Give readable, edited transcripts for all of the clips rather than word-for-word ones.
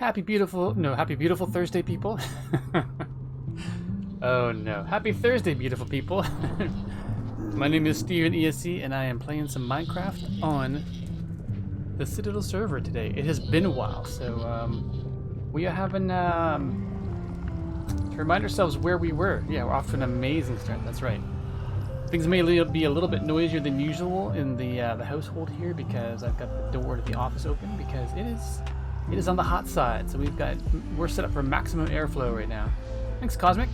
Happy beautiful Thursday, people. Oh no, happy Thursday, beautiful people. My name is Steven ESC, and I am playing some Minecraft on the Citadel server today. It has been a while, so we are having to remind ourselves where we were. Yeah, we're off to an amazing start. That's right. Things may be a little bit noisier than usual in the household here because I've got the door to the office open because it is on the hot side. So we're set up for maximum airflow right now. Thanks, Cosmic.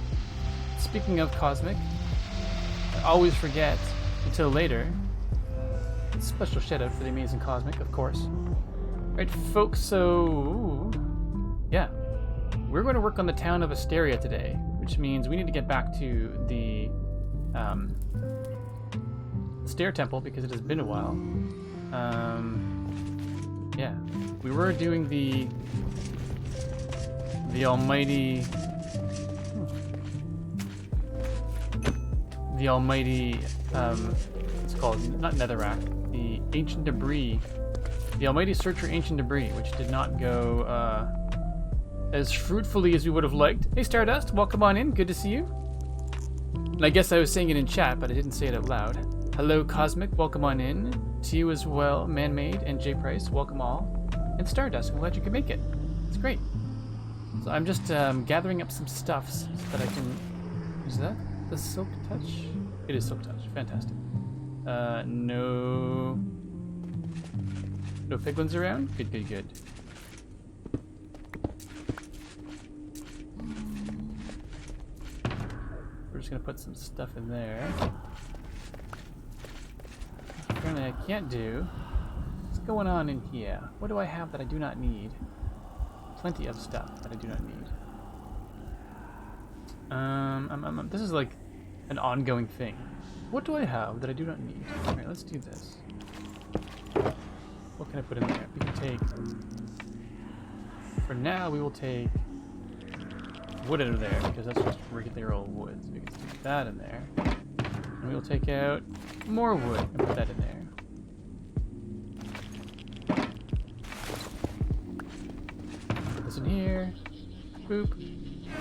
Speaking of Cosmic, I always forget until later. Special shout out for the amazing Cosmic, of course. Right, folks, so yeah, we're going to work on the town of Astairia today, which means we need to get back to the stair temple because it has been a while. Yeah, we were doing the almighty it's called not netherrack, the ancient debris, the almighty search for ancient debris, which did not go as fruitfully as we would have liked. Hey Stardust, welcome on in, good to see you. And I guess I was saying it in chat, but I didn't say it out loud. Hello Cosmic, welcome on in. To you as well, Man-Made and J Price, welcome all. And Stardust, I'm glad you could make it. It's great. So I'm just gathering up some stuffs so that I can... Is that the Silk Touch? It is Silk Touch, fantastic. No piglins around? Good, good, good. We're just gonna put some stuff in there. Apparently I can't do. What's going on in here? What do I have that I do not need? Plenty of stuff that I do not need. This is like an ongoing thing. What do I have that I do not need? Alright, let's do this. What can I put in there? We can take... For now, we will take wood out of there, because that's just regular old wood. So we can stick that in there. And we will take out more wood and put that in there. Put this in here. Boop.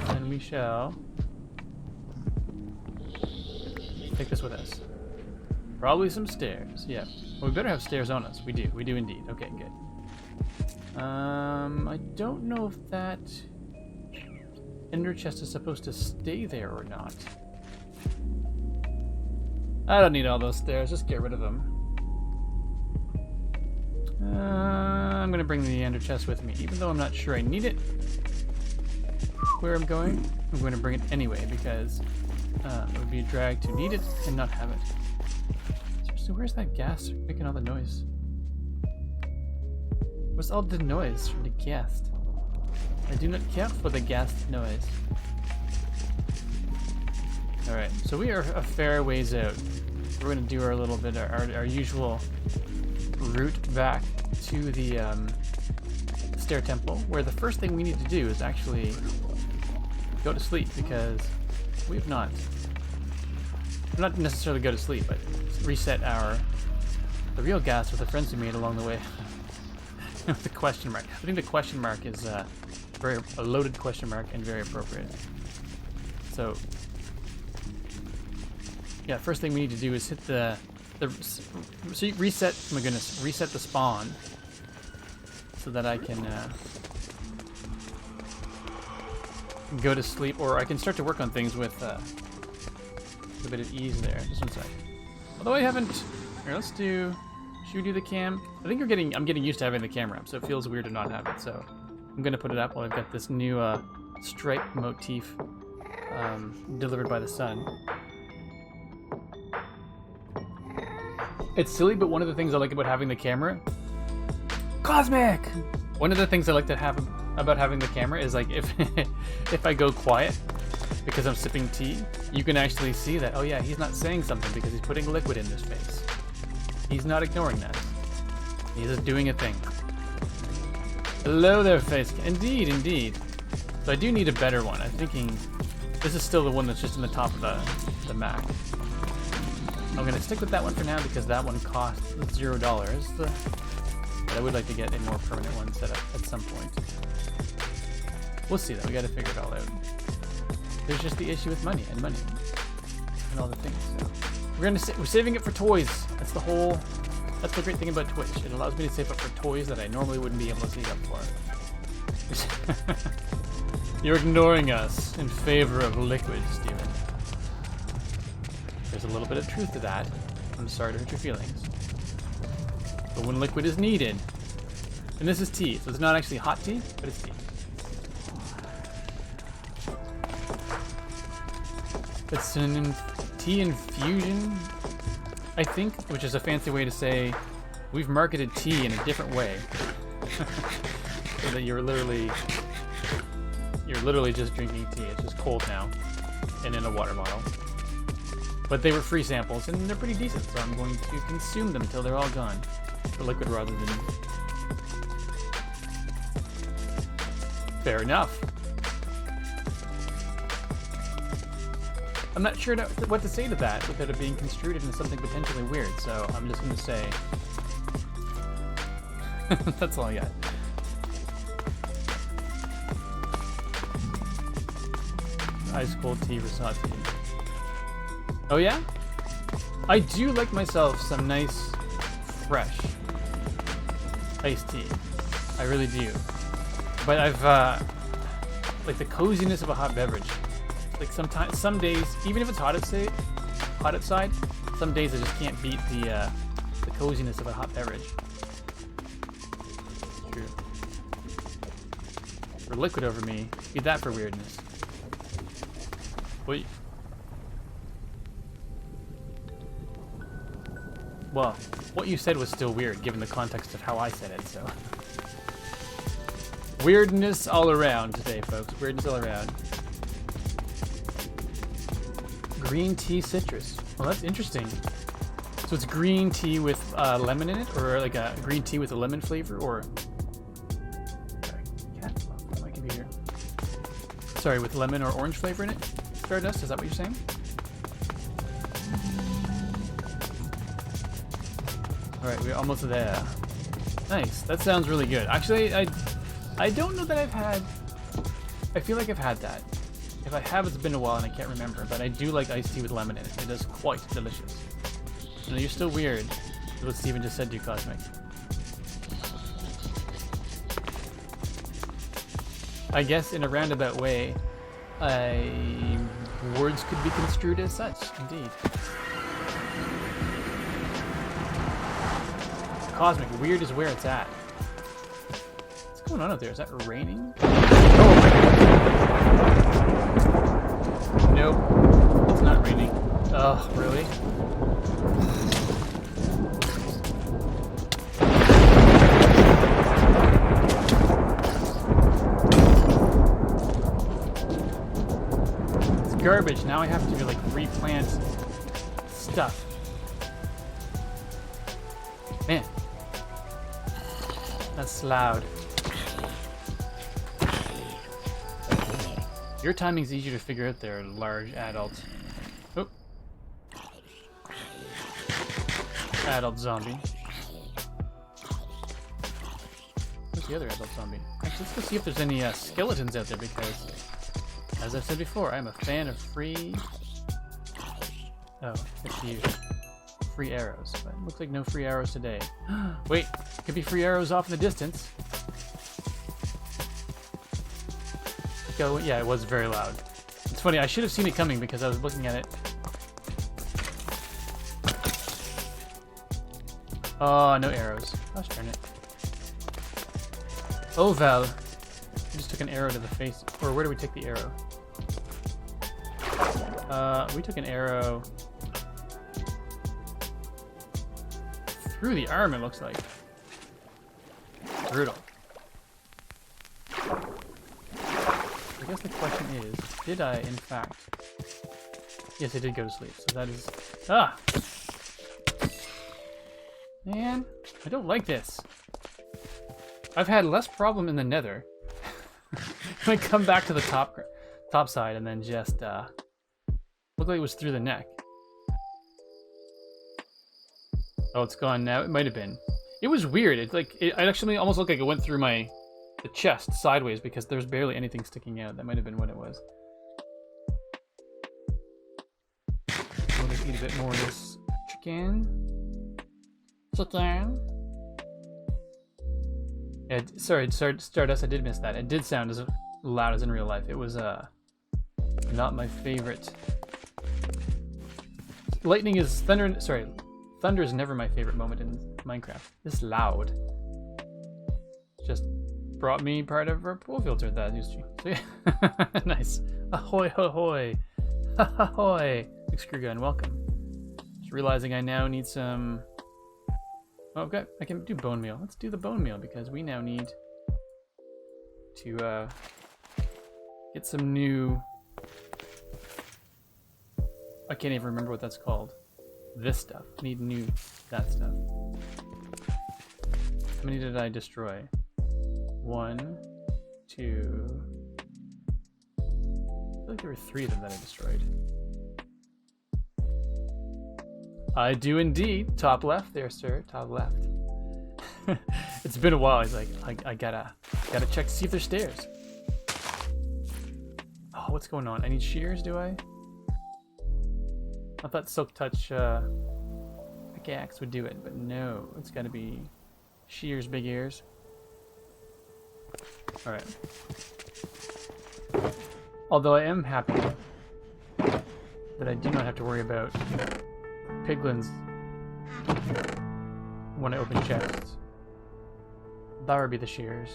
And we shall take this with us. Probably some stairs. Yeah. Well, we better have stairs on us. We do. We do indeed. Okay, good. I don't know if that ender chest is supposed to stay there or not. I don't need all those stairs. Just get rid of them. I'm going to bring the ender chest with me, even though I'm not sure I need it. Where I'm going to bring it anyway because it would be a drag to need it and not have it. So where's that gas making all the noise? What's all the noise from the gas? I do not care for the gas noise. Alright, so we are a fair ways out. We're going to do our little bit, our usual route back to the stair temple, where the first thing we need to do is actually go to sleep because we've not necessarily go to sleep, but reset the real gas with the friends we made along the way. With the question mark. I think the question mark is a loaded question mark and very appropriate. So yeah, first thing we need to do is hit reset. Oh my goodness, reset the spawn so that I can go to sleep, or I can start to work on things with a bit of ease there. Just one sec. Although I haven't. Here, let's do. Should we do the cam? I think I'm getting used to having the camera up, so it feels weird to not have it. So I'm gonna put it up while I've got this new stripe motif delivered by the sun. It's silly, but one of the things I like about having the camera, Cosmic. One of the things I like to have about having the camera is like if I go quiet because I'm sipping tea, you can actually see that. Oh yeah, he's not saying something because he's putting liquid in his face. He's not ignoring that. He's just doing a thing. Hello there, face. Indeed, indeed. So I do need a better one. I'm thinking this is still the one that's just in the top of the Mac. I'm gonna stick with that one for now because that one costs $0. But I would like to get a more permanent one set up at some point. We'll see, though. We gotta figure it all out. There's just the issue with money and all the things. So we're saving it for toys. That's the great thing about Twitch. It allows me to save up for toys that I normally wouldn't be able to save up for. You're ignoring us in favor of liquid, Steven. There's a little bit of truth to that. I'm sorry to hurt your feelings. But when liquid is needed, and this is tea, so it's not actually hot tea, but it's tea. It's an tea infusion, I think, which is a fancy way to say we've marketed tea in a different way. So that you're literally just drinking tea. It's just cold now and in a water bottle. But they were free samples and they're pretty decent, so I'm going to consume them until they're all gone. For liquid rather than... Fair enough. I'm not sure what to say to that without it being construed into something potentially weird, so I'm just going to say... That's all I got. Ice cold tea, Rasat tea. Oh yeah? I do like myself some nice, fresh iced tea. I really do. But I've, like the coziness of a hot beverage. Like sometimes, some days, even if it's hot outside, some days I just can't beat the coziness of a hot beverage. It's true. For liquid over me, beat that for weirdness. Wait. Well, what you said was still weird, given the context of how I said it, so... Weirdness all around today, folks. Weirdness all around. Green tea citrus. Well, that's interesting. So it's green tea with lemon in it, or like a green tea with a lemon flavor, or... Cat, my computer. Sorry, with lemon or orange flavor in it? Stardust, is that what you're saying? Alright, we're almost there. Nice, that sounds really good. Actually, I don't know that I've had... I feel like I've had that. If I have, it's been a while and I can't remember, but I do like iced tea with lemon in it. It is quite delicious. You know, you're still weird with what Steven just said to you, Cosmic. I guess in a roundabout way, words could be construed as such, indeed. Cosmic, weird is where it's at. What's going on out there? Is that raining? Oh my god. Nope. It's not raining. Oh, really? It's garbage. Now I have to like replant stuff. Man. That's loud. Your timing's easier to figure out there, large adult. Oh. Adult zombie. Where's the other adult zombie? Actually, let's go see if there's any skeletons out there, because, as I've said before, I'm a fan of free... Oh, it's you. Free arrows, but it looks like no free arrows today. Wait, could be free arrows off in the distance. Go, yeah, it was very loud. It's funny, I should have seen it coming because I was looking at it. Oh, no arrows. Gosh darn it. Oh, Val. We just took an arrow to the face. Or where do we take the arrow? We took an arrow... through the arm, it looks like. Brutal. I guess the question is, did I, in fact... Yes, I did go to sleep, so that is... Ah! Man, I don't like this. I've had less problem in the nether. I come back to the top side and then just, looked like it was through the neck. Oh, it's gone now. It might have been. It was weird. It's like it actually almost looked like it went through my the chest sideways because there's barely anything sticking out. That might have been what it was. I'll just eat a bit more of this chicken. Chicken. Yeah, sorry, Stardust, I did miss that. It did sound as loud as in real life. It was not my favorite. Lightning is thunder. Sorry, thunder is never my favorite moment in Minecraft. This loud just brought me part of our pool filter that used to. So yeah, nice. Ahoy, ahoy, ahoy! Big screw gun, welcome. Just realizing I now need some. Oh, okay, I can do bone meal. Let's do the bone meal because we now need to get some new. I can't even remember what that's called. This stuff. I need new that stuff. How many did I destroy? 1, 2. I feel like there were 3 of them that I destroyed. I do indeed. Top left there, sir. Top left. It's been a while. He's like, I gotta check to see if there's stairs. Oh, what's going on? I need shears, do I? I thought Silk Touch pickaxe would do it, but no. It's gotta be shears, big ears. Alright. Although I am happy that I do not have to worry about piglins when I open chests. That would be the shears.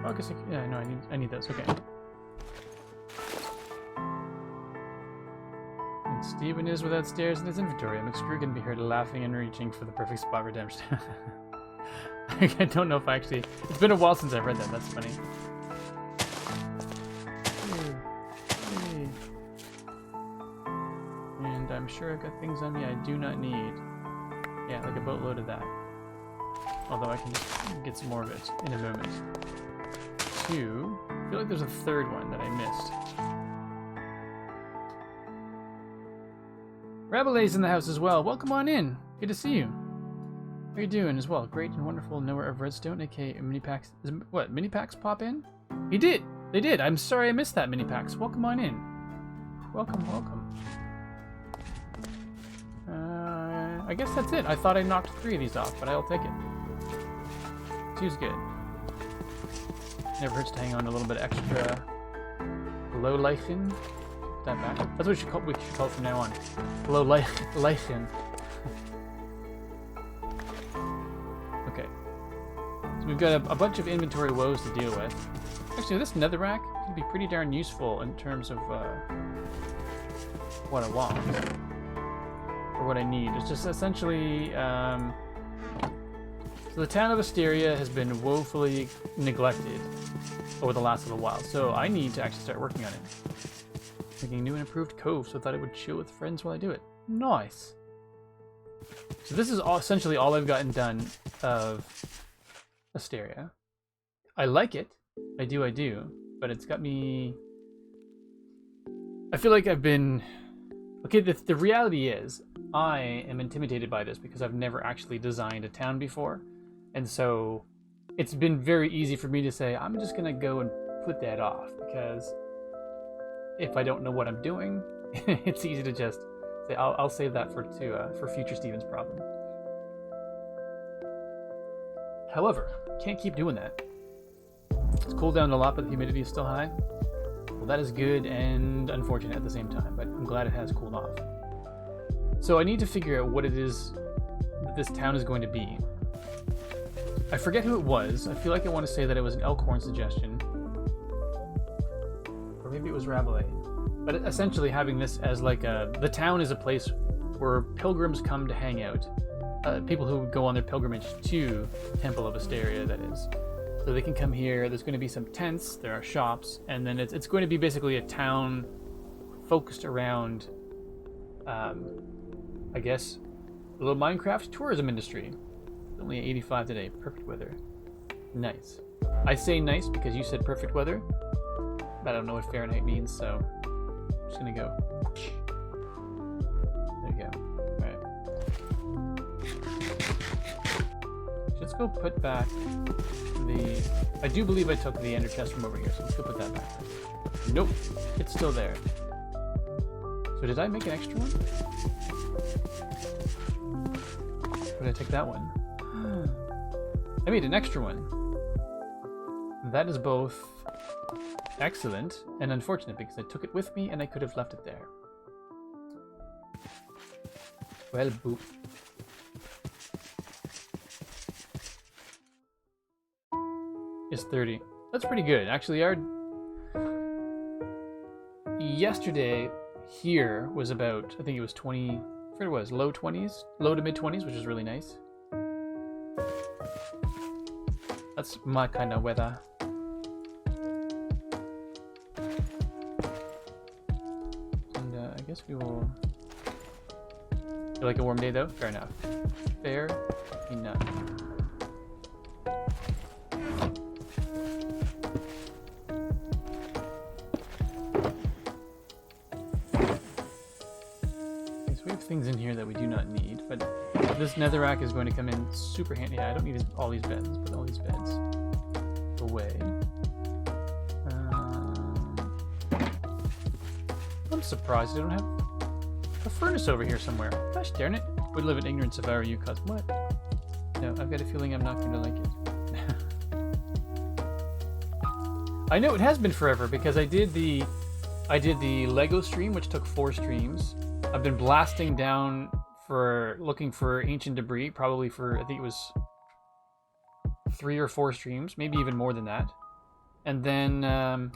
Oh, I guess yeah, no, I need those. Okay. And Steven is without stairs in his inventory. McScrew can be heard laughing and reaching for the perfect spot redemption. I don't know if I actually. It's been a while since I've read that. That's funny. And I'm sure I've got things on me I do not need. Yeah, like a boatload of that. Although I can just get some more of it in a moment. 2. I feel like there's a 3rd one that I missed. Rabelais in the house as well. Welcome on in. Good to see you. How are you doing as well? Great and wonderful knower of redstone, aka mini packs. What, mini packs pop in? He did. They did. I'm sorry I missed that, mini packs. Welcome on in. Welcome, welcome. I guess that's it. I thought I knocked 3 of these off, but I'll take it. 2's good. Never hurts to hang on a little bit extra low lichen. Put that back. That's what we should call it from now on. Low lichen. Okay. So we've got a bunch of inventory woes to deal with. Actually, this netherrack can be pretty darn useful in terms of what I want. Or what I need. It's just essentially so the town of Astairia has been woefully neglected over the last little while, so I need to actually start working on it. Making new and improved cove, so I thought I would chill with friends while I do it. Nice. So this is essentially all I've gotten done of Astairia. I like it. I do, but it's got me. I feel like I've been. Okay, the reality is, I am intimidated by this because I've never actually designed a town before. And so, it's been very easy for me to say, I'm just going to go and put that off. Because if I don't know what I'm doing, it's easy to just say, I'll save that for future Steven's problem. However, can't keep doing that. It's cooled down a lot, but the humidity is still high. Well, that is good and unfortunate at the same time, but I'm glad it has cooled off. So I need to figure out what it is that this town is going to be. I forget who it was. I feel like I want to say that it was an Elkhorn suggestion. Or maybe it was Rabelais. But essentially having this as like the town is a place where pilgrims come to hang out. People who go on their pilgrimage to Temple of Astairia, that is. So they can come here. There's going to be some tents. There are shops, and then it's going to be basically a town focused around, I guess, a little Minecraft tourism industry. Only 85 today. Perfect weather. Nice. I say nice because you said perfect weather. But I don't know what Fahrenheit means, so I'm just gonna go. There you go. All right. let's go put back the... I do believe I took the ender chest from over here, so let's go put that back. Nope, it's still there. So did I make an extra one? Or did I take that one? I made an extra one. That is both excellent and unfortunate because I took it with me and I could have left it there. Well, boop. It's 30. That's pretty good. Actually, our... Yesterday here was about, I think it was 20... I forget what it was, low 20s? Low to mid 20s, which is really nice. That's my kind of weather. And I guess we will... You like a warm day though? Fair enough. Fair enough. Okay, so we have things in here that we do not need, but this netherrack is going to come in super handy. Yeah, I don't need all these beds. Put all these beds away. I'm surprised I don't have a furnace over here somewhere. Gosh darn it. Would live in ignorance if I were you, cuz what? No, I've got a feeling I'm not going to like it. I know it has been forever because I did the Lego stream, which took 4 streams. I've been blasting down for looking for ancient debris, probably for, I think it was 3 or 4 streams, maybe even more than that. And then a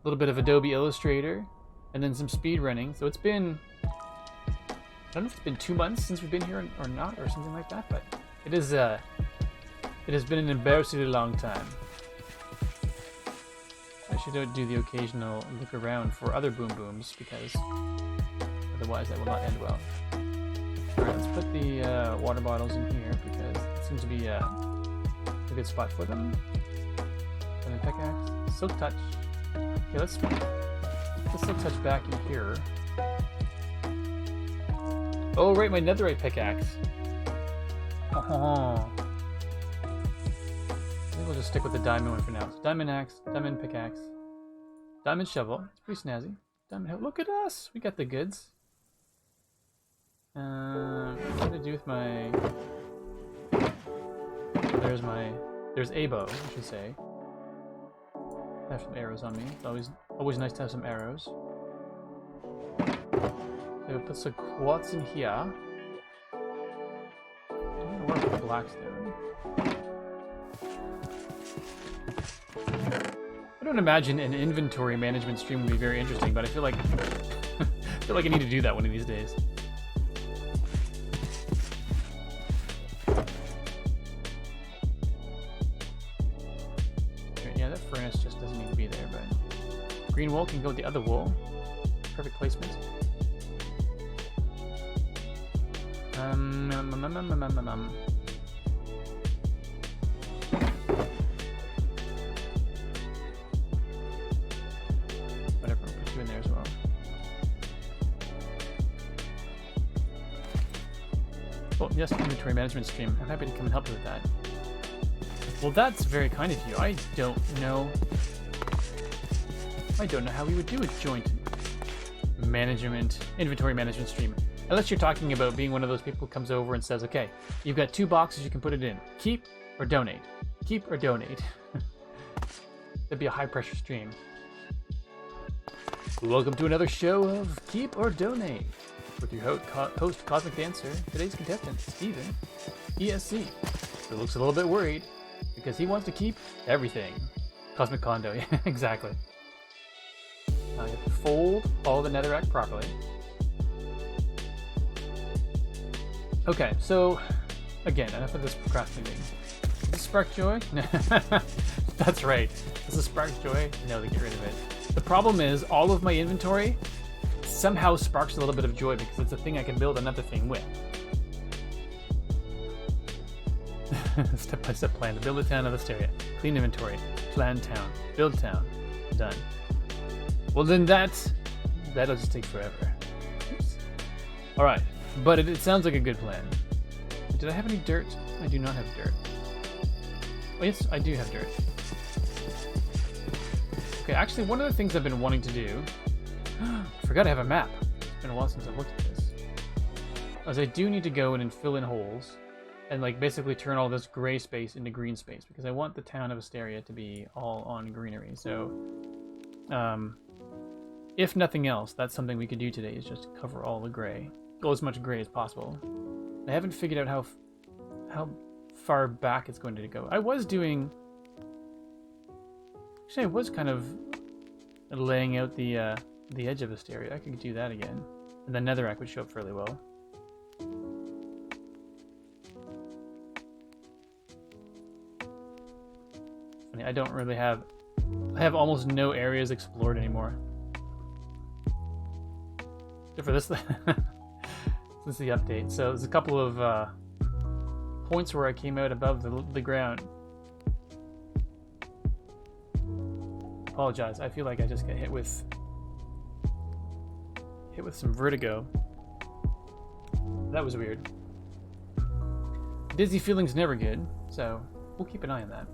little bit of Adobe Illustrator, and then some speed running. So it's been, I don't know if it's been 2 months since we've been here or not, or something like that, but it is it has been an embarrassingly long time. I should do the occasional look around for other boom booms because otherwise that will not end well. Alright, let's put the water bottles in here because it seems to be a good spot for them. And then pickaxe, silk touch. Okay, let's put the silk touch back in here. Oh, right, my netherite pickaxe. Oh. I think we'll just stick with the diamond one for now. So diamond axe, diamond pickaxe, diamond shovel. It's pretty snazzy. Diamond. Look at us. We got the goods. What to do with my? There's a bow, I should say. I have some arrows on me. It's always nice to have some arrows. So we'll put some quartz in here. I'm gonna work with the blackstone. I don't imagine an inventory management stream would be very interesting, but I feel like I need to do that one of these days. Yeah, that furnace just doesn't need to be there, but green wool can go with the other wool. Perfect placement. Whatever, we'll put you in there as well. Oh, yes, inventory management stream. I'm happy to come and help you with that. Well, that's very kind of you. I don't know how we would do a joint inventory management stream. Unless you're talking about being one of those people who comes over and says, okay, you've got 2 boxes you can put it in. Keep or donate. Keep or donate. That'd be a high pressure stream. Welcome to another show of Keep or Donate with your host Cosmic Dancer. Today's contestant, Steven, ESC, who looks a little bit worried because he wants to keep everything. Cosmic Condo, yeah, exactly. Now you have to fold all the netherrack properly. Okay, so again, enough of this procrastinating. Does this spark joy? That's right. Does this spark joy? No, they get rid of it. The problem is all of my inventory somehow sparks a little bit of joy because it's a thing I can build another thing with. Step-by-step plan to build a town of Astairia. Clean inventory. Plan town. Build town. Done. Well then that'll just take forever. Oops. Alright, but it sounds like a good plan. Did I have any dirt? I do not have dirt. Oh, yes, I do have dirt. Okay, actually, one of the things I've been wanting to do... I forgot I have a map. It's been a while since I've looked at this. As I do need to go in and fill in holes. And, like, basically turn all this gray space into green space. Because I want the town of Astairia to be all on greenery. So, if nothing else, that's something we could do today, is just cover all the gray. Go as much gray as possible. I haven't figured out how far back it's going to go. I was doing... Actually, I was kind of laying out the edge of Astairia. I could do that again. And the netherrack would show up fairly well. Funny, I don't really have... I have almost no areas explored anymore. Except for this. This is the update. So there's a couple of points where I came out above the ground. Apologize. I feel like I just got hit with some vertigo. That was weird. Dizzy feeling's never good, so we'll keep an eye on that.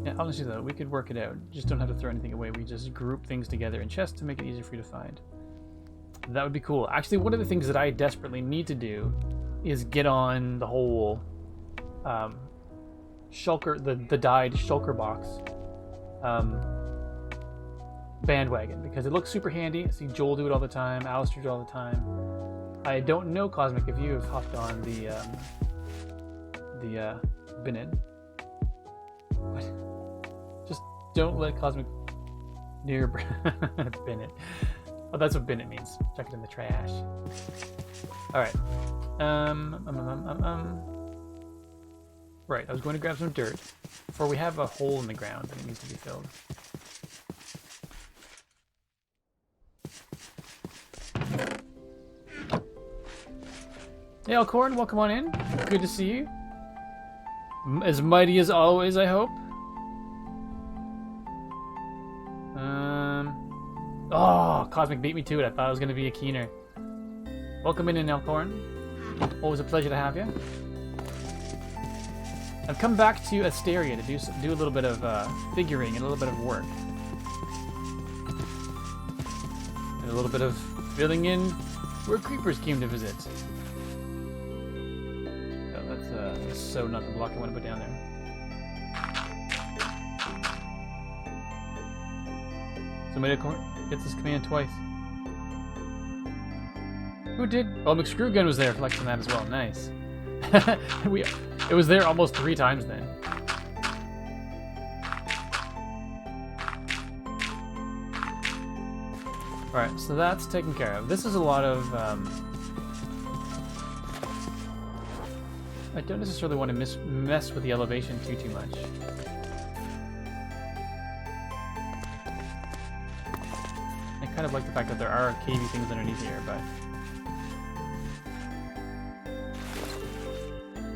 Yeah, honestly though, we could work it out. Just don't have to throw anything away. We just group things together in chests to make it easier for you to find. That would be cool. Actually, one of the things that I desperately need to do is get on the whole shulker, the dyed shulker box bandwagon, because it looks super handy. I see Joel do it all the time, Alistair do it all the time. I don't know, Cosmic, if you have hopped on the Binit. What? Just don't let Cosmic near Binit. Oh, that's what Binit means. Chuck it in the trash. Alright. Right, I was going to grab some dirt before we have a hole in the ground that needs to be filled. Hey, Alcorn, welcome on in. Good to see you. As mighty as always, I hope. Oh, Cosmic beat me to it. I thought it was going to be a keener. Welcome in, Alcorn. Always a pleasure to have you. I've come back to Astairia to do a little bit of figuring and a little bit of work. And a little bit of filling in where creepers came to visit. Oh, that's so not the block I want to put down there. Somebody gets this command twice. Who did? Oh, McScrewgun was there flexing that as well. Nice. It was there almost 3 times then. Alright, so that's taken care of. This is a lot of... I don't necessarily want to mess with the elevation too much. I kind of like the fact that there are cavey things underneath here, but...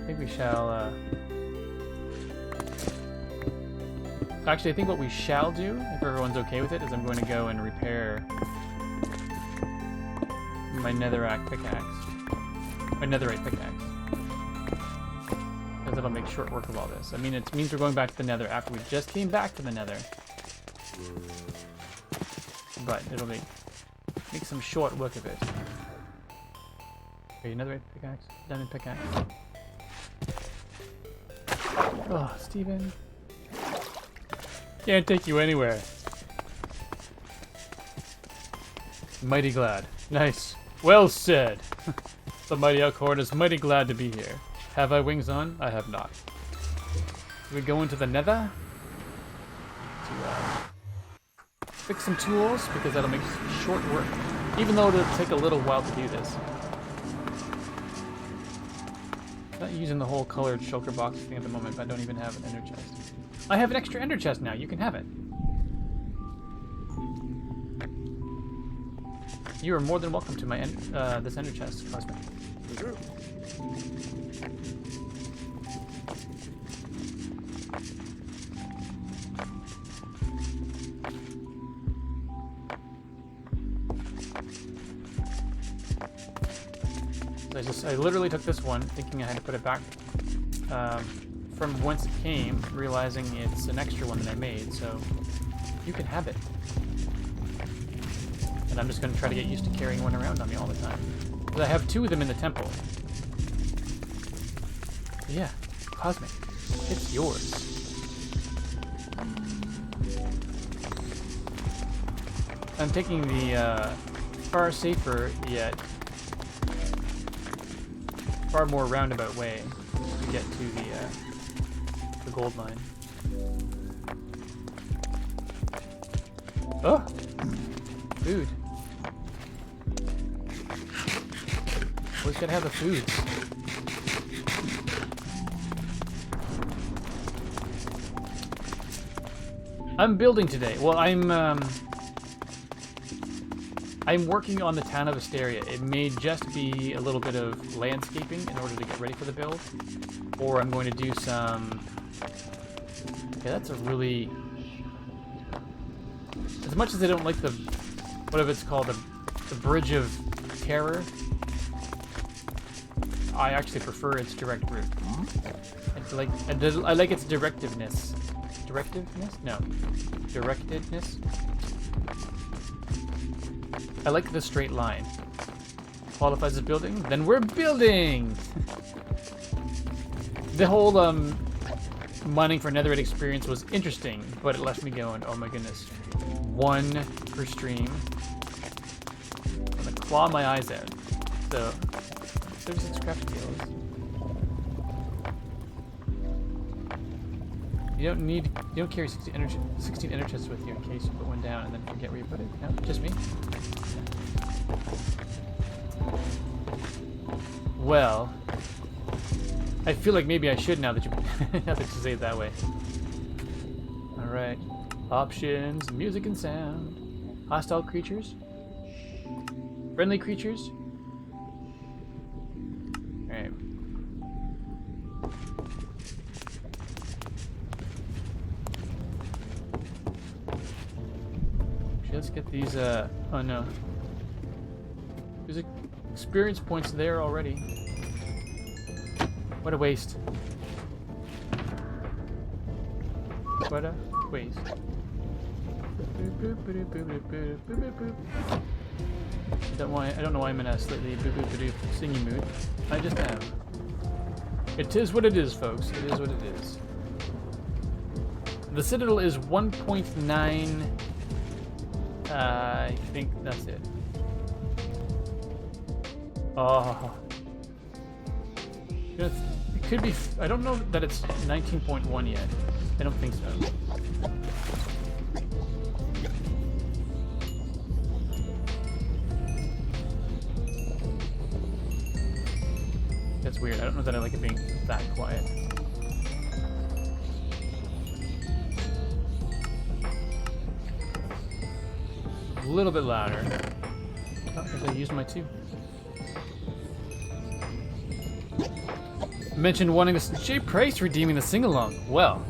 I think we shall, Actually, I think what we shall do, if everyone's okay with it, is I'm going to go and repair my netherite pickaxe. Because it'll make short work of all this. I mean, it means we're going back to the nether after we just came back to the nether. But it'll make some short work of it. Okay, netherite pickaxe, diamond pickaxe. Oh, Steven. Can't take you anywhere. Mighty glad. Nice. Well said. The mighty Alcorn is mighty glad to be here. Have I wings on? I have not. We go into the nether to fix some tools, because that'll make short work. Even though it'll take a little while to do this. Not using the whole colored shulker box thing at the moment, but I don't even have an ender chest. I have an extra ender chest now. You can have it. You are more than welcome to my this ender chest, Cosmic. I literally took this one, thinking I had to put it back from whence it came, realizing it's an extra one that I made, so you can have it. And I'm just going to try to get used to carrying one around on me all the time. Because I have 2 of them in the temple. Yeah, Cosmic, it's yours. I'm taking the far safer yet far more roundabout way to get to the gold mine. Oh, food. Always gotta have the foods. I'm building today. Well, I'm working on the town of Astairia. It may just be a little bit of landscaping in order to get ready for the build, or I'm going to do some. Yeah, that's a really. As much as I don't like the, whatever it's called, the Bridge of Terror, I actually prefer its direct route. I like its directiveness. Directiveness? No. Directedness? I like the straight line. Qualifies as building? Then we're building! The whole mining for netherite experience was interesting, but it left me going, oh my goodness. 1 per stream. I'm gonna claw my eyes out. So, 36 craft skills. You don't carry 16 ender chests with you in case you put one down and then forget where you put it. No, just me. Well, I feel like maybe I should now that you say it that way. All right, options, music and sound, hostile creatures, friendly creatures. All right. Let's get these, oh no. There's experience points there already. What a waste. What a waste. I don't know why I'm in a slightly boop singing mood. I just am. It is what it is, folks. It is what it is. The Citadel is 1.9. I think that's it. Oh. It could be. I don't know that it's 19.1 yet. I don't think so. That's weird. I don't know that I like it being that quiet. A little bit louder. Oh, I think I used my 2. Mentioned wanting this. Jay Price redeeming the sing-along. Well,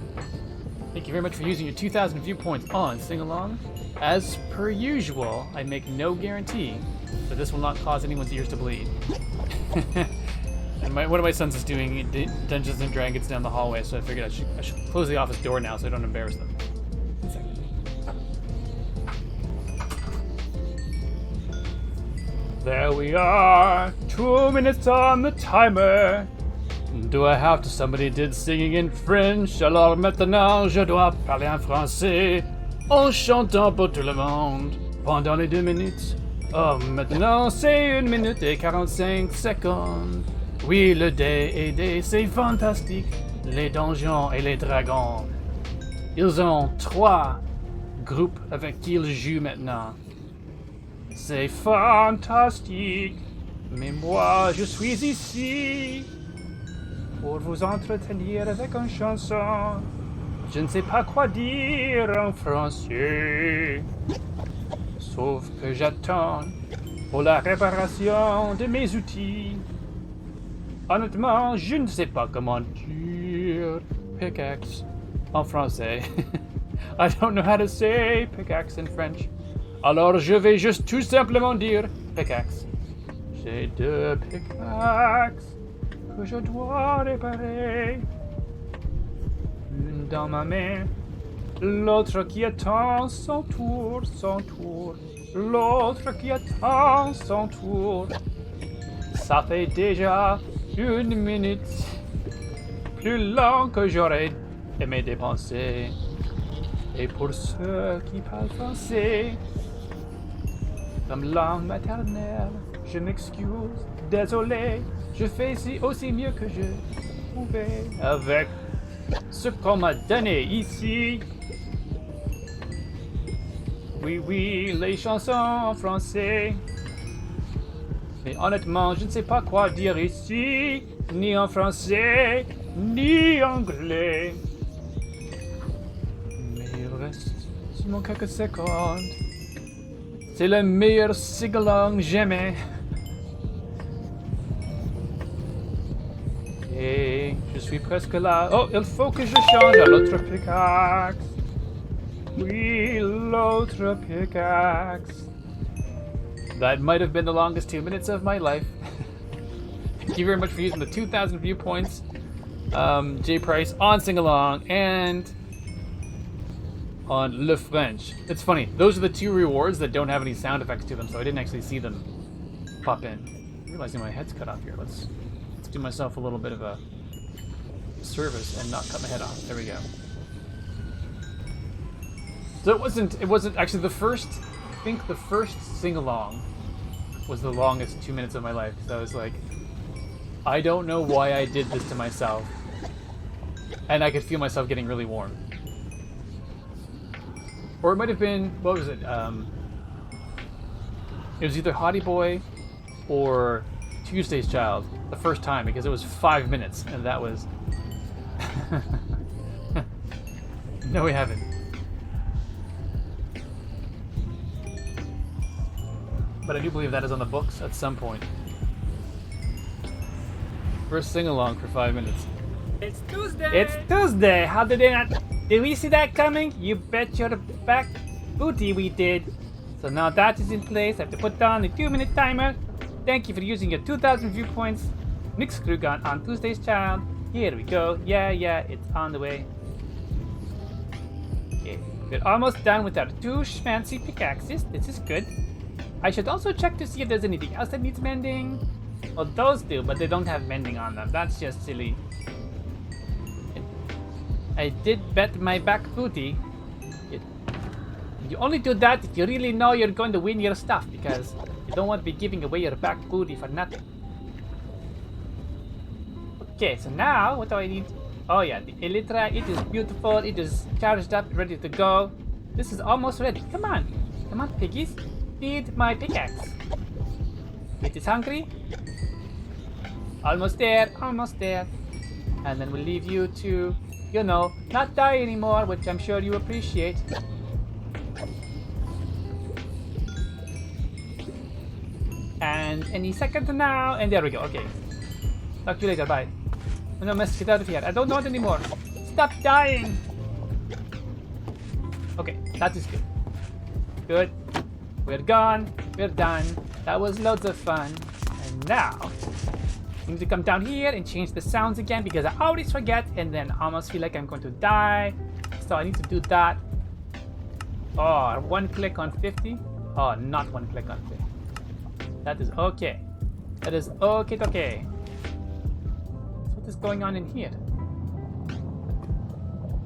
thank you very much for using your 2,000 viewpoints on sing-along. As per usual, I make no guarantee that this will not cause anyone's ears to bleed. And one of my sons is doing Dungeons and Dragons down the hallway, so I figured I should close the office door now so I don't embarrass them. There we are, 2 minutes on the timer. Do I have to? Somebody did singing in French, alors maintenant je dois parler en français, en chantant pour tout le monde, pendant les 2 minutes. Oh, maintenant c'est 1 minute et 45 secondes. Oui, le D&D, c'est fantastique. Les donjons et les dragons. Ils ont 3 groupes avec qui ils jouent maintenant. C'est fantastique, mais moi je suis ici pour vous entretenir avec une chanson. Je ne sais pas quoi dire en français, sauf que j'attends pour la réparation de mes outils. Honnêtement, je ne sais pas comment dire pickaxe en français. I don't know how to say pickaxe in French. Alors je vais juste tout simplement dire pickaxe. J'ai 2 pickaxes que je dois réparer. dans ma main. L'autre qui attend son tour, son tour. L'autre qui attend son tour. Ça fait déjà 1 minute, plus long que j'aurais aimé dépenser. Et pour ceux qui parlent français, comme langue maternelle, je m'excuse, désolé, je fais aussi mieux que je pouvais avec ce qu'on m'a donné ici. Oui, oui, les chansons en français. Mais honnêtement, je ne sais pas quoi dire ici, ni en français, ni anglais. Mais il reste seulement quelques secondes. C'est le meilleur sing-along jamais. Et je suis presque là. Oh, il faut que je change à l'autre pickaxe. Oui, l'autre pickaxe. That might have been the longest 2 minutes of my life. Thank you very much for using the 2,000 viewpoints, J Price, on Sing Along and on Le French. It's funny, those are the 2 rewards that don't have any sound effects to them, so I didn't actually see them pop in. I'm realizing my head's cut off here. Let's do myself a little bit of a service and not cut my head off. There we go. So it wasn't actually the first. I think the first sing-along was the longest 2 minutes of my life, because I was like, I don't know why I did this to myself. And I could feel myself getting really warm. Or it might have been, what was it? It was either Hottie Boy or Tuesday's Child the first time, because it was 5 minutes, and that was... No, we haven't. But I do believe that is on the books at some point. First sing-along for 5 minutes. It's Tuesday! It's Tuesday! How did they not... Did we see that coming? You bet your back booty we did. So now that is in place. I have to put down the 2-minute timer. Thank you for using your 2,000 viewpoints. Mix Krugan on Tuesday's Child. Here we go. Yeah, it's on the way. Okay, we're almost done with our 2 fancy pickaxes. This is good. I should also check to see if there's anything else that needs mending. Well, those do, but they don't have mending on them. That's just silly. I did bet my back booty. You only do that if you really know you're going to win your stuff, because you don't want to be giving away your back booty for nothing. Okay, so now what do I need? Oh yeah, the Elytra. It is beautiful. It is charged up, ready to go. This is almost ready. Come on, piggies. Feed my pickaxe. It is hungry. Almost there, almost there. And then we'll leave you to, you know, not die anymore, which I'm sure you appreciate. And any second now, and there we go, okay. Talk to you later, bye. No, mess, get out of here. I don't want anymore. Stop dying! Okay, that is good. Good. We're gone. We're done. That was loads of fun. And now, I need to come down here and change the sounds again, because I always forget and then almost feel like I'm going to die. So I need to do that. Oh, 1 click on 50. Oh, not 1 click on 50. That is okay. That is okay. So what is going on in here?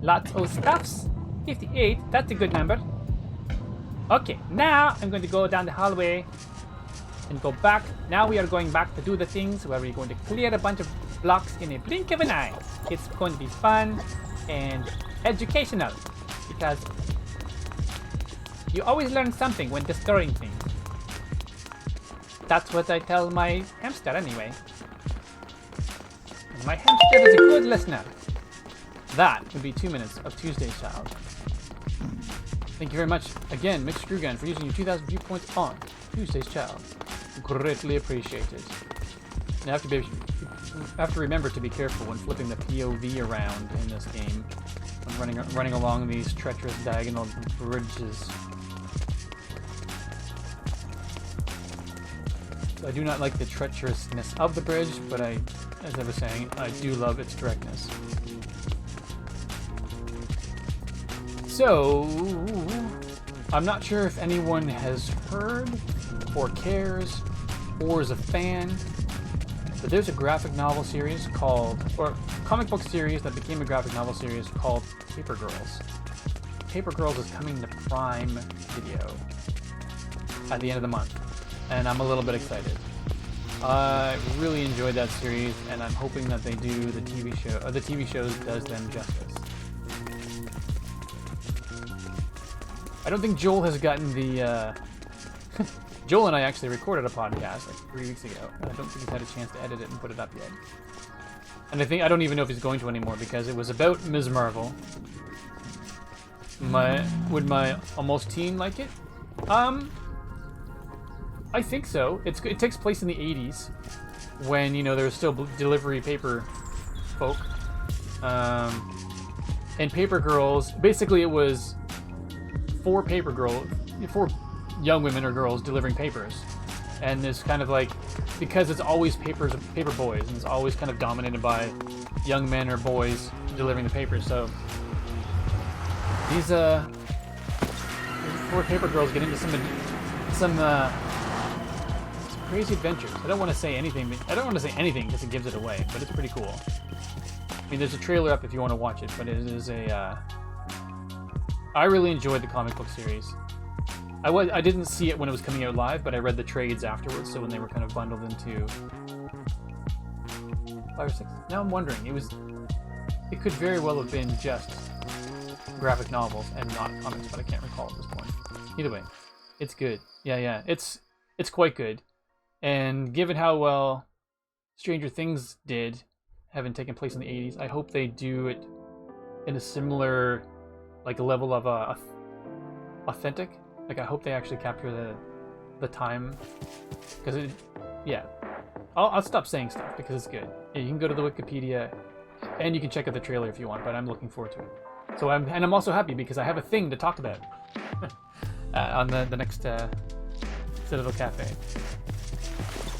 Lots of stuffs. 58. That's a good number. Okay, now I'm going to go down the hallway and go back. Now we are going back to do the things where we're going to clear a bunch of blocks in a blink of an eye. It's going to be fun and educational, because you always learn something when destroying things. That's what I tell my hamster anyway. And my hamster is a good listener. That would be 2 minutes of Tuesday's Child. Thank you very much again, Mixed Screw Gun, for using your 2,000 viewpoints on Tuesday's Child. Greatly appreciated. You have to remember to be careful when flipping the POV around in this game, when running along these treacherous diagonal bridges. So I do not like the treacherousness of the bridge, but as I was saying, I do love its directness. So, I'm not sure if anyone has heard or cares or is a fan, but there's a graphic novel series called, or comic book series that became a graphic novel series called Paper Girls. Paper Girls is coming to Prime Video at the end of the month, and I'm a little bit excited. I really enjoyed that series, and I'm hoping that they do the TV show, or the TV show does them justice. I don't think Joel has gotten the, Joel and I actually recorded a podcast like 3 weeks ago, and I don't think he's had a chance to edit it and put it up yet. And I don't even know if he's going to anymore, because it was about Ms. Marvel. Would my almost teen like it? I think so. It takes place in the 80s, when, you know, there was still delivery paper folk. And Paper Girls, basically it was four young women or girls delivering papers. And it's kind of like, because it's always paper boys, and it's always kind of dominated by young men or boys delivering the papers. So these four paper girls get into some crazy adventures. I don't want to say anything because it gives it away, but it's pretty cool. I mean, there's a trailer up if you want to watch it, but it is I really enjoyed the comic book series. I didn't see it when it was coming out live, but I read the trades afterwards, so when they were kind of bundled into 5 or 6. Now I'm wondering, it could very well have been just graphic novels and not comics, but I can't recall at this point. Either way, it's good. Yeah, it's quite good. And given how well Stranger Things did, having taken place in the 80s, I hope they do it in a similar, like, level of authentic. Like, I hope they actually capture the time, because I'll stop saying stuff because it's good. Yeah, you can go to the Wikipedia, and you can check out the trailer if you want. But I'm looking forward to it. So I'm also happy because I have a thing to talk about on the next Citadel Cafe.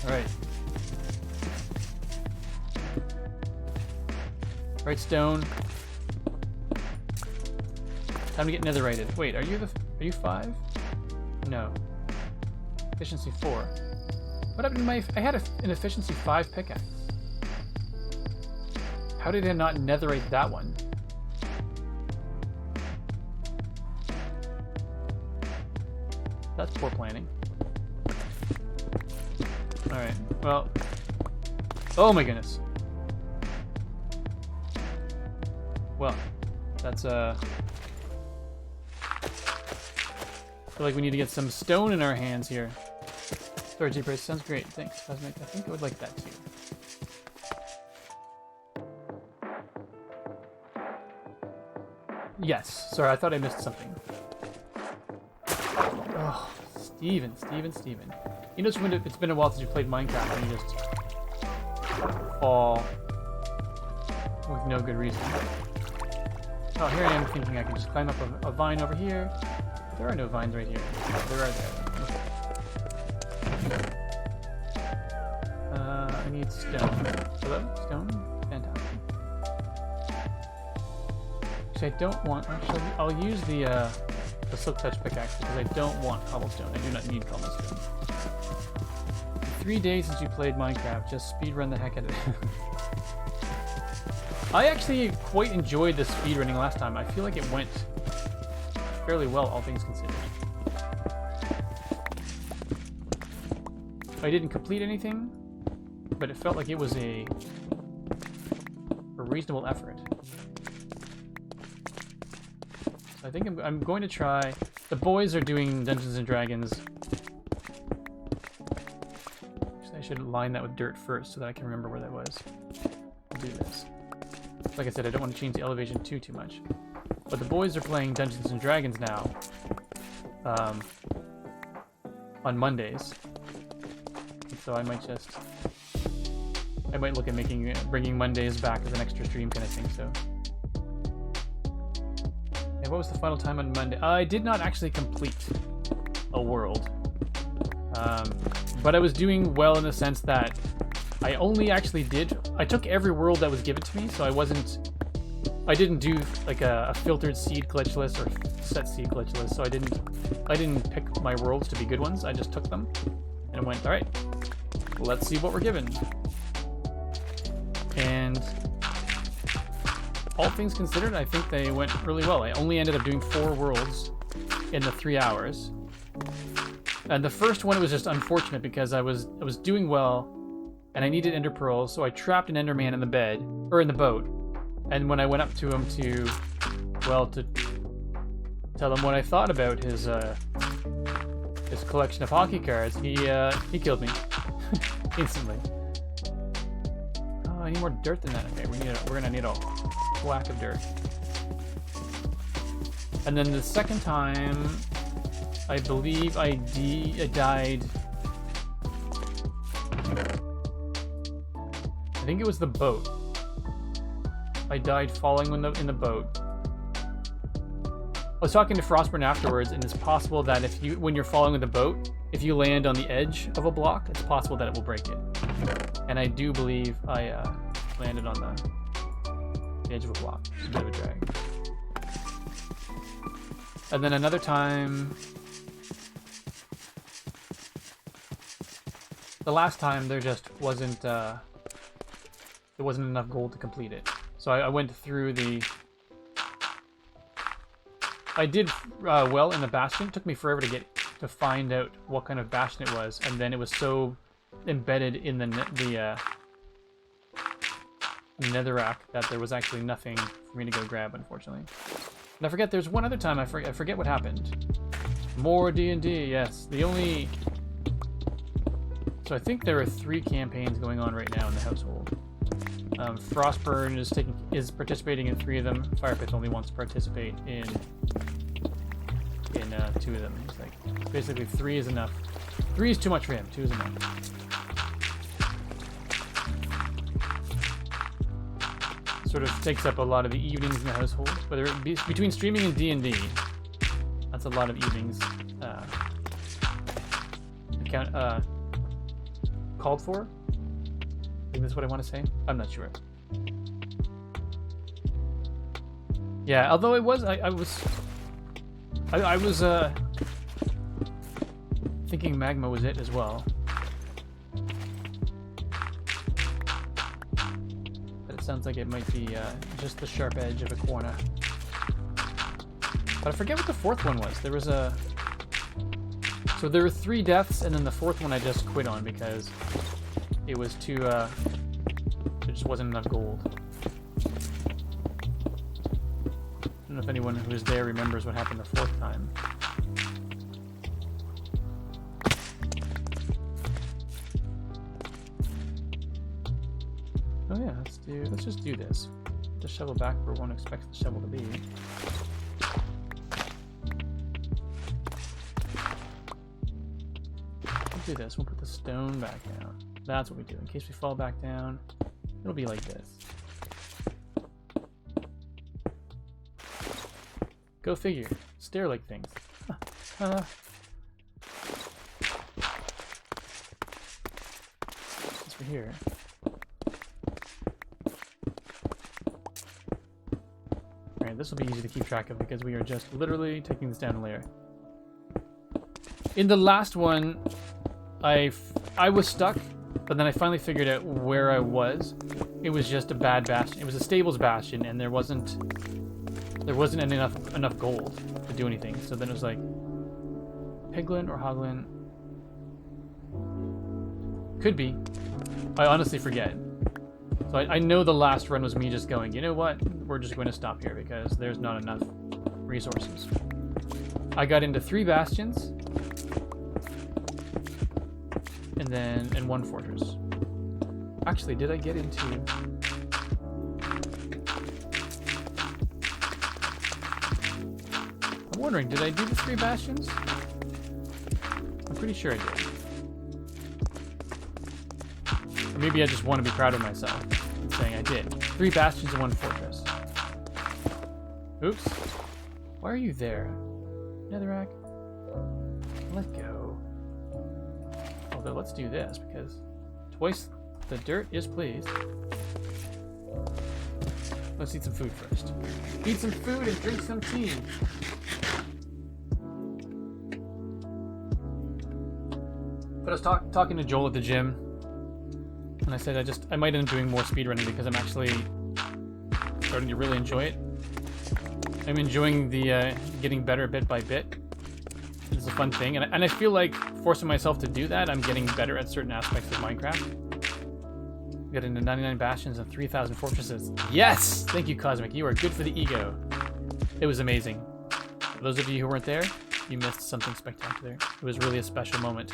All right. All right, Stone. Time to get netherrated. Wait, are you 5? No. Efficiency 4. What happened to my... I had an efficiency 5 pickaxe. How did I not netherite that one? That's poor planning. Alright, well... Oh my goodness. Well, that's I feel like we need to get some stone in our hands here. Storage price sounds great. Thanks, Cosmic. I think I would like that too. Yes. Sorry, I thought I missed something. Oh, Steven. You know, it's been a while since you played Minecraft and you just fall with no good reason. Oh, here I am thinking I can just climb up a vine over here. There are no vines right here. Oh, there are there. I need stone. Hello? Stone? Fantastic. Actually, I don't want... Actually, I'll use the Silk Touch pickaxe because I don't want cobblestone. I do not need cobblestone. 3 days since you played Minecraft. Just speedrun the heck out of it. I actually quite enjoyed the speedrunning last time. I feel like it went fairly well, all things considered. I didn't complete anything, but it felt like it was a reasonable effort. So I think I'm going to try... The boys are doing Dungeons & Dragons. Actually, I should line that with dirt first so that I can remember where that was. I'll do this. Like I said, I don't want to change the elevation too much. But the boys are playing Dungeons & Dragons now. On Mondays. So I might look at bringing Mondays back as an extra stream kind of thing, so. And what was the final time on Monday? I did not actually complete a world. But I was doing well in the sense that I only actually I took every world that was given to me, so I wasn't I didn't do like a filtered seed glitch list or set seed glitch list, so I didn't pick my worlds to be good ones. I just took them and went, all right, let's see what we're given. And all things considered, I think they went really well. I only ended up doing 4 worlds in the 3 hours. And the first one, it was just unfortunate because I was doing well and I needed ender pearls, so I trapped an enderman in the bed, or in the boat. And when I went up to him to tell him what I thought about his collection of hockey cards, he killed me instantly. Oh, I need more dirt than that. Okay, we're gonna need a whack of dirt. And then the second time, I believe I died. I think it was the boat. I died falling in the boat. I was talking to Frostburn afterwards, and it's possible that when you're falling with the boat, if you land on the edge of a block, it's possible that it will break it. And I do believe I landed on the edge of a block. It's a bit of a drag. And then another time, the last time there just wasn't there wasn't enough gold to complete it. So I went through I did well in the bastion. It took me forever to find out what kind of bastion it was, and then it was so embedded in the netherrack that there was actually nothing for me to go grab, unfortunately. And I forget, there's one other time I forget what happened. More D&D, yes. So I think there are 3 campaigns going on right now in the household. Frostburn is participating in 3 of them. Firepith only wants to participate in 2 of them. It's like basically 3 is enough. 3 is too much for him. 2 is enough. Sort of takes up a lot of the evenings in the household. Whether it be between streaming and D&D, that's a lot of evenings called for. I think that's what I want to say. I'm not sure. Yeah, although I was thinking magma was it as well. But it sounds like it might be just the sharp edge of a corner. But I forget what the 4th one was. So there were 3 deaths, and then the 4th one I just quit on because it was too, there just wasn't enough gold. I don't know if anyone who was there remembers what happened the 4th time. Oh yeah, let's just do this. Just shovel back where one expects the shovel to be. We'll do this, we'll put the stone back down. That's what we do. In case we fall back down, it'll be like this. Go figure. Stair-like things. Since we're here. Alright, this will be easy to keep track of because we are just literally taking this down a layer. In the last one, I was stuck. But then I finally figured out where I was. It was just a bad bastion. It was a stables bastion, and there wasn't enough gold to do anything. So then it was like Piglin or Hoglin. Could be. I honestly forget. So I know the last run was me just going, you know what? We're just going to stop here because there's not enough resources. I got into 3 bastions. And 1 fortress. Actually, did I get into... I'm wondering, did I do the 3 bastions? I'm pretty sure I did. Or maybe I just want to be proud of myself and saying I did. 3 bastions and 1 fortress. Oops. Why are you there? Netherrack? Let go. Although let's do this because twice the dirt is pleased. Let's eat some food first. Eat some food and drink some tea. But I was talking to Joel at the gym, and I said I might end up doing more speedrunning because I'm actually starting to really enjoy it. I'm enjoying the getting better bit by bit. It's a fun thing, and I feel like forcing myself to do that, I'm getting better at certain aspects of Minecraft. Getting to 99 bastions and 3,000 fortresses. Yes! Thank you, Cosmic. You are good for the ego. It was amazing. For those of you who weren't there, you missed something spectacular. It was really a special moment.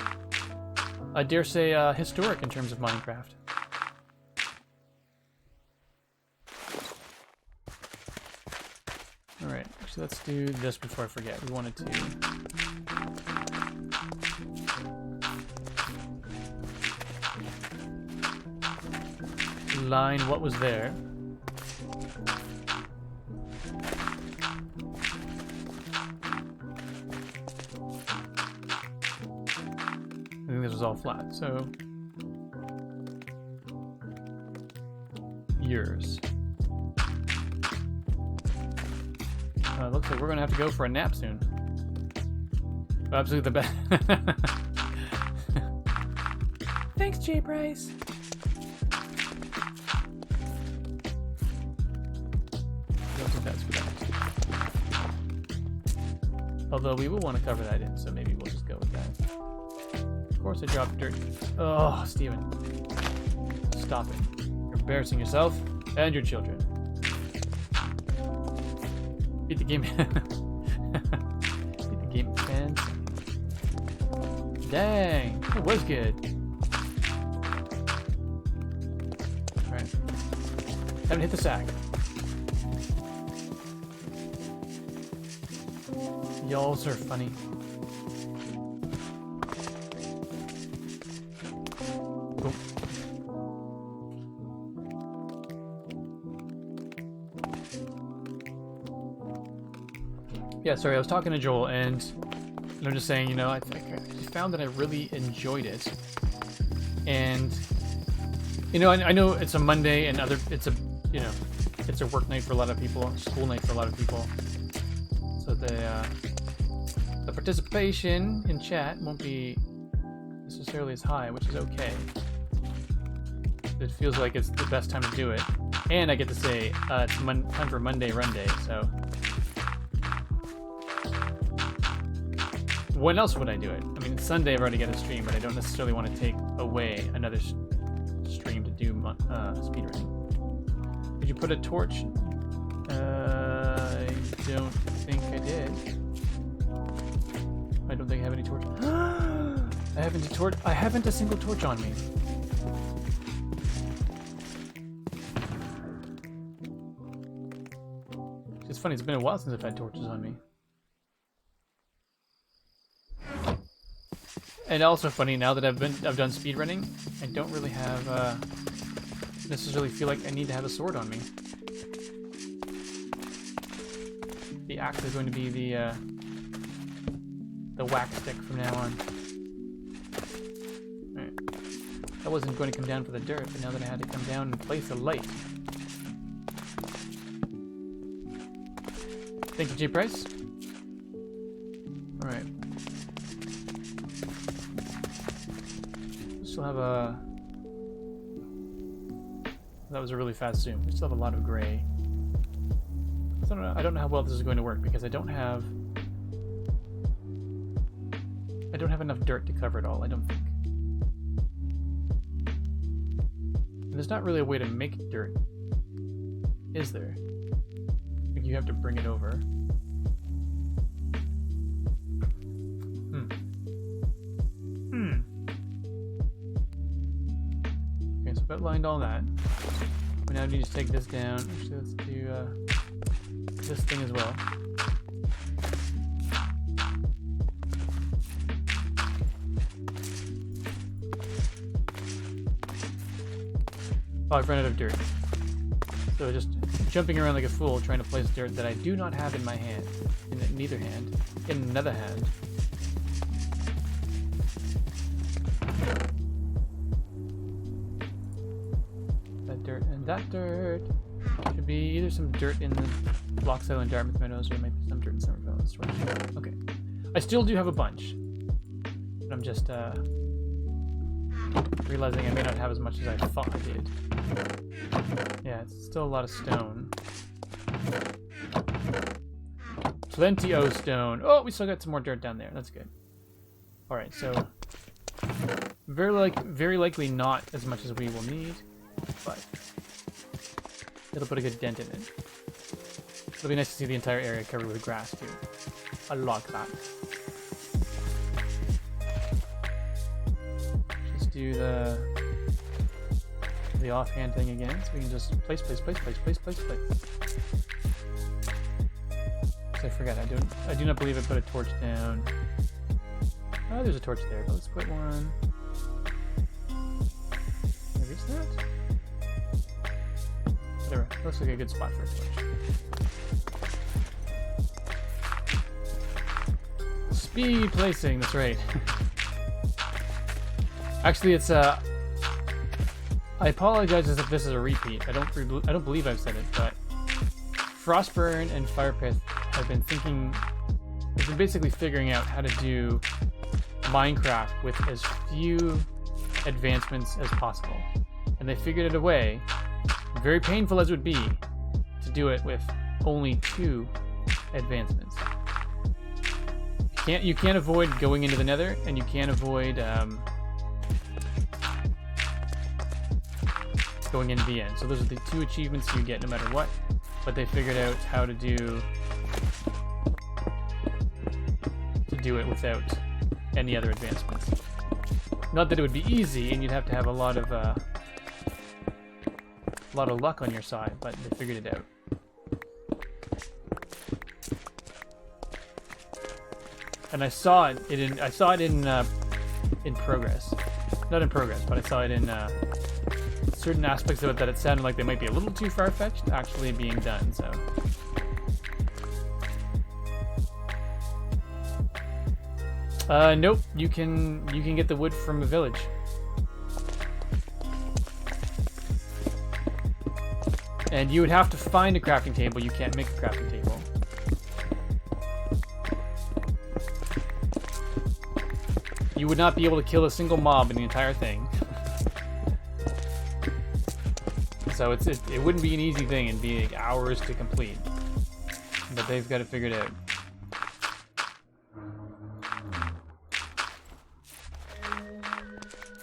I dare say historic in terms of Minecraft. Alright, so let's do this before I forget. We wanted to... line what was there. I think this was all flat, so yours. Looks like we're gonna have to go for a nap soon. Absolutely the best. Thanks, J. Price. Although we will want to cover that in, so maybe we'll just go with that. Of course I dropped dirt. Oh, Steven. Stop it. You're embarrassing yourself and your children. Beat the game. Beat the game fans. Dang. It was good. Alright. Haven't hit the sack. Y'alls are funny. Cool. Yeah, sorry, I was talking to Joel, and I'm just saying, you know, I found that I really enjoyed it. And, you know, I know it's a Monday, and it's a work night for a lot of people, school night for a lot of people. So the participation in chat won't be necessarily as high, which is okay. It feels like it's the best time to do it. And I get to say, it's time for Monday Run Day, so... When else would I do it? I mean, it's Sunday, I've already got a stream, but I don't necessarily want to take away another stream to do speedrunning. Did you put a torch? I don't think I did. I don't think I have any torch. I haven't a single torch on me. It's funny, it's been a while since I've had torches on me. And also funny, now that I've done speedrunning, I don't really have necessarily feel like I need to have a sword on me. The axe is going to be the whack stick from now on. Alright. I wasn't going to come down for the dirt, but now that I had to come down and place a light. Thank you, J. Price. Alright. Still have a... That was a really fast zoom. We still have a lot of gray. I don't know how well this is going to work because I don't have enough dirt to cover it all, I don't think. And there's not really a way to make dirt, is there? Like you have to bring it over. Okay, so I've outlined all that. We now need to take this down. Actually, let's do this thing as well. Oh, I've run out of dirt. So just jumping around like a fool trying to place dirt that I do not have in my hand. In neither hand. In another hand. That dirt and that dirt should should be either some dirt in the Lox Island Dartmouth Meadows, or maybe some dirt in Somerville. Okay. I still do have a bunch. But I'm just realizing I may not have as much as I thought I did. Yeah, it's still a lot of stone. Plenty of stone. Oh, we still got some more dirt down there. That's good. Alright, so very likely not as much as we will need, but it'll put a good dent in it. It'll be nice to see the entire area covered with grass too. I like that. Just do the offhand thing again, so we can just place. I forgot. I do not believe I put a torch down. Oh, there's a torch there, but let's put one. Can I reach that? Whatever. Looks like a good spot for a torch. Speed placing. That's right. Actually, it's I apologize if this is a repeat. I don't believe I've said it, but Frostburn and Firepith have been basically figuring out how to do Minecraft with as few advancements as possible. And they figured out a way, very painful as it would be, to do it with only 2 advancements. You can't avoid going into the Nether, and you can't avoid going into the end. So those are the 2 achievements you get no matter what. But they figured out how to do it without any other advancements. Not that it would be easy, and you'd have to have a lot of luck on your side, but they figured it out. And I saw it in progress. Not in progress, but I saw it in certain aspects of it that it sounded like they might be a little too far-fetched actually being done, so. Nope, you can get the wood from a village. And you would have to find a crafting table, you can't make a crafting table. You would not be able to kill a single mob in the entire thing. So it wouldn't be an easy thing, it'd be like hours to complete. But they've got it figured out.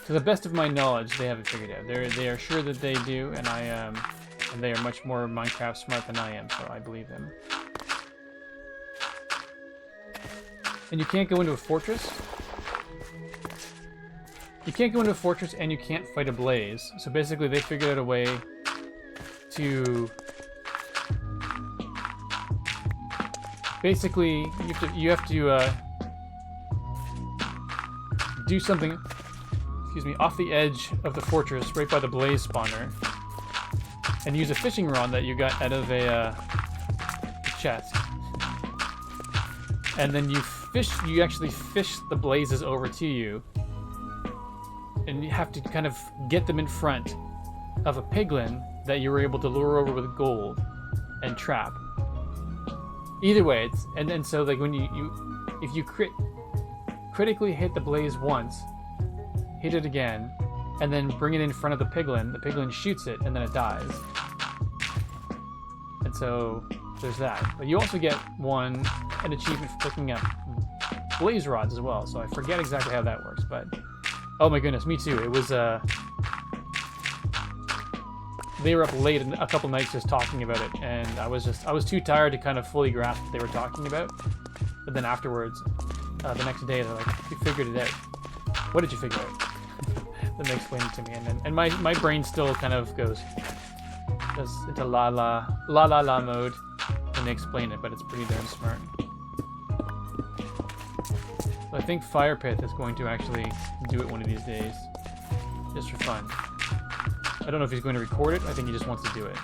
To the best of my knowledge, they have it figured out. They are sure that they do, and and they are much more Minecraft smart than I am, so I believe them. And you can't go into a fortress. You can't go into a fortress, and you can't fight a blaze. So basically, they figured out a way to basically you have to do something, excuse me, off the edge of the fortress, right by the blaze spawner, and use a fishing rod that you got out of a chest, and then you actually fish the blazes over to you, and you have to kind of get them in front of a piglin that you were able to lure over with gold and trap. Either way, so like when if you critically hit the blaze once, hit it again, and then bring it in front of the piglin shoots it, and then it dies. And so there's that. But you also get an achievement for picking up blaze rods as well. So I forget exactly how that works, but oh my goodness, me too. It was they were up late a couple nights just talking about it, and I was too tired to kind of fully grasp what they were talking about. But then afterwards, the next day, they're like, "You figured it out. What did you figure out?" Then they explained it to me, and my brain still kind of goes into la mode when they explain it, but it's pretty darn smart. So I think Firepith is going to actually do it one of these days, just for fun. I don't know if he's going to record it. I think he just wants to do it.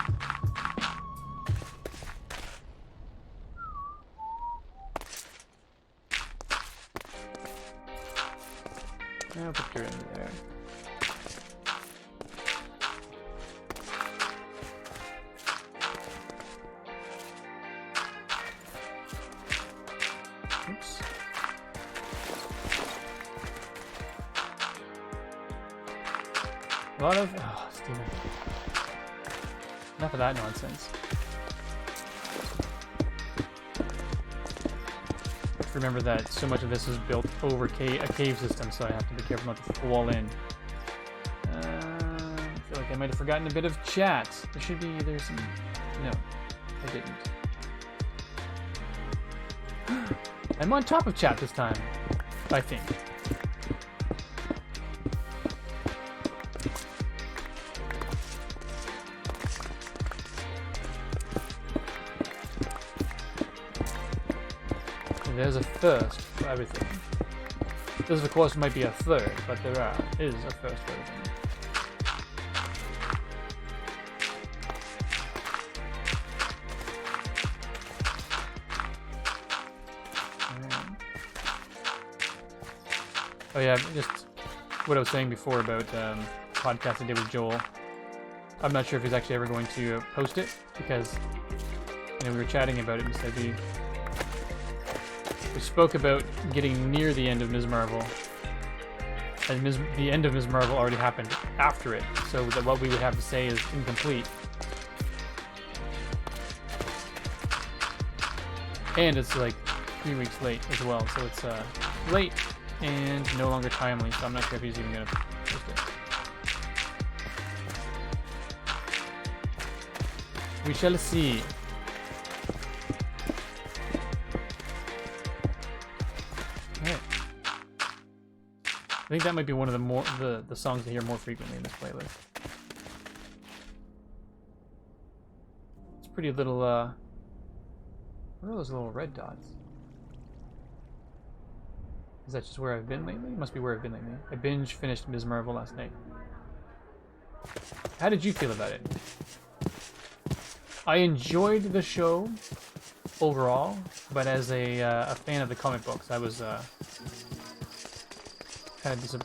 I'll put her in there. A lot of... Oh, Steven. Enough of that nonsense. Remember that so much of this is built over a cave system, so I have to be careful not to fall in. I feel like I might have forgotten a bit of chat. There should be... There's some... No, I didn't. I'm on top of chat this time, I think. There's a first for everything. This, of course, might be a third, but there is a first for everything. Oh yeah, just what I was saying before about podcast I did with Joel. I'm not sure if he's actually ever going to post it, because we were chatting about it and said we spoke about getting near the end of Ms. Marvel, and the end of Ms. Marvel already happened after it, so that what we would have to say is incomplete. And it's like 3 weeks late as well, so it's late and no longer timely, so I'm not sure if he's even going to post it. We shall see. I think that might be one of the songs I hear more frequently in this playlist. It's pretty little, what are those little red dots? Is that just where I've been lately? Must be where I've been lately. I binge finished Ms. Marvel last night. How did you feel about it? I enjoyed the show overall, but as a fan of the comic books, I was kind of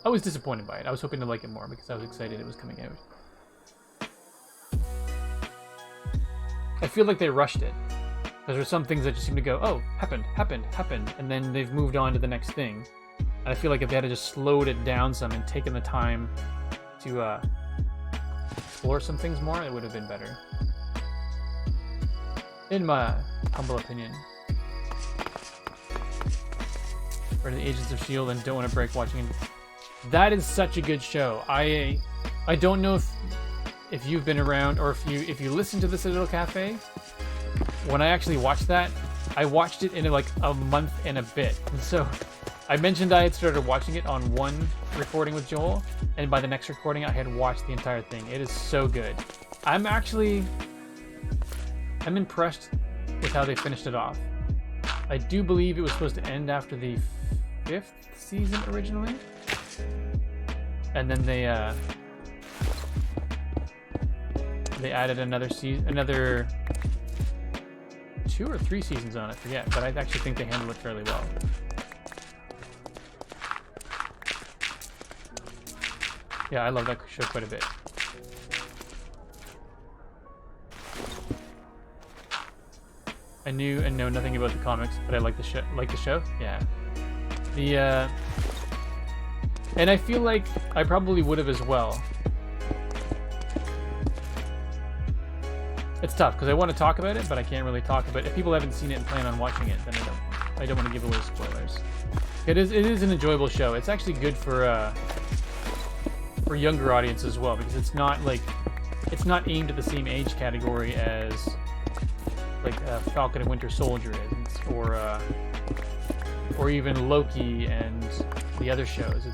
I was disappointed by it. I was hoping to like it more because I was excited it was coming out. I feel like they rushed it. Because there's some things that just seem to go, oh, happened, and then they've moved on to the next thing. And I feel like if they had just slowed it down some and taken the time to explore some things more, it would have been better. In my humble opinion. Or the Agents of S.H.I.E.L.D. and don't want to break watching it. That is such a good show. I don't know if you've been around or if you listen to the Citadel Cafe. When I actually watched that, I watched it in like a month and a bit. And so I mentioned I had started watching it on one recording with Joel, and by the next recording I had watched the entire thing. It is so good. I'm impressed with how they finished it off. I do believe it was supposed to end after the 5th season originally, and then they added another season, another 2 or 3 seasons on it, I forget, but I actually think they handled it fairly well. Yeah, I love that show quite a bit. I knew and know nothing about the comics, but I like the show. Like the show? Yeah. And I feel like I probably would have as well. It's tough because I want to talk about it, but I can't really talk about it. If people haven't seen it and plan on watching it, then I don't want to give away spoilers. It is an enjoyable show. It's actually good for younger audience as well, because it's not aimed at the same age category as like Falcon and Winter Soldier is, or even Loki and the other shows.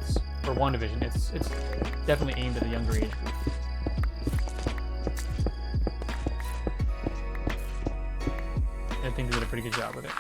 Or WandaVision. It's definitely aimed at the younger age group. And I think they did a pretty good job with it.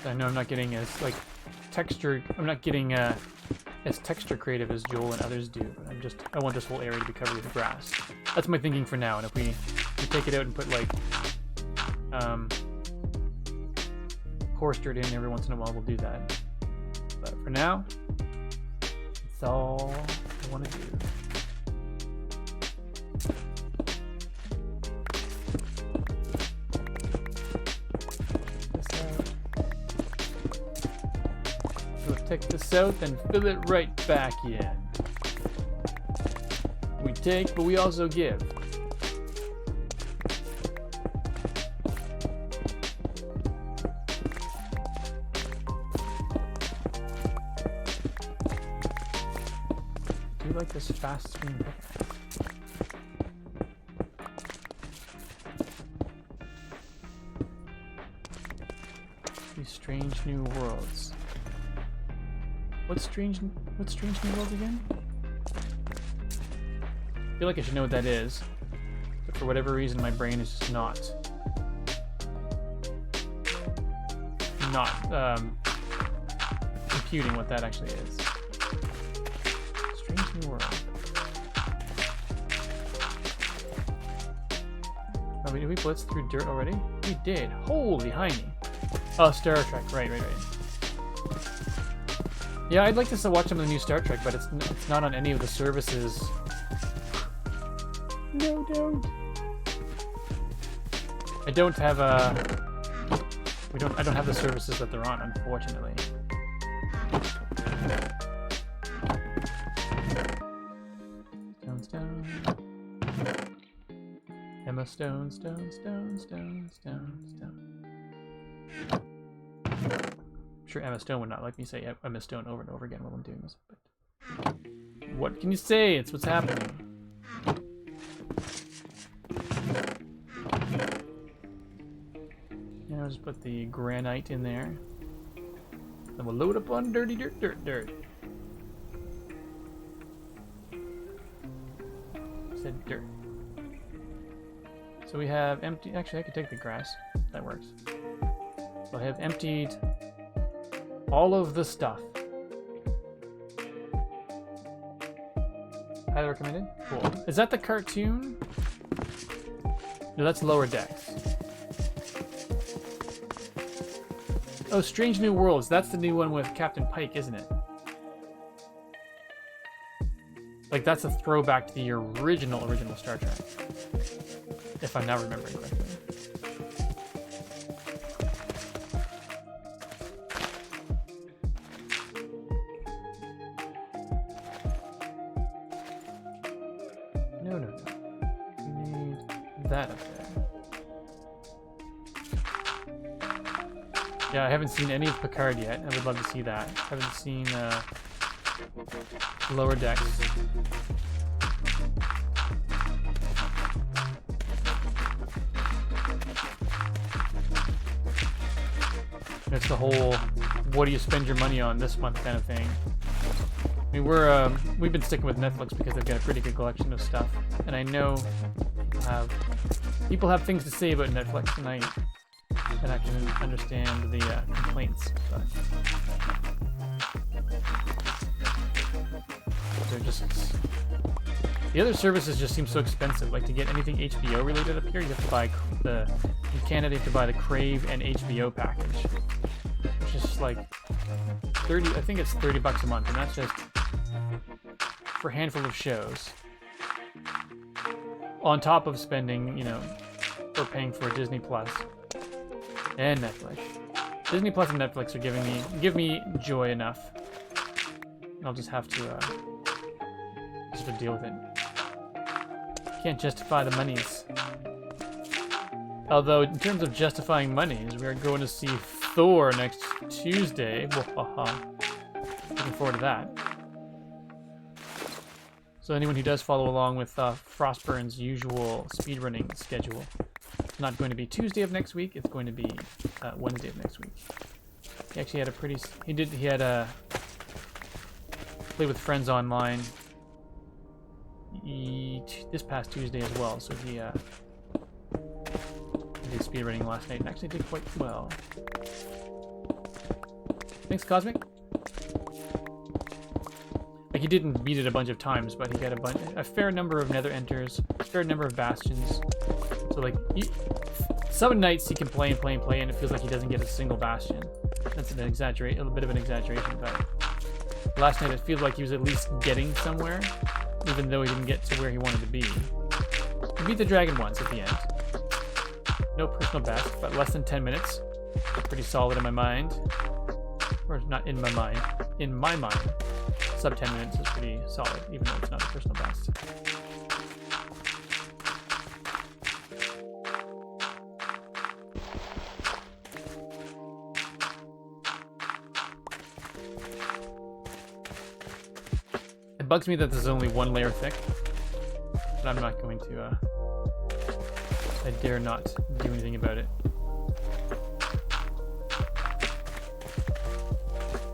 I know I'm not getting as I'm not getting as texture creative as Joel and others do, but I want this whole area to be covered with grass. That's my thinking for now, and if we take it out and put like course dirt in every once in a while, we'll do that. But for now, that's all I want to do. Take this out and fill it right back in. We take, but we also give. Do you like this fast screen pickaxe? These strange new worlds. What's strange new worlds again? I feel like I should know what that is, but for whatever reason my brain is just not computing what that actually is. Strange new world. Oh, did we blitz through dirt already? We did. Holy hiney. Oh, Star Trek. Right. Yeah, I'd like to watch some of the new Star Trek, but it's not on any of the services. No, don't. I don't have I don't have the services that they're on, unfortunately. Stone. Emma Stone. I'm sure Emma Stone would not like me say Emma Stone over and over again while I'm doing this, but what can you say? It's what's happening. And I'll just put the granite in there. Then we'll load up on dirty dirt. Said dirt. So we have empty. Actually, I could take the grass. That works. So I have emptied all of the stuff. Highly recommended. Cool. Is that the cartoon? No, that's Lower Decks. Oh, Strange New Worlds. That's the new one with Captain Pike, isn't it? Like, that's a throwback to the original Star Trek. If I'm now remembering correctly. No. We need that up there. Yeah, I haven't seen any of Picard yet. I would love to see that. I haven't seen Lower Decks. It's the whole what do you spend your money on this month kind of thing. I mean, we've been sticking with Netflix because they've got a pretty good collection of stuff, and I know people have things to say about Netflix, and I can understand the complaints. But they're just the other services just seem so expensive. Like to get anything HBO related up here, you have to buy in Canada you have to buy the Crave and HBO package, which is like 30. I think it's $30 a month, and that's just for a handful of shows. On top of spending, or paying for Disney Plus and Netflix. Disney Plus and Netflix are give me joy enough. I'll just have to deal with it. Can't justify the monies. Although, in terms of justifying monies, we are going to see Thor next Tuesday. Looking forward to that. So anyone who does follow along with Frostburn's usual speedrunning schedule, it's not going to be Tuesday of next week. It's going to be Wednesday of next week. He actually had he had a play with friends online this past Tuesday as well. So he did speedrunning last night and actually did quite well. Thanks, Cosmic. Like, he didn't beat it a bunch of times, but he got a fair number of Nether Enters, a fair number of Bastions. So, like, Some nights he can play and it feels like he doesn't get a single bastion. That's a bit of an exaggeration, but last night it feels like he was at least getting somewhere, even though he didn't get to where he wanted to be. He beat the dragon once at the end. No personal best, but less than 10 minutes. Pretty solid in my mind. Or not in my mind. In my mind, sub 10 minutes is pretty solid, even though it's not a personal best. It bugs me that this is only 1 layer thick, but I'm not going to, I dare not do anything about it.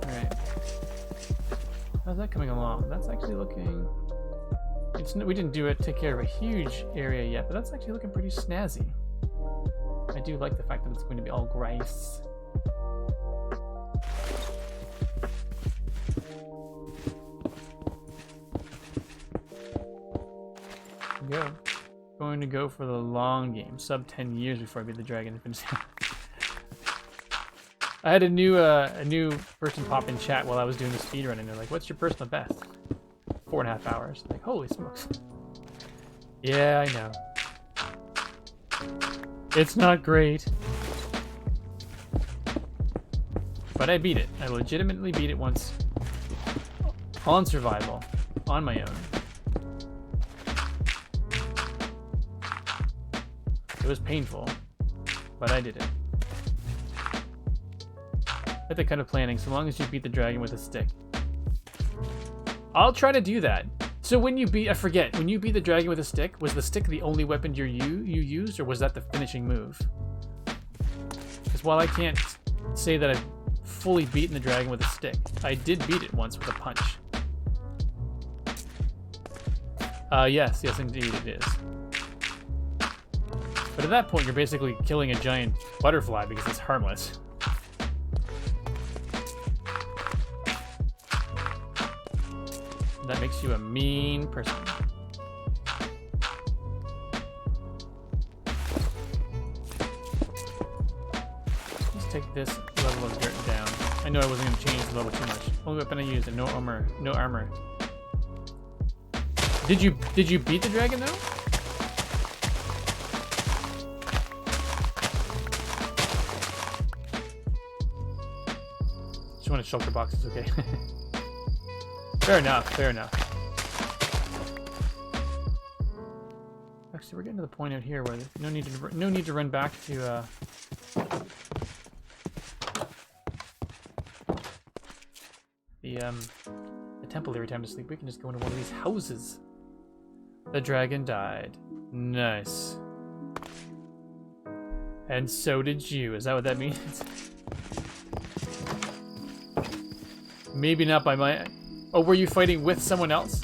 Alright. How's that coming along? That's actually looking... we didn't take care of a huge area yet, but that's actually looking pretty snazzy. I do like the fact that it's going to be all grass. Go. Going to go for the long game. Sub 10 years before I beat the dragon. I had a new person pop in chat while I was doing the speedrun, and they're like, "What's your personal best?" 4.5 hours. Like, holy smokes. Yeah, I know. It's not great. But I beat it. I legitimately beat it once. On survival. On my own. It was painful, but I did it. Like that kind of planning, so long as you beat the dragon with a stick. I'll try to do that. So when you beat, I forget, when you beat the dragon with a stick, was the stick the only weapon you used, or was that the finishing move? Because while I can't say that I've fully beaten the dragon with a stick, I did beat it once with a punch. Yes, indeed it is. But at that point, you're basically killing a giant butterfly because it's harmless. That makes you a mean person. Let's take this level of dirt down. I know I wasn't going to change the level too much. Only weapon I used, and no armor. No armor. Did you beat the dragon though? Just want to shelter boxes, okay? Fair enough, fair enough. Actually, we're getting to the point out here where there's no need to run back to the temple every time to sleep. We can just go into one of these houses. The dragon died. Nice. And so did you. Is that what that means? Maybe not by my... Oh, were you fighting with someone else?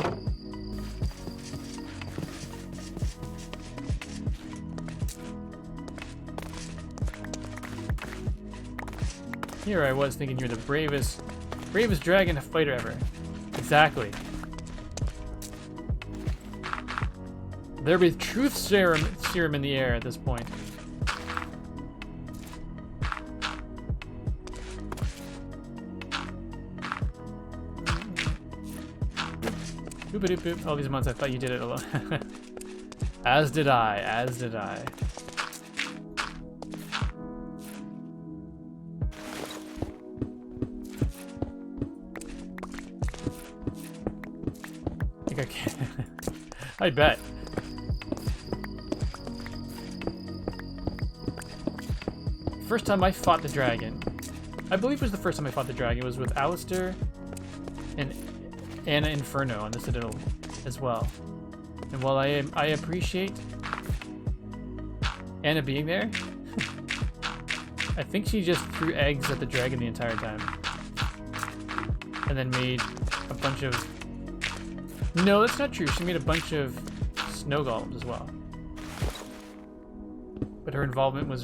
Here I was thinking you're the bravest dragon fighter ever. Exactly. There be truth serum in the air at this point. Boop boop. All these months I thought you did it alone. As did I, as did I. I think I can. I bet. First time I fought the dragon, I believe it was the first time I fought the dragon, it was with Alistair and Anna Inferno on the Citadel as well. And while I appreciate Anna being there, I think she just threw eggs at the dragon the entire time. And then made a bunch of... No, that's not true. She made a bunch of snow golems as well. But her involvement was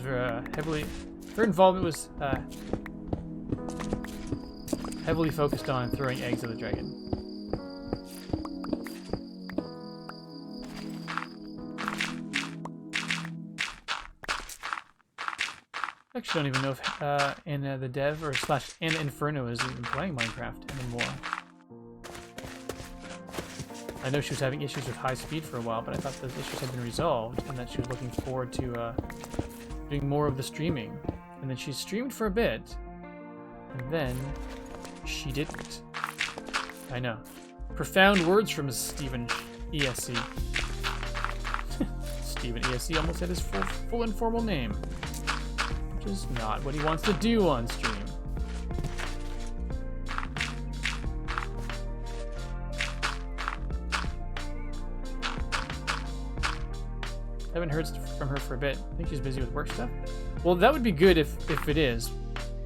heavily focused on throwing eggs at the dragon. Actually, don't even know if Anna the dev or slash Anna Inferno is even playing Minecraft anymore. I know she was having issues with high speed for a while, but I thought those issues had been resolved and that she was looking forward to doing more of the streaming. And then she streamed for a bit, and then she didn't. I know. Profound words from Stephen ESC. Stephen ESC almost said his full informal name, which is not what he wants to do on stream. I haven't heard from her for a bit. I think she's busy with work stuff. Well, that would be good if it is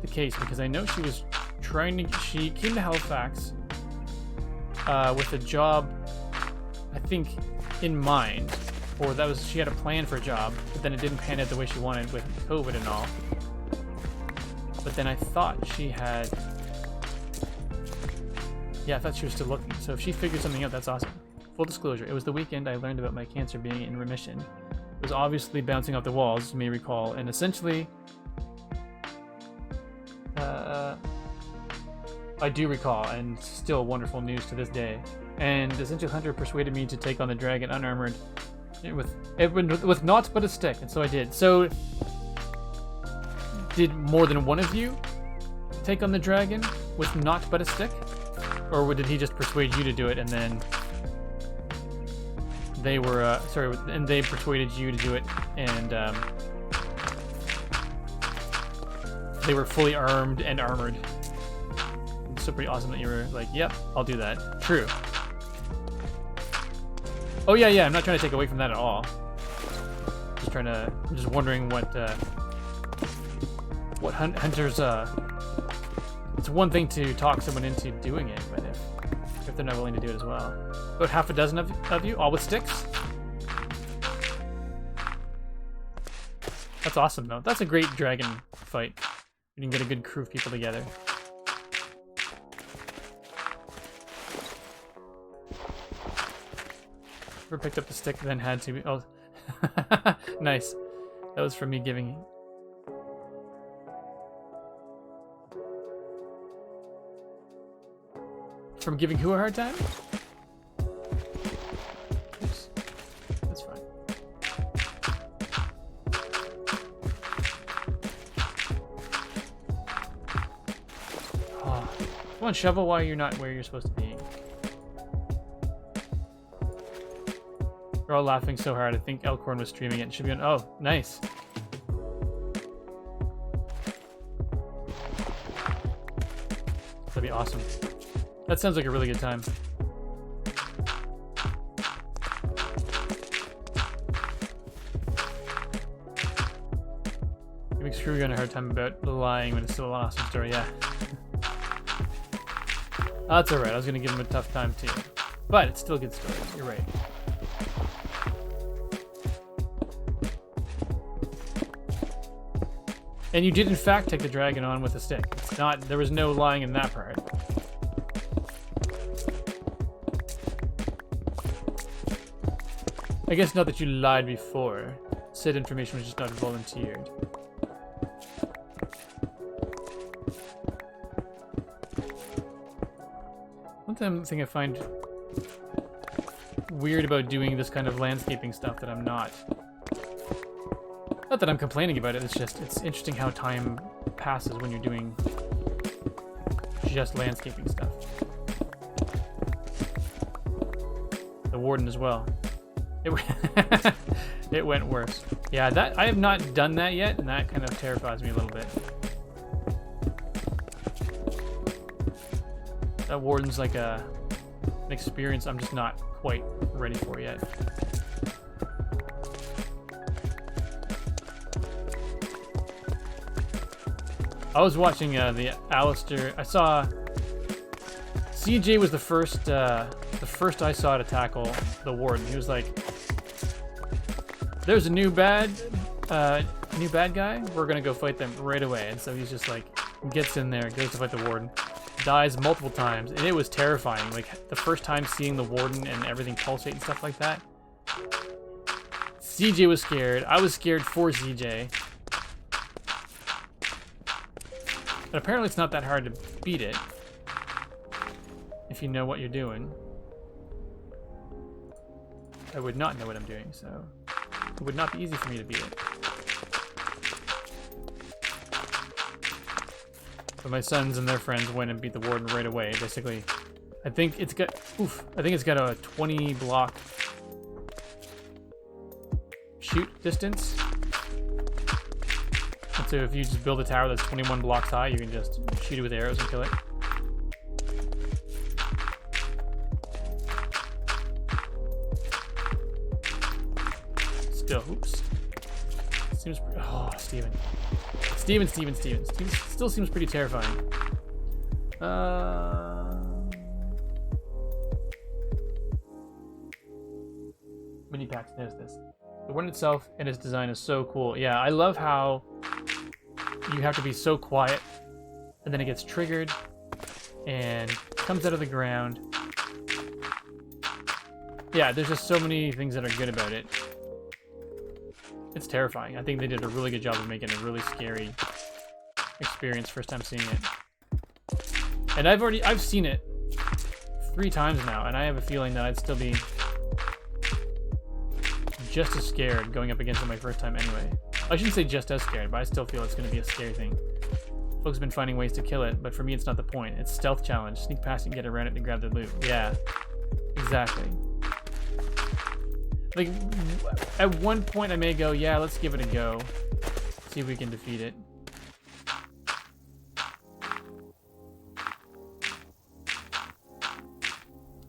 the case, because I know she was trying to. She came to Halifax with a job, I think, in mind, or that was she had a plan for a job, but then it didn't pan out the way she wanted with COVID and all. But then I thought she had. Yeah, I thought she was still looking. So if she figured something out, that's awesome. Full disclosure, it was the weekend I learned about my cancer being in remission. It was obviously bouncing off the walls, you may recall, and essentially, I do recall, and still wonderful news to this day. And Essential Hunter persuaded me to take on the dragon unarmored, with naught but a stick, and so I did. So, did more than one of you take on the dragon with naught but a stick, or did he just persuade you to do it, and then they were and they persuaded you to do it, and they were fully armed and armored. It's so pretty awesome that you were like, yep, I'll do that. True. Oh yeah, I'm not trying to take away from that at all. I'm just wondering what hunters, it's one thing to talk someone into doing it, but if they're not willing to do it as well. About half a dozen of you, all with sticks? That's awesome, though. That's a great dragon fight. You can get a good crew of people together. Whoever picked up the stick then had to be... Oh, nice. That was from me giving... From giving who a hard time? Oops. That's fine. Oh. Come on, shovel while you're not where you're supposed to be. We're all laughing so hard. I think Elkhorn was streaming it and should be on. Oh, nice. That'd be awesome. That sounds like a really good time. Giving Screwgun a hard time about lying when it's still an awesome story, yeah. That's alright, I was gonna give him a tough time too. But it's still a good story, you're right. And you did in fact take the dragon on with a stick. It's not, there was no lying in that part. I guess not that you lied before. Said information was just not volunteered. One thing I find weird about doing this kind of landscaping stuff that I'm not that I'm complaining about it, it's just, it's interesting how time passes when you're doing just landscaping stuff. The warden as well. It went worse. Yeah, that I have not done that yet, and that kind of terrifies me a little bit. That warden's like an experience I'm just not quite ready for yet. I was watching the Alistair. I saw CJ was the first I saw to tackle the warden. He was like, "There's a new bad guy. We're gonna go fight them right away." And so he's just like, gets in there, goes to fight the warden, dies multiple times, and it was terrifying. Like the first time seeing the warden and everything pulsate and stuff like that. CJ was scared. I was scared for CJ. But apparently it's not that hard to beat it. If you know what you're doing. I would not know what I'm doing, so it would not be easy for me to beat it. But my sons and their friends went and beat the warden right away. Basically, I think it's got a 20 block shoot distance. And so if you just build a tower that's 21 blocks high, you can just shoot it with arrows and kill it. Still, oops. Seems, oh, Steven still seems pretty terrifying. Mini packs knows this. The one itself and its design is so cool. Yeah, I love how you have to be so quiet, and then it gets triggered and comes out of the ground. Yeah, there's just so many things that are good about it. It's terrifying. I think they did a really good job of making it a really scary experience first time seeing it. And I've seen it 3 times now, and I have a feeling that I'd still be just as scared going up against it my first time anyway. I shouldn't say just as scared, but I still feel it's going to be a scary thing. Folks have been finding ways to kill it, but for me it's not the point. It's stealth challenge. Sneak past it and get around it and grab the loot. Yeah, exactly. Like, at one point I may go, yeah, let's give it a go. See if we can defeat it.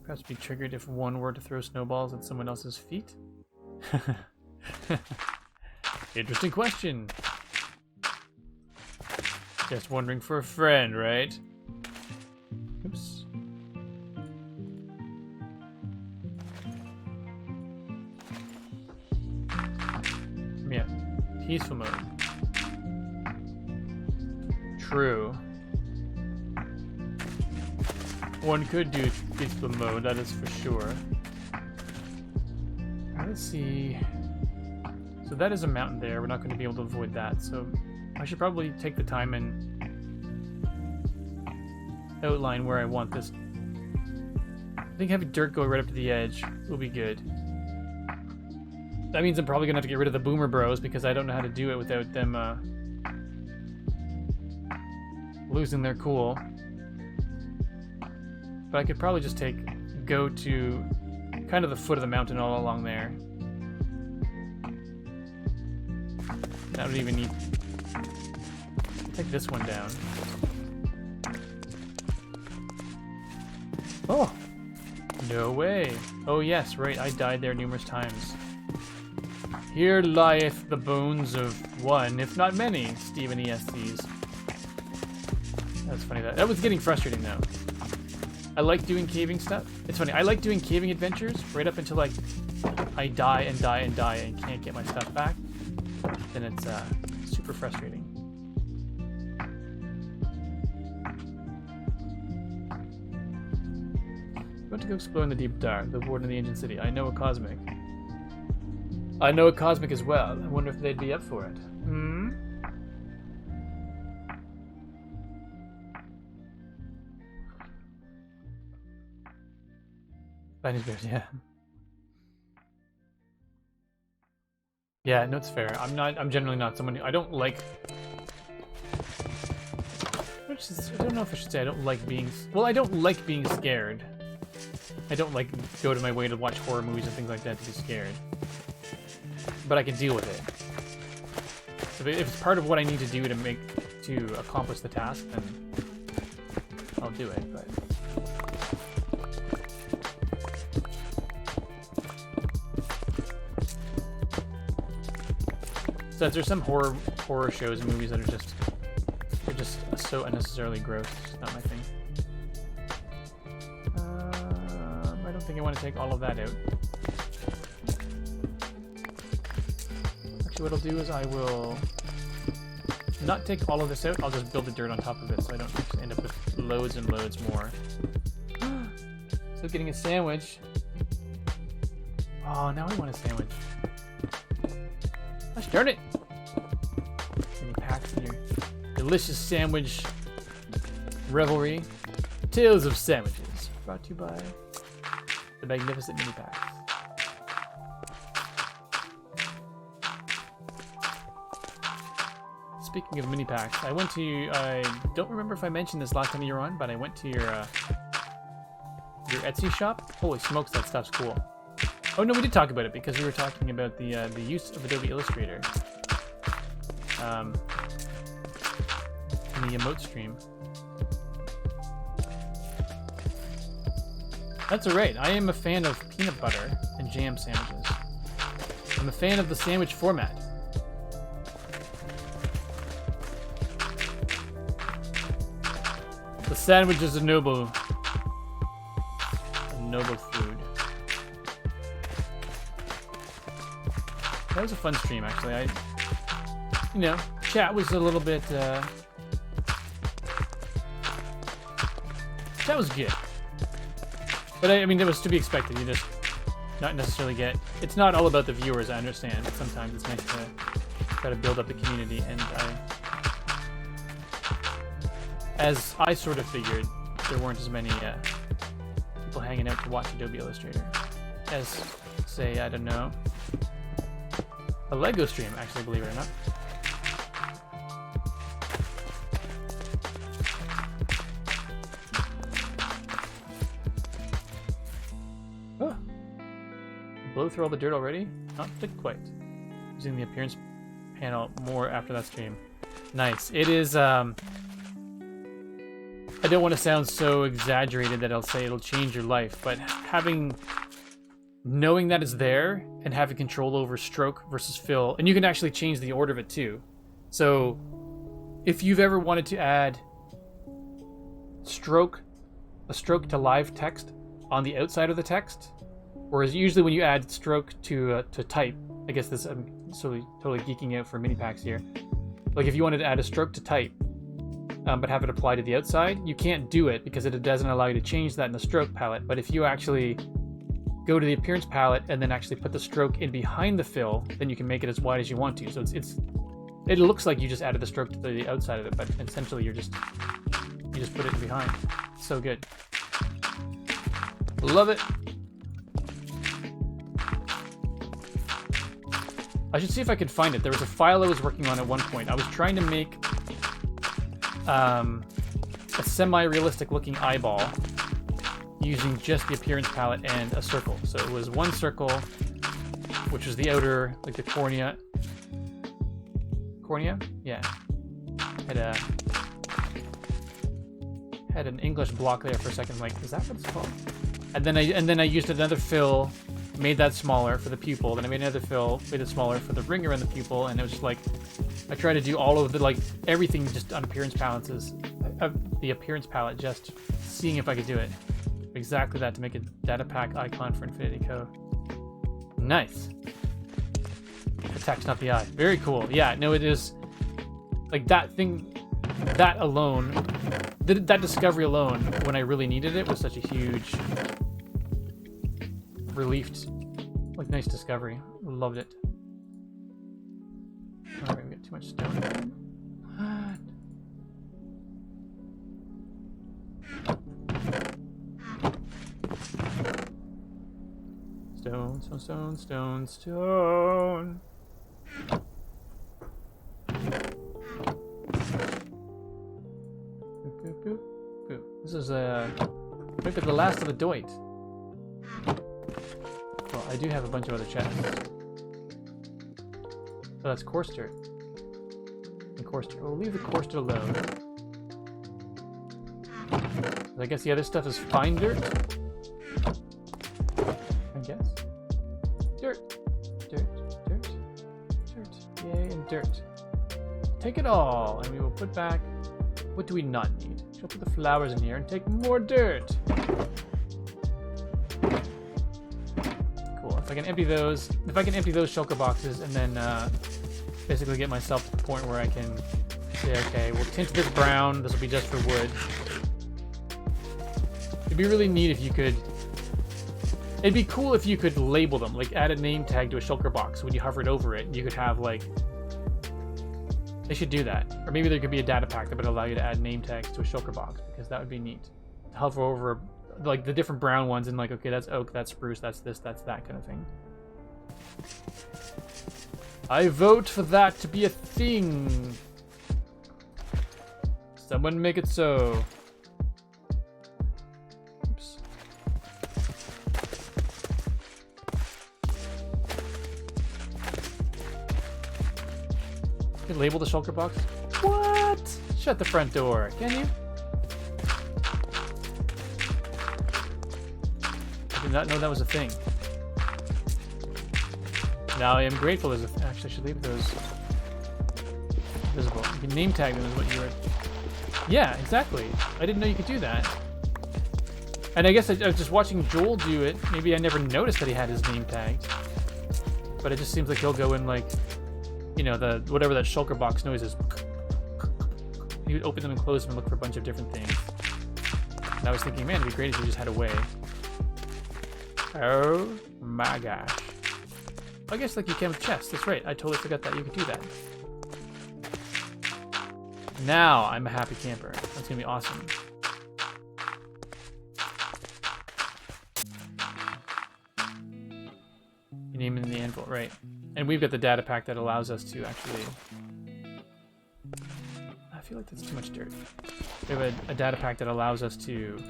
Perhaps be triggered if one were to throw snowballs at someone else's feet? Interesting question. Just wondering for a friend, right? Oops. Yeah, peaceful mode. True. One could do peaceful mode, that is for sure. Let's see. So that is a mountain there. We're not going to be able to avoid that. So I should probably take the time and outline where I want this. I think having dirt go right up to the edge will be good. That means I'm probably going to have to get rid of the boomer bros because I don't know how to do it without them losing their cool. But I could probably just go to kind of the foot of the mountain all along there. That would even need... Take this one down. Oh! No way. Oh yes, right, I died there numerous times. Here lieth the bones of one, if not many, Stephen ESCs. That's funny. That was getting frustrating though. I like doing caving stuff. It's funny, I like doing caving adventures right up until I die and die and die and can't get my stuff back. Then it's super frustrating. I want to go explore in the deep dark, the warden of the ancient city. I know a cosmic. I know a cosmic as well. I wonder if they'd be up for it. Hmm? Lightning bears, yeah. Yeah, no, it's fair. I'm generally not someone who, I don't like... I don't know if I should say I don't like being... Well, I don't like being scared. I don't like go to my way to watch horror movies and things like that to be scared. But I can deal with it. If it's part of what I need to do to accomplish the task, then I'll do it, but... So there's some horror shows and movies that are just so unnecessarily gross. It's just not my thing. I don't think I want to take all of that out. Actually, what I'll do is I will not take all of this out. I'll just build the dirt on top of it so I don't just end up with loads and loads more. So getting a sandwich. Oh, now I want a sandwich. Gosh darn it! Any packs in your delicious sandwich Revelry. Tales of Sandwiches. Brought to you by the magnificent mini packs. Speaking of mini packs, I don't remember if I mentioned this last time you were on, but I went to your Etsy shop. Holy smokes, that stuff's cool. Oh no, we did talk about it because we were talking about the use of Adobe Illustrator in the emote stream. That's alright. I am a fan of peanut butter and jam sandwiches. I'm a fan of the sandwich format. The sandwich is a noble food. That was a fun stream, actually. Chat was a little bit. Chat was good, but I mean, it was to be expected. You just not necessarily get. It's not all about the viewers. I understand. Sometimes it's nice to try to build up the community, and as I sort of figured, there weren't as many people hanging out to watch Adobe Illustrator as, say, I don't know, a Lego stream, actually, believe it or not. Oh. Blow through all the dirt already? Not quite. Using the appearance panel more after that stream. Nice. It is, I don't want to sound so exaggerated that I'll say it'll change your life, but knowing that it's there and having control over stroke versus fill, and you can actually change the order of it too. So if you've ever wanted to add a stroke to live text on the outside of the text, whereas usually when you add stroke to type, I guess this, I'm totally geeking out for mini packs here. Like if you wanted to add a stroke to type, but have it apply to the outside, you can't do it because it doesn't allow you to change that in the stroke palette. But if you actually go to the appearance palette and then actually put the stroke in behind the fill, then you can make it as wide as you want to. So it looks like you just added the stroke to the outside of it, but essentially you just put it in behind. So good. Love it. I should see if I could find it. There was a file I was working on at one point. I was trying to make a semi-realistic looking eyeball using just the appearance palette and a circle. So it was one circle, which was the outer, like the cornea. Cornea? Yeah. Had an English block there for a second. Like, is that what it's called? And then I used another fill, made that smaller for the pupil. Then I made another fill, made it smaller for the ring around the pupil, and it was just like I tried to do all of the everything just on appearance palettes, the appearance palette, just seeing if I could do it. Exactly that to make a data pack icon for Infinity Code. Nice. The text, not the eye. Very cool. Yeah, no, it is like that thing. That alone, that discovery alone, when I really needed it, was such a huge relief. Like, nice discovery. Loved it. Oh, we get too much stone. Stone. This is maybe the last of the doit. Well, I do have a bunch of other chests. So that's coarse dirt. And coarse dirt. We'll leave the coarse dirt alone. I guess the other stuff is fine dirt. I guess. Dirt. Yay, and dirt. Take it all, and we will put back. What do we not need? She'll put the flowers in here and take more dirt. Cool. If I can empty those shulker boxes and then basically get myself to the point where I can say, okay, we'll tint this brown. This will be just for wood. It'd be really neat if you could. It'd be cool if you could label them, like add a name tag to a shulker box. When you hovered over it, you could have like They should do that. Or maybe there could be a data pack that would allow you to add name tags to a shulker box, because that would be neat. To hover over like the different brown ones and like, okay, that's oak, that's spruce, that's this, that's that kind of thing. I vote for that to be a thing. Someone make it so. Oops. You can label the shulker box? What? Shut the front door, can you? I did not know that was a thing. Now I am grateful as a actually I should leave those visible. You can name tag them is what you were. Yeah, exactly. I didn't know you could do that. And I guess I was just watching Joel do it. Maybe I never noticed that he had his name tagged. But it just seems like he'll go in like, you know, the whatever that shulker box noise is. He would open them and close them and look for a bunch of different things. And I was thinking, man, it'd be great if you just had a way. Oh my gosh. I guess like you can with chests. That's right. I totally forgot that you could do that. Now I'm a happy camper. That's gonna be awesome. You name it in the anvil, right? And we've got the data pack that allows us to actually. I feel like that's too much dirt. We have a data pack that allows us to.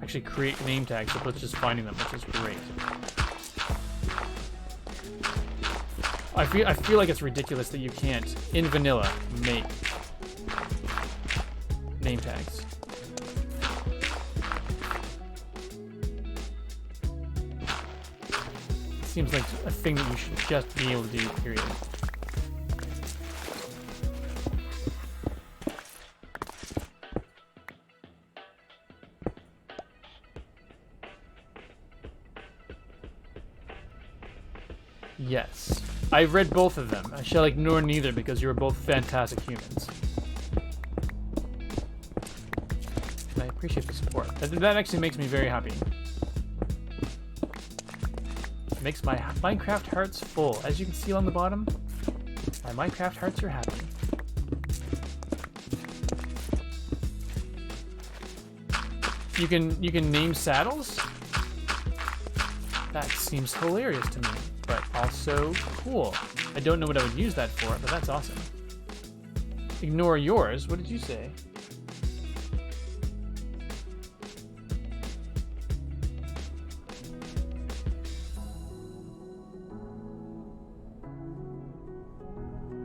Actually create name tags, so it's just finding them, which is great. I feel like it's ridiculous that you can't, in vanilla, make name tags. It seems like a thing that you should just be able to do, period. Yes. I've read both of them. I shall ignore neither because you are both fantastic humans. And I appreciate the support. That actually makes me very happy. It makes my Minecraft hearts full. As you can see on the bottom, my Minecraft hearts are happy. You can name saddles? That seems hilarious to me. But also cool. I don't know what I would use that for, but that's awesome. Ignore yours. What did you say?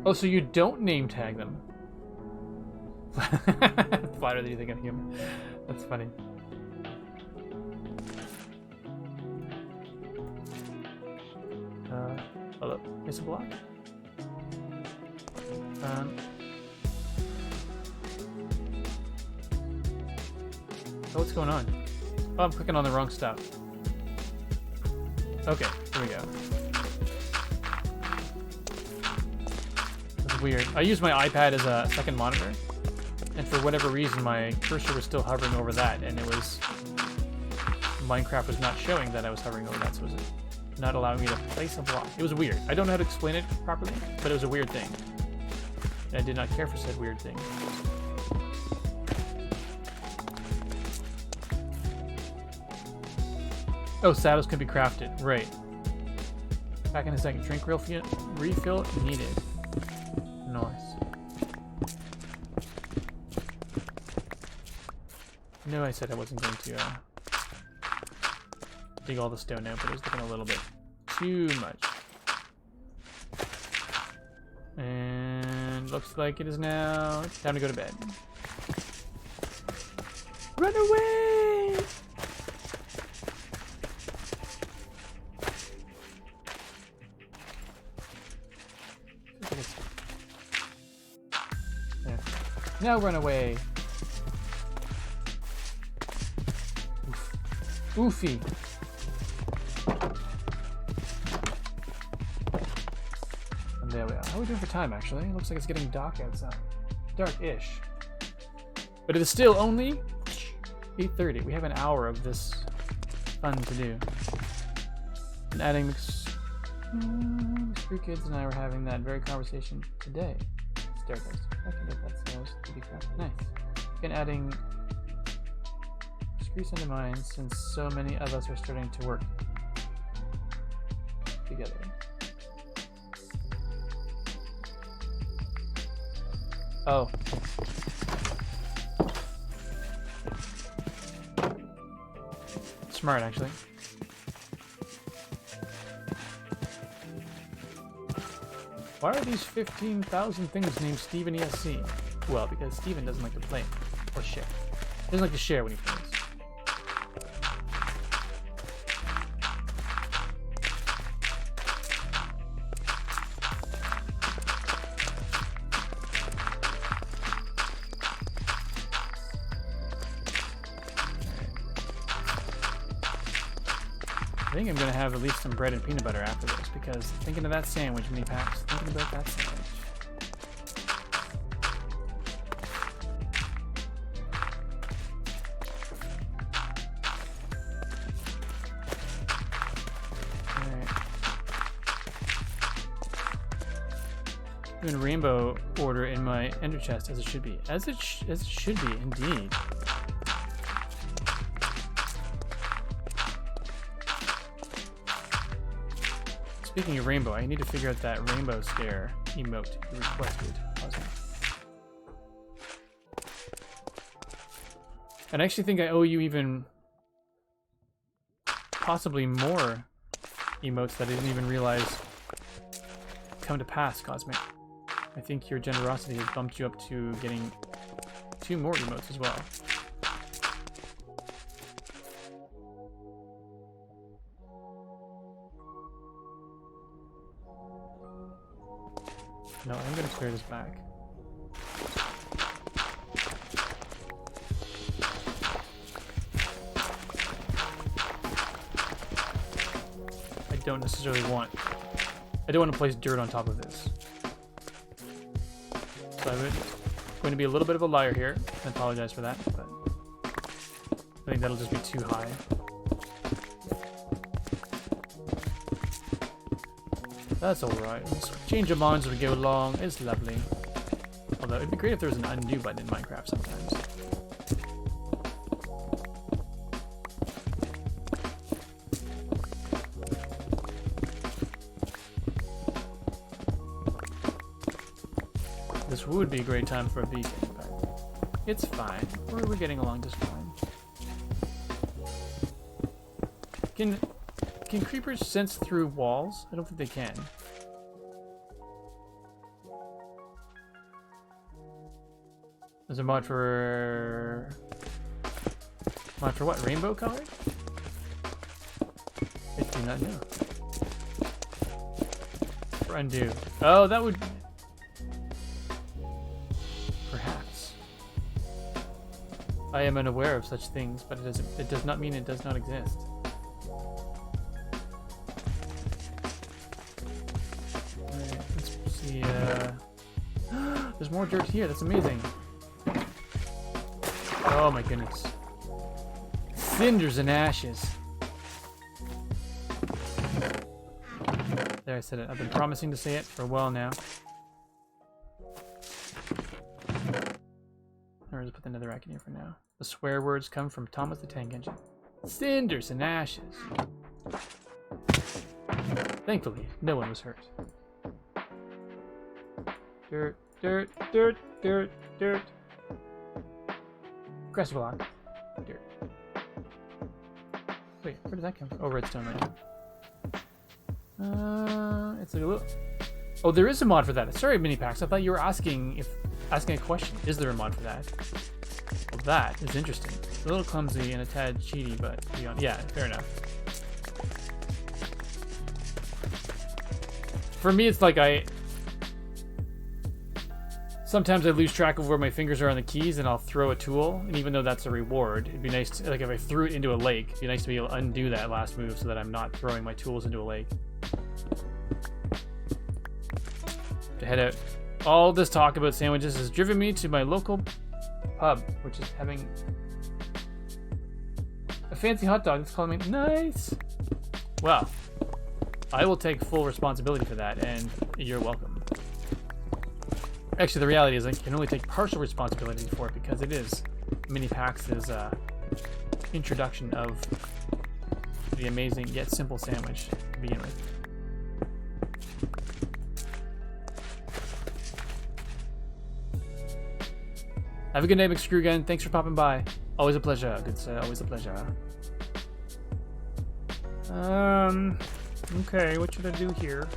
Oh, so you don't name tag them. Flatter than you think I'm human. That's funny. Hold up. Miss a block? Oh, what's going on? Oh, I'm clicking on the wrong stuff. Okay, here we go. That's weird. I use my iPad as a second monitor, and for whatever reason, my cursor was still hovering over that, and it was... Minecraft was not showing that I was hovering over that, so it was not allowing me to place a block. It was weird. I don't know how to explain it properly, but it was a weird thing. And I did not care for said weird thing. Oh, saddles can be crafted. Right. Back in a second. Drink refill needed. Nice. No, I said I wasn't going to dig all the stone out, but it was looking a little bit too much. And looks like it is now time to go to bed. Run away! There. Now run away. Oof. Oofy. And there we are. How are we doing for time, actually? It looks like it's getting dark outside. Dark-ish. But it is still only 8:30. We have an hour of this fun to do. And adding Three kids and I were having that very conversation today. Staircase. I can make that sales to be crafty. Nice. Again, adding screws into mine since so many of us are starting to work together. Oh. Smart, actually. Why are these 15,000 things named Steven ESC? Well, because Steven doesn't like to play or share. He doesn't like to share when he plays. I think I'm going to have at least some bread and peanut butter after this, because thinking of that sandwich, mini packs, thinking about that sandwich. Alright. Doing rainbow order in my ender chest as it should be. As it should be, indeed. Speaking of rainbow, I need to figure out that rainbow scare emote you requested. And I actually think I owe you even possibly more emotes that I didn't even realize come to pass, Cosmic. I think your generosity has bumped you up to getting 2 more emotes as well. No, I'm gonna clear this back. I don't necessarily want... I don't want to place dirt on top of this. So I'm going to be a little bit of a liar here. I apologize for that, but I think that'll just be too high. That's alright. Let's change of minds as we go along. It's lovely. Although it'd be great if there was an undo button in Minecraft sometimes. This would be a great time for a beacon, but it's fine. We're getting along just fine. Can creepers sense through walls? I don't think they can. There's a mod for... Mod for what? Rainbow colored? I do not know. For undo. Oh, that would... Perhaps. I am unaware of such things, but it does not mean it does not exist. There's more dirt here. That's amazing. Oh my goodness. Cinders and ashes. There, I said it. I've been promising to say it for a while now. I'll just put the nether rack in here for now. The swear words come from Thomas the Tank Engine. Cinders and ashes. Thankfully, no one was hurt. Dirt, dirt, dirt, dirt, dirt. Grass block. Dirt. Wait, where did that come from? Oh, redstone right now. It's like a little... Oh, there is a mod for that. Sorry, mini packs. I thought you were asking a question. Is there a mod for that? Well, that is interesting. It's a little clumsy and a tad cheaty, but beyond... Yeah, fair enough. For me, it's like sometimes I lose track of where my fingers are on the keys, and I'll throw a tool, and even though that's a reward, it'd be nice to, like, if I threw it into a lake, it'd be nice to be able to undo that last move so that I'm not throwing my tools into a lake. To head out. All this talk about sandwiches has driven me to my local pub, which is having a fancy hot dog that's calling me nice. Well, I will take full responsibility for that, and you're welcome. Actually, the reality is I can only take partial responsibility for it because it is Minipax's introduction of the amazing yet simple sandwich to begin with. Have a good day, McScrew again. Thanks for popping by. Always a pleasure, good sir. Always a pleasure. Okay, what should I do here?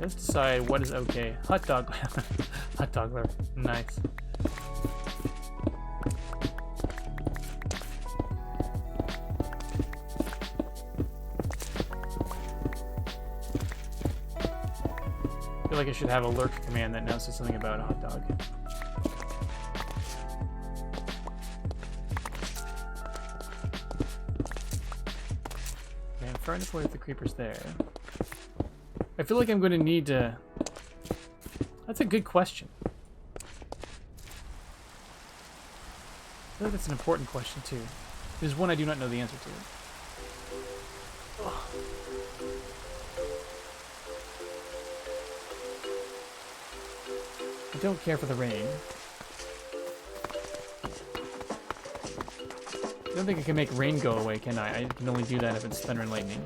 Let's decide what is okay. Hot dog. Hot dogler. Nice. I feel like I should have a lurk command that now says something about a hot dog. Man, I'm trying to play with the creepers there. I feel like I'm going to need to... That's a good question. I feel like that's an important question, too. There's one I do not know the answer to. Ugh. I don't care for the rain. I don't think I can make rain go away, can I? I can only do that if it's thunder and lightning.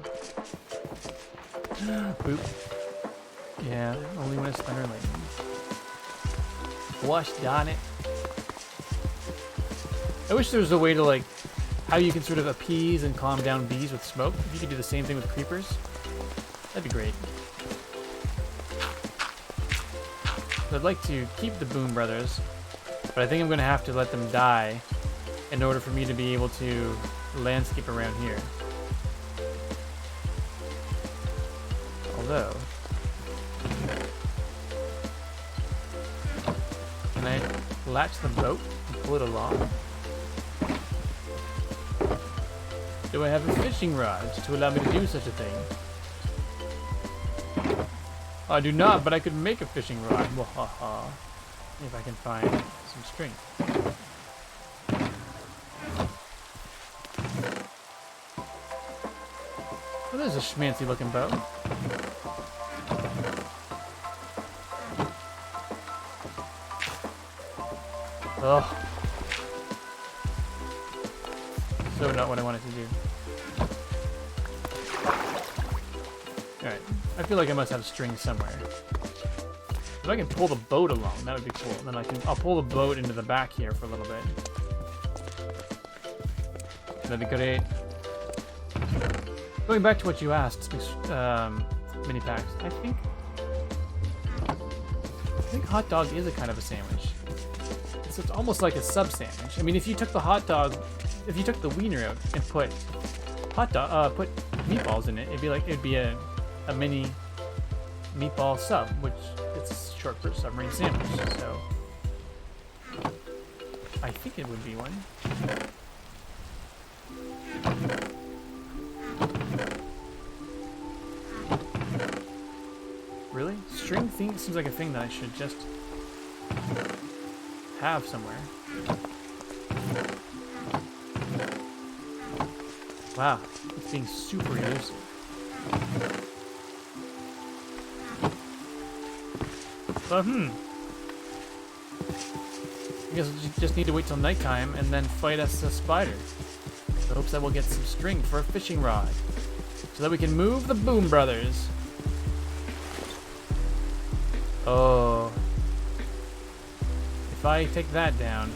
Boop. Yeah, only when it's thunder and lightning. Gosh darn it. I wish there was a way to, like, how you can sort of appease and calm down bees with smoke. If you could do the same thing with creepers, that'd be great. So I'd like to keep the Boom Brothers, but I think I'm going to have to let them die in order for me to be able to landscape around here. Although, can I latch the boat and pull it along? Do I have a fishing rod to allow me to do such a thing? I do not, but I could make a fishing rod. Wahaha. If I can find some string. Oh, there's a schmancy looking boat. Ugh. So not what I wanted to do. Alright. I feel like I must have string somewhere. If I can pull the boat along, that would be cool. Then I'll pull the boat into the back here for a little bit. That'd be great. Going back to what you asked, Minipax, I think hot dog is a kind of a sandwich. So it's almost like a sub sandwich. I mean, if you took the hot dog, if you took the wiener out and put put meatballs in it, it'd be a mini meatball sub, which it's short for submarine sandwich. So I think it would be one. Really? String thing seems like a thing that I should just have somewhere. Wow, it's being super elusive. So, I guess we just need to wait till nighttime and then fight us a spider. So hopes that we'll get some string for a fishing rod, so that we can move the Boom Brothers. Oh. If I take that down,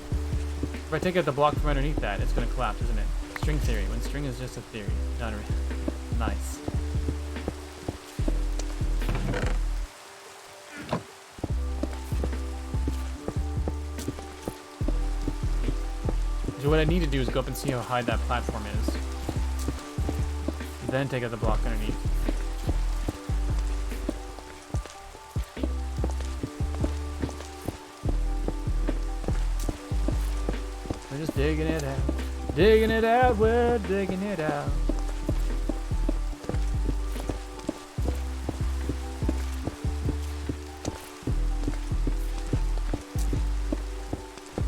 if I take out the block from underneath that, it's going to collapse, isn't it? String theory, when string is just a theory, not a... Nice. So what I need to do is go up and see how high that platform is. Then take out the block underneath. We're just digging it out. Digging it out, we're digging it out.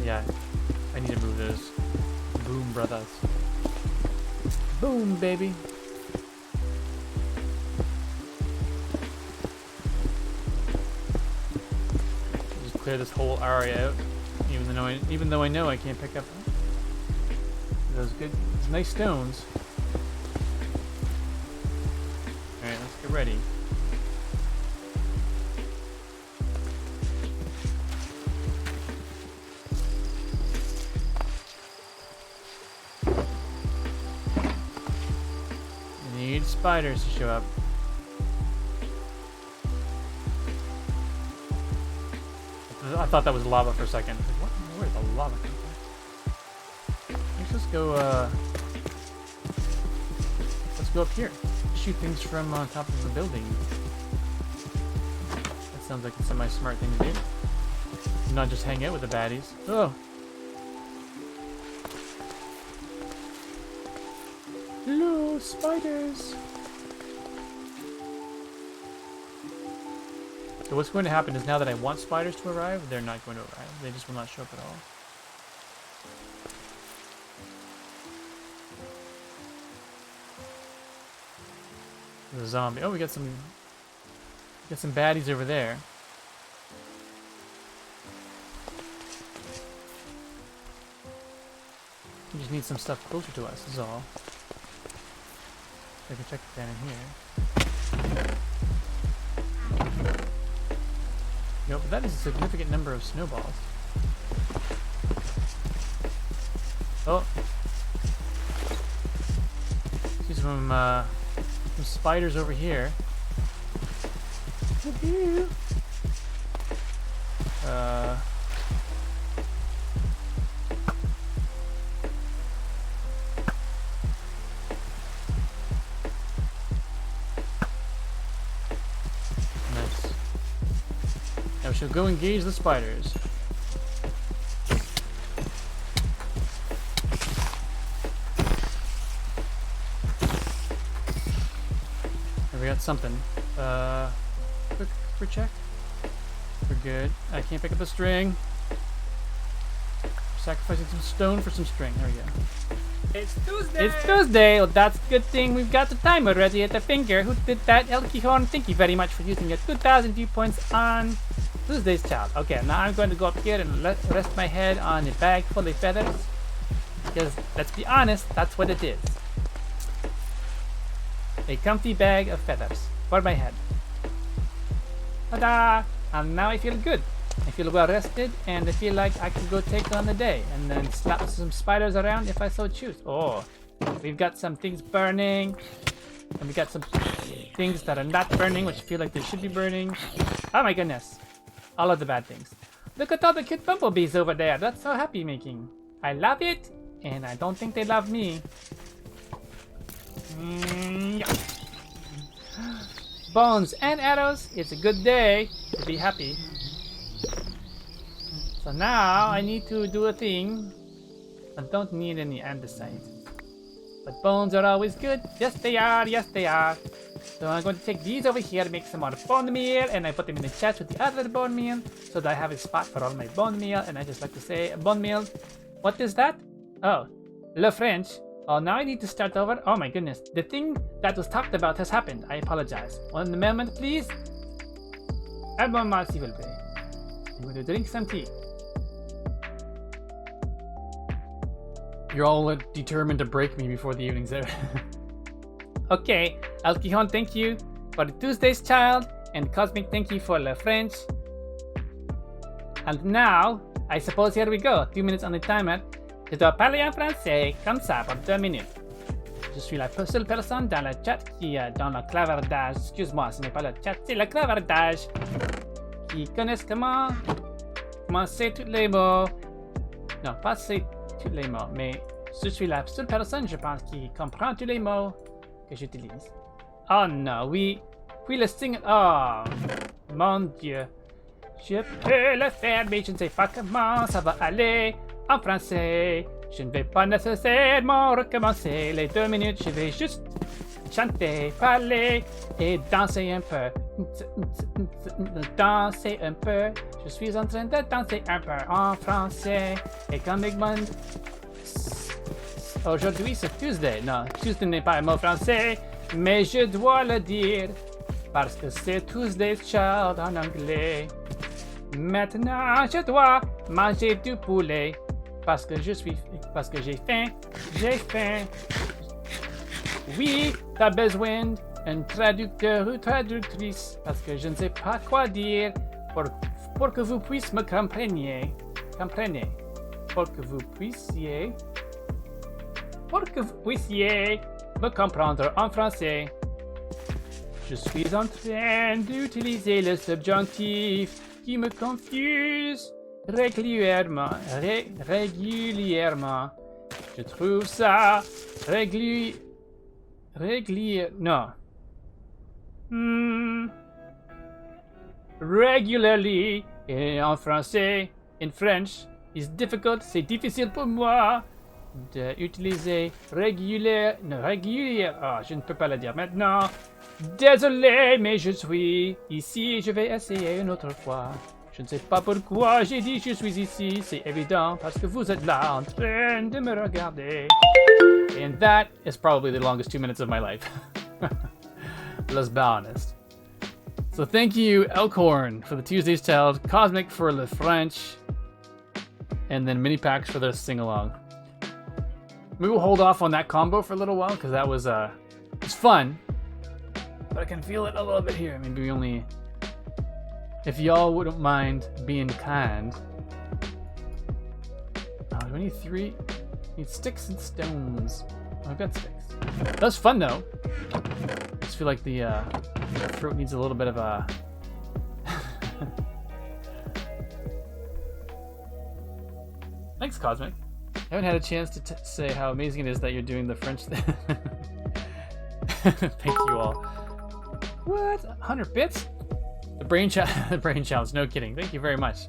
Yeah, I need to move those Boom Brothers. Boom, baby. Just clear this whole area out, even though I know I can't pick up those nice stones. All right, let's get ready. Need spiders to show up. I thought that was lava for a second. Like, what? Where's the lava come from? Let's just go. Let's go up here. Shoot things from on top of the building. That sounds like a semi-smart thing to do. Not just hang out with the baddies. Oh. Hello, spiders! So what's going to happen is now that I want spiders to arrive, they're not going to arrive. They just will not show up at all. There's a zombie. Oh, we got some baddies over there. We just need some stuff closer to us, is all. I can check it down in here. Yep, but that is a significant number of snowballs. Oh. See some spiders over here. Now we shall go engage the spiders. There, we got something. Quick check. We're good. I can't pick up the string. Sacrificing some stone for some string. There we go. It's Tuesday! It's Tuesday! Well, that's a good thing. We've got the timer ready at the finger. Who did that? El Quijon, thank you very much for using your 2,000 viewpoints on Tuesday's child. Okay, now I'm going to go up here and rest my head on a bag full of feathers. Because, let's be honest, that's what it is. A comfy bag of feathers for my head. Ta-da! And now I feel good. I feel well rested, and I feel like I can go take on the day and then slap some spiders around if I so choose. Oh, we've got some things burning, and we got some things that are not burning, which feel like they should be burning. Oh my goodness. All of the bad things. Look at all the cute bumblebees over there. That's so happy making. I love it, and I don't think they love me. Yeah. Bones and arrows. It's a good day to be happy. So now I need to do a thing. I don't need any andesite. But bones are always good. Yes they are, yes they are. So I'm going to take these over here, make some more bone meal, and I put them in the chest with the other bone meal, so that I have a spot for all my bone meal. And I just like to say, bone meal. What is that? Oh, Le French. Oh, now I need to start over. Oh my goodness. The thing that was talked about has happened. I apologize. 1 moment, please. Un moment, s'il vous plaît. I'm going to drink some tea. You're all determined to break me before the evening's out. Okay, El Quijon, thank you for the Tuesday's child, and Cosmic, thank you for Le French. And now, I suppose here we go. 2 minutes on the timer. Je dois parler en français comme ça pour 2 minutes. Je suis la seule personne dans le chat qui, dans le clavardage, excuse-moi, ce n'est pas le chat, c'est le clavardage, qui connaissent comment c'est tous les mots. Non, pas c'est tous les mots, mais je suis la seule personne, je pense, qui comprend tous les mots que j'utilise. Oh non, oui, puis le signe. Oh, mon Dieu. Je peux le faire, mais je ne sais pas comment ça va aller en français. Je ne vais pas nécessairement recommencer les 2 minutes. Je vais juste chanter, parler et danser un peu. Danser un peu. Je suis en train de danser un peu en français. Et quand Big Band... Aujourd'hui, c'est Tuesday. Non, Tuesday n'est pas un mot français, mais je dois le dire. Parce que c'est Tuesday's Child en anglais. Maintenant, je dois manger du poulet. Parce que j'ai faim. J'ai faim. Oui, t'as besoin d'un traducteur ou traductrice. Parce que je ne sais pas quoi dire pour que vous puissiez me compreniez. Comprenez. Pour que vous puissiez me comprendre en français. Je suis en train d'utiliser le subjonctif qui me confuse régulièrement. Régulièrement. Je trouve ça non. Regularly en français, in French, is difficult. C'est difficile pour moi d'utiliser régulière. Ah, je ne peux pas le dire maintenant. Désolé, mais je suis ici. Je vais essayer une autre fois. Je ne sais pas pourquoi j'ai dit je suis ici. C'est évident parce que vous êtes là en train de me regarder. And that is probably the longest 2 minutes of my life. Let's be honest. So thank you, Elkhorn, for the Tuesday's Child, Cosmic for the French, and then mini packs for the sing-along. Maybe we'll hold off on that combo for a little while because that was it's fun, but I can feel it a little bit here. Maybe we only, if y'all wouldn't mind being kind. Do I need 3? I need sticks and stones. Oh, I've got sticks. That's fun though. I just feel like the throat needs a little bit of a. Thanks, Cosmic. I haven't had a chance to say how amazing it is that you're doing the French thing. Thank you all. What? 100 bits? The brain challenge. No kidding. Thank you very much.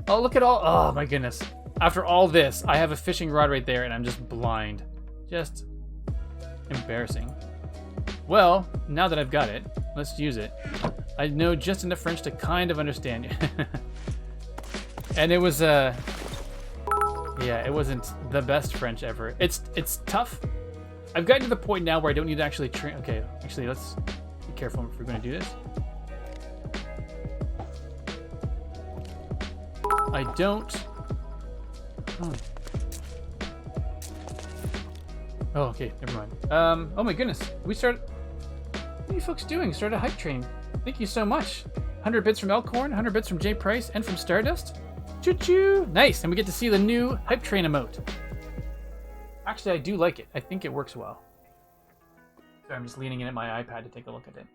Oh, look at all. Oh my goodness. After all this, I have a fishing rod right there, and I'm just blind. Just embarrassing. Well, now that I've got it, let's use it. I know just enough French to kind of understand you. And it was yeah, it wasn't the best French ever. It's tough. I've gotten to the point now where I don't need to actually train. Okay, actually, let's be careful if we're going to do this. I don't. Oh, okay, never mind. Oh my goodness, we started. What are you folks doing? Started a hype train. Thank you so much. 100 bits from Elkhorn, 100 bits from J Price, and from Stardust. Choo choo! Nice, and we get to see the new hype train emote. Actually, I do like it. I think it works well. Sorry, I'm just leaning in at my iPad to take a look at it.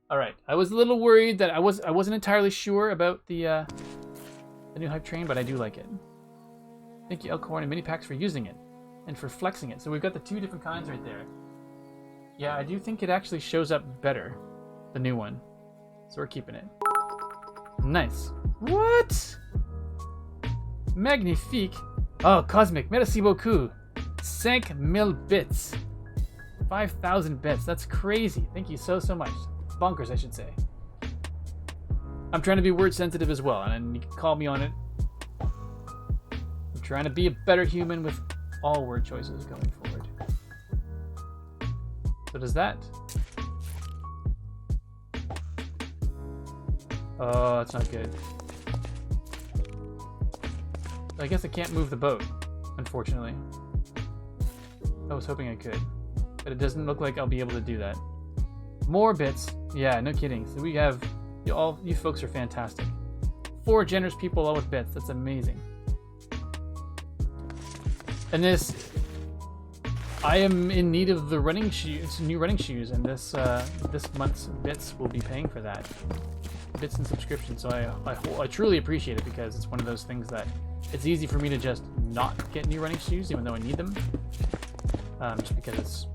All right, I was a little worried that I wasn't entirely sure about the new hype train, but I do like it. Thank you, Elkhorn and Mini Packs, for using it and for flexing it. So we've got the 2 different kinds right there. Yeah, I do think it actually shows up better, the new one. So we're keeping it. Nice. What? Magnifique. Oh, Cosmic, merci beaucoup. 5,000 bits. 5,000 bits. That's crazy. Thank you so much. Bonkers, I should say. I'm trying to be word sensitive as well, and you can call me on it. I'm trying to be a better human with all word choices going forward. So does that. Oh, that's not good. I guess I can't move the boat, unfortunately. I was hoping I could, but it doesn't look like I'll be able to do that. More bits. Yeah, no kidding. So we have, you folks are fantastic. 4 generous people all with bits. That's amazing. And this, I am in need of the running shoes, new running shoes, and this month's bits will be paying for that. Bits and subscriptions. So I truly appreciate it, because it's one of those things that it's easy for me to just not get new running shoes even though I need them, just because it's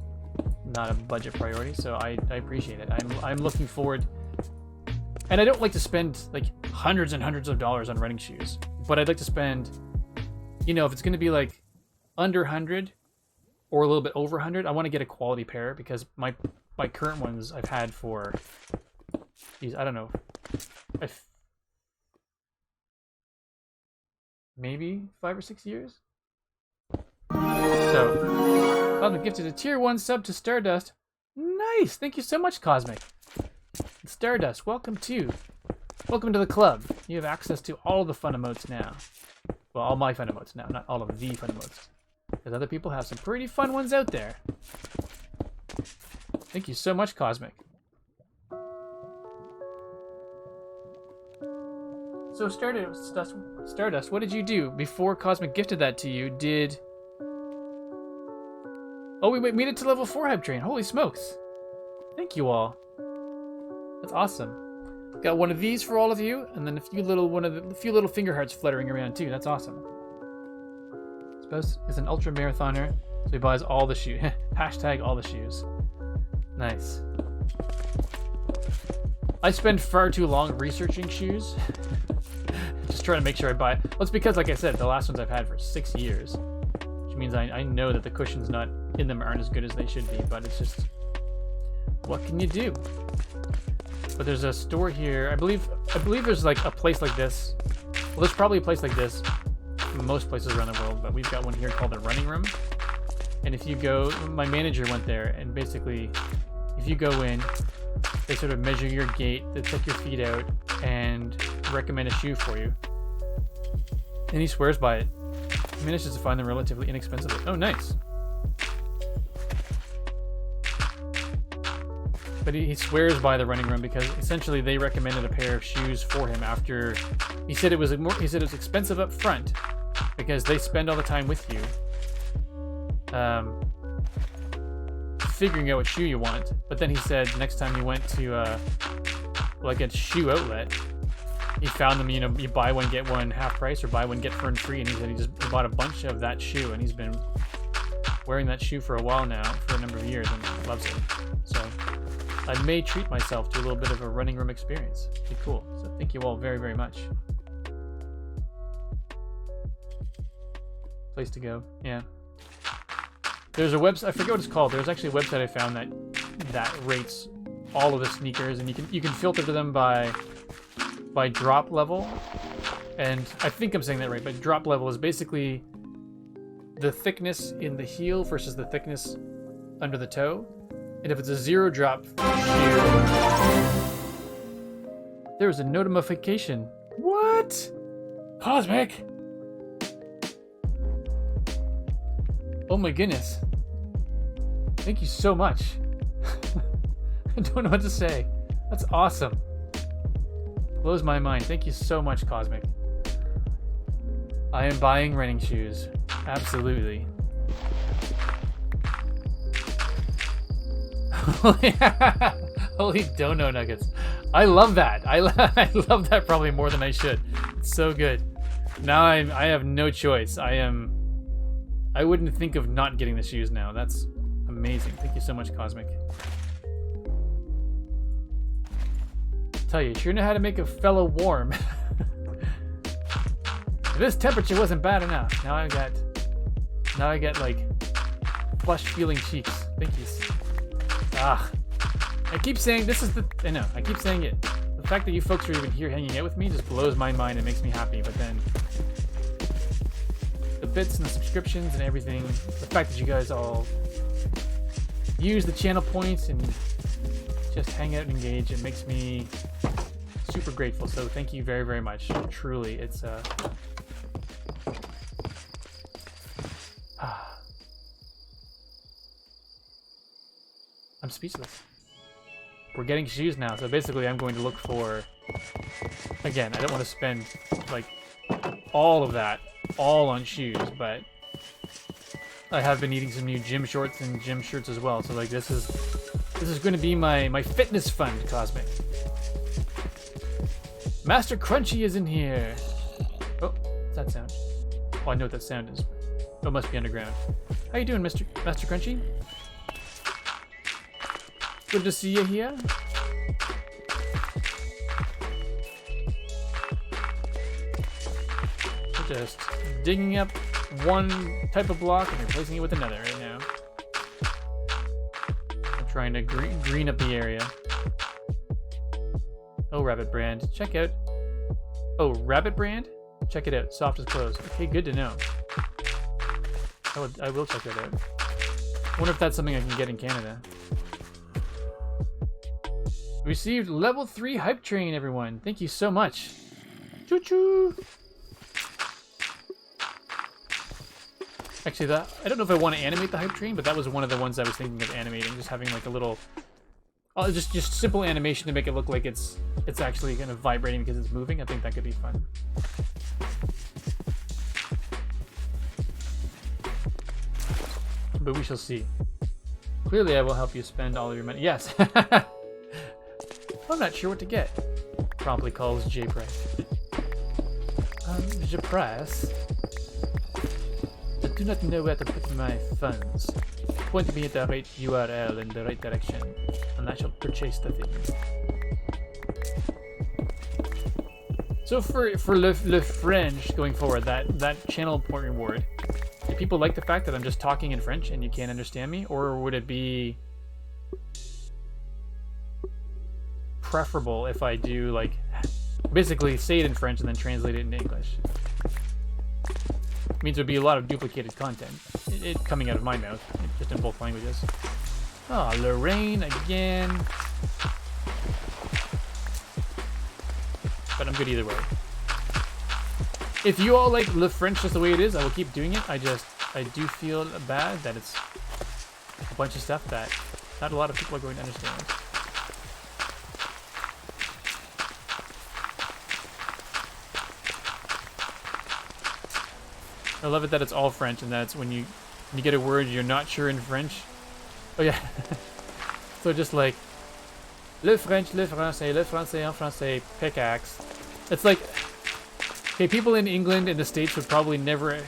not a budget priority. So I appreciate it. I'm looking forward, and I don't like to spend like hundreds and hundreds of dollars on running shoes, but I'd like to spend, you know, if it's going to be like under 100 or a little bit over 100, I want to get a quality pair, because my current ones I've had for, geez, I don't know, maybe 5 or 6 years. So, Cosmic gifted a tier 1 sub to Stardust. Nice! Thank you so much, Cosmic. Stardust, welcome to the club. You have access to all the fun emotes now. Well, all my fun emotes now, not all of the fun emotes. Because other people have some pretty fun ones out there. Thank you so much, Cosmic. So Stardust, what did you do before Cosmic gifted that to you? Oh, we made it to level 4 hype train. Holy smokes. Thank you all. That's awesome. Got one of these for all of you, and then a few little finger hearts fluttering around too. That's awesome. Spouse is an ultra marathoner, so he buys all the shoes. Hashtag all the shoes. Nice. I spend far too long researching shoes. Just trying to make sure I buy. Well, it's because, like I said, the last ones I've had for 6 years. Which means I know that the cushions not in them aren't as good as they should be, but it's just... what can you do? But there's a store here. I believe there's like a place like this. Well, there's probably a place like this in most places around the world, but we've got one here called the Running Room. And if you go... my manager went there, and basically, if you go in, they sort of measure your gait, they check your feet out, and recommend a shoe for you. And he swears by it. He manages to find them relatively inexpensively. Oh, nice. But he swears by the Running Room because essentially they recommended a pair of shoes for him after he said it was expensive up front because they spend all the time with you, figuring out what shoe you want. But then he said next time he went to like a shoe outlet, he found them. You know, you buy one get one half price or buy one get one free, and he said he bought a bunch of that shoe, and he's been wearing that shoe for a while now, for a number of years, and loves it. So I may treat myself to a little bit of a Running Room experience. It'd be cool. So thank you all very, very much. Place to go. Yeah. There's a website, I forget what it's called. There's actually a website I found that rates all of the sneakers, and you can filter to them by drop level. And I think I'm saying that right, but drop level is basically the thickness in the heel versus the thickness under the toe. And if it's a 0 drop sheer, there's a notification. What? Cosmic? Oh my goodness. Thank you so much. I don't know what to say. That's awesome. Blows my mind. Thank you so much, Cosmic. I am buying running shoes. Absolutely. Holy dono nuggets. I love that. I love that probably more than I should. It's so good. Now I have no choice. I wouldn't think of not getting the shoes now. That's amazing. Thank you so much, Cosmic. Tell you sure know how to make a fellow warm. This temperature wasn't bad enough. Now I get like flush feeling cheeks. Thank you. I keep saying this is I know, I keep saying it. The fact that you folks are even here hanging out with me just blows my mind and makes me happy, but then the bits and the subscriptions and everything, the fact that you guys all use the channel points and just hang out and engage, it makes me super grateful. So thank you very, very much. Truly, it's I'm speechless. We're getting shoes now, so basically I'm going to look for... Again, I don't want to spend, like, all of that, all on shoes, but I have been eating some new gym shorts and gym shirts as well, so, like, this is going to be my fitness fund, Cosmic. Master Crunchy is in here! Oh, what's that sound? Oh, I know what that sound is. Oh, it must be underground. How you doing, Master Crunchy? Good to see you here. We're just digging up one type of block and replacing it with another right now. I'm trying to green up the area. Oh, Rabbit Brand. Check out. Oh, Rabbit Brand? Check it out. Soft as clothes. Okay, good to know. I will check that out. I wonder if that's something I can get in Canada. Received level 3 hype train, everyone. Thank you so much. Choo choo. Actually, I don't know if I want to animate the hype train, but that was one of the ones I was thinking of animating. Just having like a little, just simple animation to make it look like it's actually kind of vibrating because it's moving. I think that could be fun. But we shall see. Clearly, I will help you spend all of your money. Yes. I'm not sure what to get. Promptly calls J Price. J Price. I do not know where to put my funds. Point me at the right URL in the right direction, and I shall purchase the things. So for Le French going forward, that channel point reward, do people like the fact that I'm just talking in French and you can't understand me, or would it be preferable if I do like basically say it in French and then translate it into English? It means there'd be a lot of duplicated content. It coming out of my mouth, just in both languages. Oh, Lorraine again. But I'm good either way. If you all like Le French just the way it is, I will keep doing it. I do feel bad that it's a bunch of stuff that not a lot of people are going to understand. I love it that it's all French, and that's when you get a word you're not sure in French. Oh yeah. So just like le French, le français, le français en français, pickaxe. It's like, okay, people in England and the States would probably never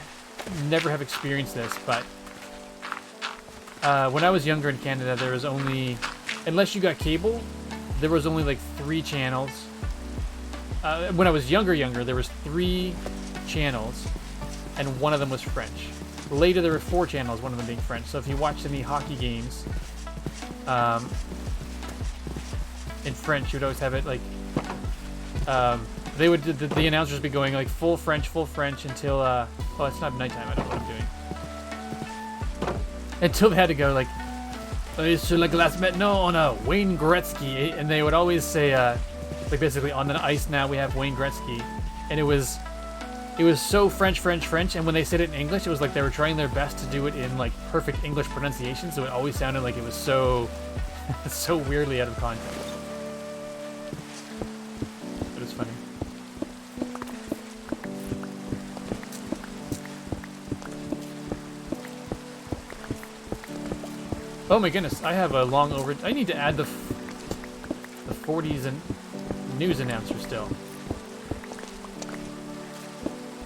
have experienced this, but when I was younger in Canada, there was only, unless you got cable, there was only like 3 channels. When I was younger, there was 3 channels, and one of them was French. Later, there were 4 channels, one of them being French. So if you watched any hockey games in French, you would always have it like, they would, the announcers would be going like full French until, oh, it's not nighttime, I don't know what I'm doing. Until they had to go like, sur la glace maintenant on a Wayne Gretzky, and they would always say, like basically on the ice now we have Wayne Gretzky, and it was so French, and when they said it in English, it was like they were trying their best to do it in like perfect English pronunciation, so it always sounded like it was so, so weirdly out of context. But it's funny. Oh my goodness, I have a long over. I need to add the 40s and news announcer still.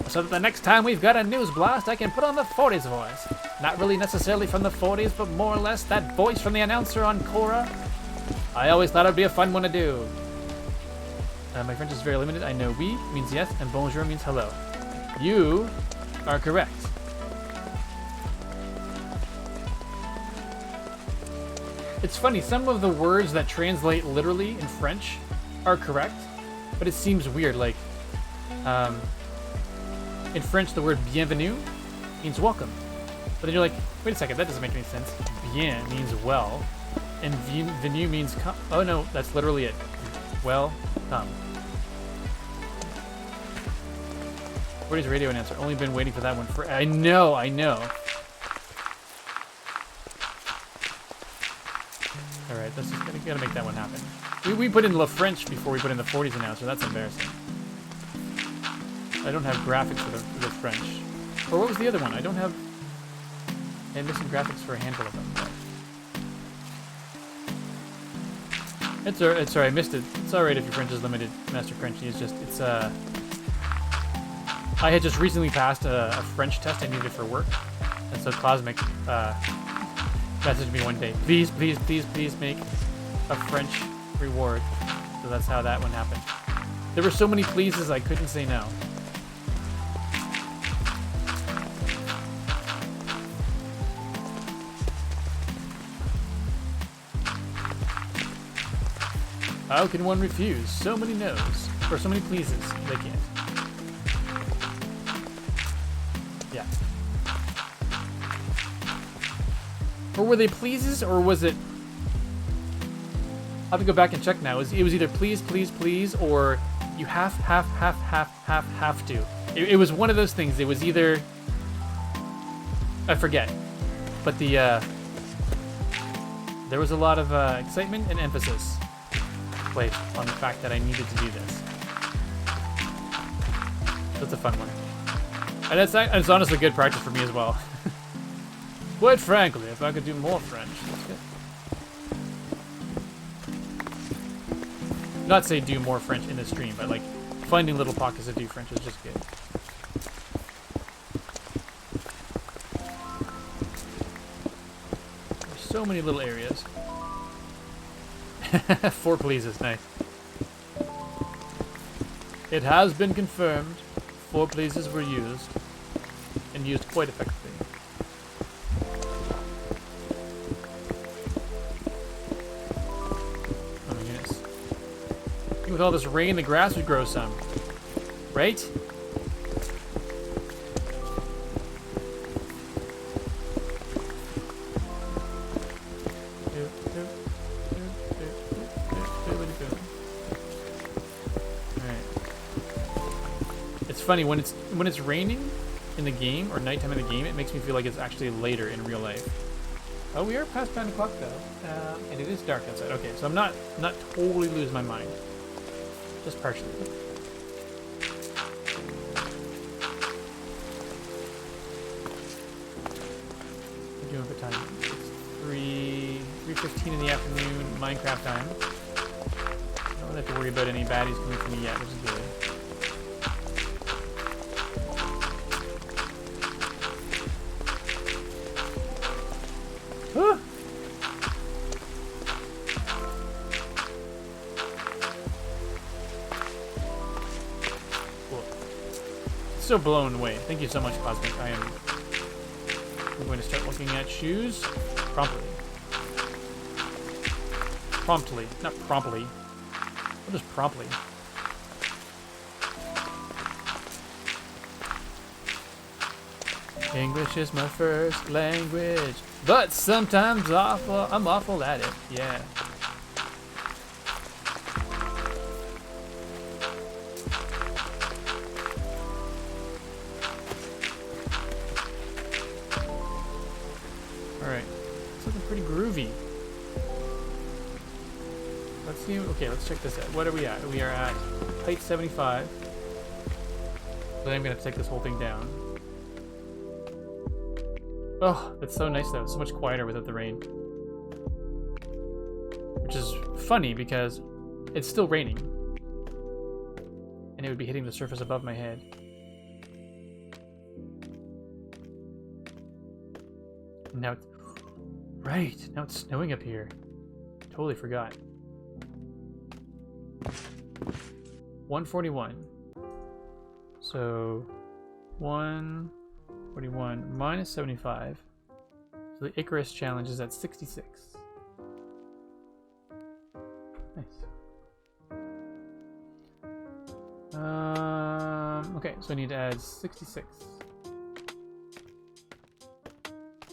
So that the next time we've got a news blast, I can put on the 40s voice. Not really necessarily from the 40s, but more or less that voice from the announcer on Cora. I always thought it'd be a fun one to do. My French is very limited. I know oui means yes, and bonjour means hello. You are correct. It's funny, some of the words that translate literally in French are correct, but it seems weird, like, in French, the word bienvenue means welcome. But then you're like, wait a second, that doesn't make any sense. Bien means well, and venu means come. Oh no, that's literally it. Well, come. 40s radio announcer. Only been waiting for that one for. I know. All right, that's just gotta make that one happen. We put in Le French before we put in the 40s announcer. That's embarrassing. I don't have graphics for the French. Or what was the other one? I don't have. I'm missing graphics for a handful of them. But it's alright. I missed it. It's alright if your French is limited, Master Frenchy. It's I had just recently passed a French test I needed for work, and so Cosmic messaged me one day. Please make a French reward. So that's how that one happened. There were so many pleases I couldn't say no. How can one refuse so many no's? Or so many pleases? They can't. Yeah. Or were they pleases, or was it... I'll have to go back and check now. It was either please, please, please, or you have to. It was one of those things. It was either... I forget. But the, there was a lot of excitement and emphasis placed on the fact that I needed to do this. That's a fun one. And it's honestly good practice for me as well. Quite frankly, if I could do more French, that's good. Not say do more French in the stream, but like finding little pockets to do French is just good. There's so many little areas. 4 pleases, nice. It has been confirmed 4 pleases were used, and used quite effectively. Oh my goodness. With all this rain, the grass would grow some. Right? Funny when it's raining in the game or nighttime in the game, it makes me feel like it's actually later in real life. Oh, we are past 9 o'clock though, and it is dark outside. Okay, so I'm not totally losing my mind, just partially. We're doing good time. It's 3:15 in the afternoon, Minecraft time. I don't have to worry about any baddies coming for me yet, which is good. So blown away. Thank you so much, Cosmic. I'm going to start looking at shoes promptly. Promptly, not promptly. What is promptly? English is my first language, but sometimes I'm awful at it. Yeah. Okay, let's check this out. What are we at? We are at height 75. So I'm going to take this whole thing down. Oh, that's so nice though. It's so much quieter without the rain. Which is funny because it's still raining. And it would be hitting the surface above my head. And now it's... Right, now it's snowing up here. Totally forgot. 141. So 141 minus 75. So the Icarus challenge is at 66. Nice. Okay, so I need to add 66.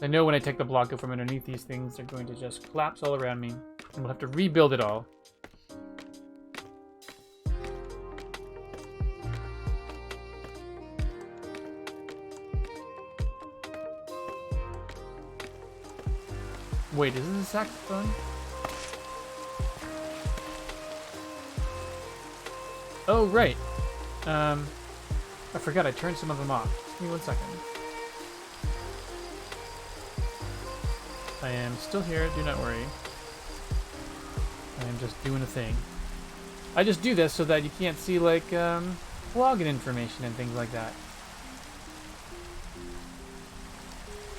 I know when I take the block up from underneath these things, they're going to just collapse all around me, and we'll have to rebuild it all. Wait, is this a saxophone? Oh, right. I forgot I turned some of them off. Give me 1 second. I am still here, do not worry. I am just doing a thing. I just do this so that you can't see, like, login information and things like that.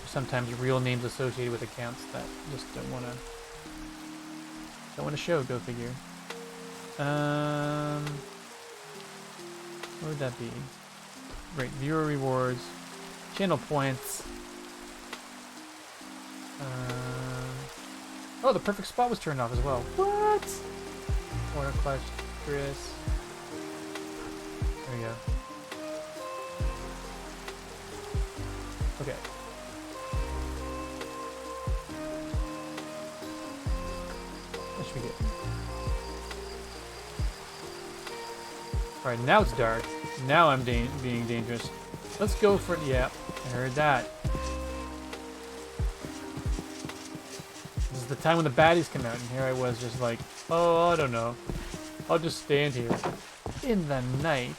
Sometimes real names associated with accounts that just don't want to show. Go figure. What would that be? Right, viewer rewards, channel points. Oh, the perfect spot was turned off as well. What? Corner clutch, Chris. There we go. Okay. should be good. Alright, now it's dark. Now I'm being dangerous. Let's go for it. Yeah, I heard that. This is the time when the baddies come out, and here I was just like, oh, I don't know. I'll just stand here in the night.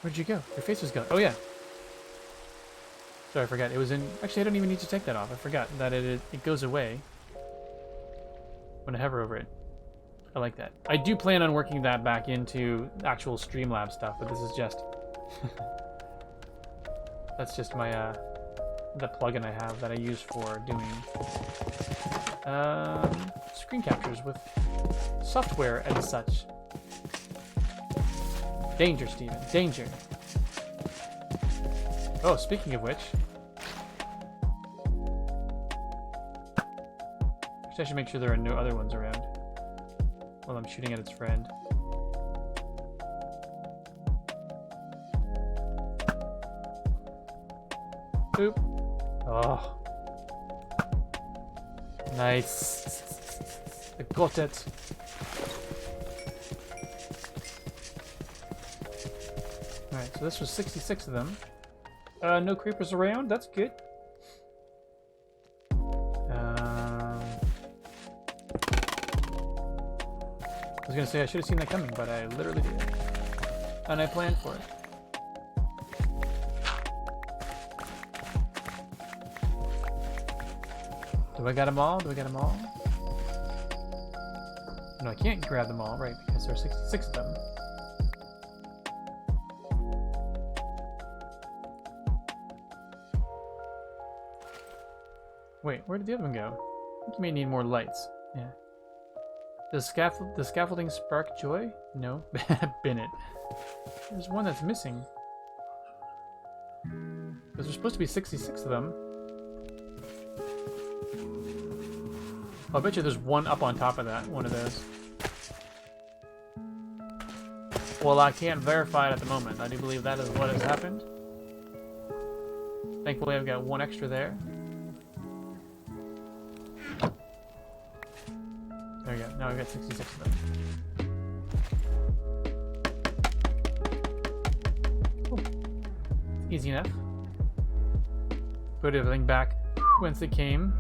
Where'd you go? Your face was gone. Oh, yeah. Sorry, I forgot. It was in... Actually, I don't even need to take that off. I forgot that it goes away when I hover over it. I like that. I do plan on working that back into actual Streamlabs stuff, but this is just... That's just my, the plugin I have that I use for doing screen captures with software and such. Danger, Steven. Danger. Oh, speaking of which... Actually, I should make sure there are no other ones around while I'm shooting at its friend. Oop. Oh. Nice. I got it. Alright, so this was 66 of them. No creepers around, that's good. I was gonna say I should have seen that coming, but I literally did. And I planned for it. Do I got them all? Do I got them all? No, I can't grab them all, right, because there are 66 of them. Wait, where did the other one go? I think you may need more lights. Yeah. Does the scaffolding spark joy? No. Bin it. There's one that's missing. Because there's supposed to be 66 of them. Oh, I bet you there's one up on top of that, one of those. Well, I can't verify it at the moment. I do believe that is what has happened. Thankfully, I've got one extra there. There we go. Now we've got 66 of them. Cool. Easy enough. Put everything back whence it came.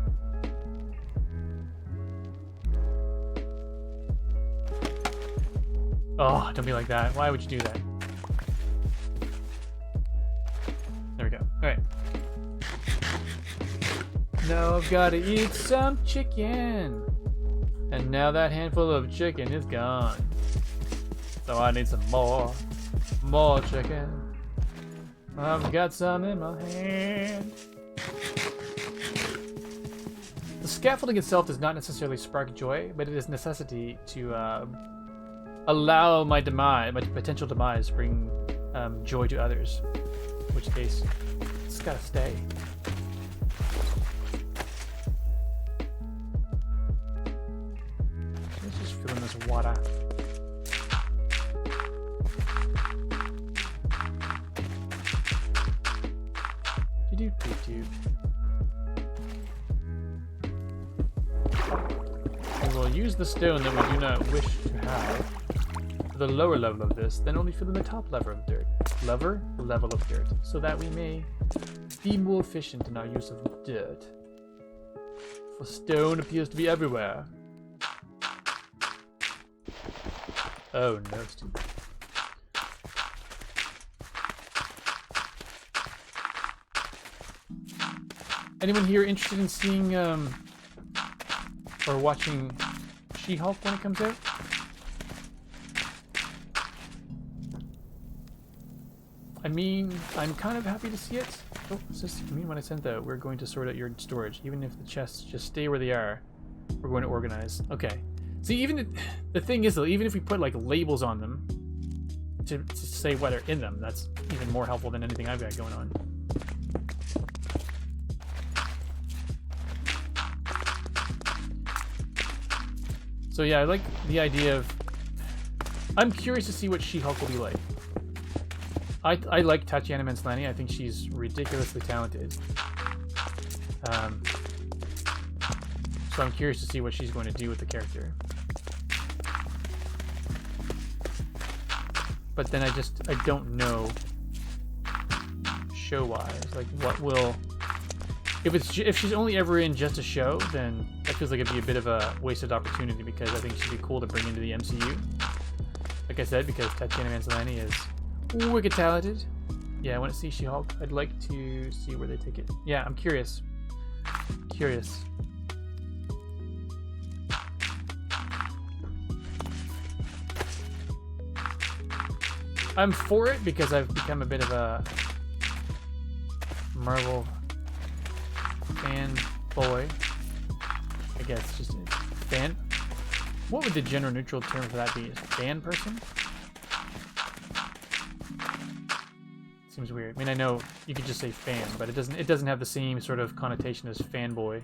Oh, don't be like that. Why would you do that? There we go. Alright. Now I've got to eat some chicken. And now that handful of chicken is gone. So I need some more. More chicken. I've got some in my hand. The scaffolding itself does not necessarily spark joy, but it is necessity to allow my demise, my potential demise, bring joy to others. In which case, it's gotta stay. Let's just fill in this water. We will use the stone that we do not wish to have for the lower level of this, then only fill in the top level of dirt. Level of dirt, so that we may be more efficient in our use of dirt. For stone appears to be everywhere. Oh no, Steve. Anyone here interested in seeing or watching She-Hulk when it comes out? I mean, I'm kind of happy to see it. Oh, it says to me when I sent that we're going to sort out your storage. Even if the chests just stay where they are, we're going to organize. Okay. See, even the thing is though, even if we put like labels on them to say what are in them, that's even more helpful than anything I've got going on. So yeah, I like the idea of... I'm curious to see what She-Hulk will be like. I like Tatiana Maslany. I think she's ridiculously talented. So I'm curious to see what she's going to do with the character. But then I don't know show-wise, like what will... If she's only ever in just a show, then that feels like it'd be a bit of a wasted opportunity, because I think she'd be cool to bring into the MCU. Like I said, because Tatiana Maslany is wicked talented. Yeah, I want to see She-Hulk. I'd like to see where they take it. Yeah, I'm curious. Curious. I'm for it because I've become a bit of a Marvel fanboy. I guess just fan. What would the gender neutral term for that be? Is fan person? Seems weird. I mean, I know you could just say fan, but it doesn't have the same sort of connotation as fanboy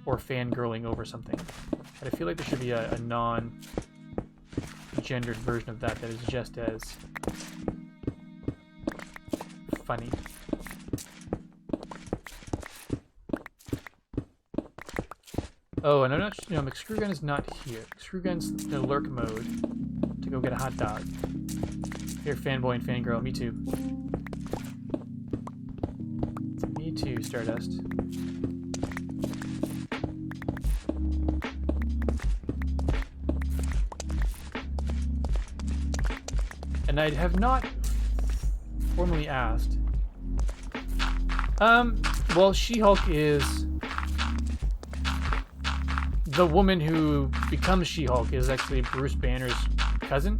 or fangirling over something. But I feel like there should be a non-gendered version of that is just as funny. Oh, and I'm not. You know, McScrewgun is not here. McScrewgun's in lurk mode to go get a hot dog. Here, fanboy and fangirl. Me too. Me too, Stardust. And I have not formally asked. Well, She-Hulk is the woman who becomes She-Hulk is actually Bruce Banner's cousin.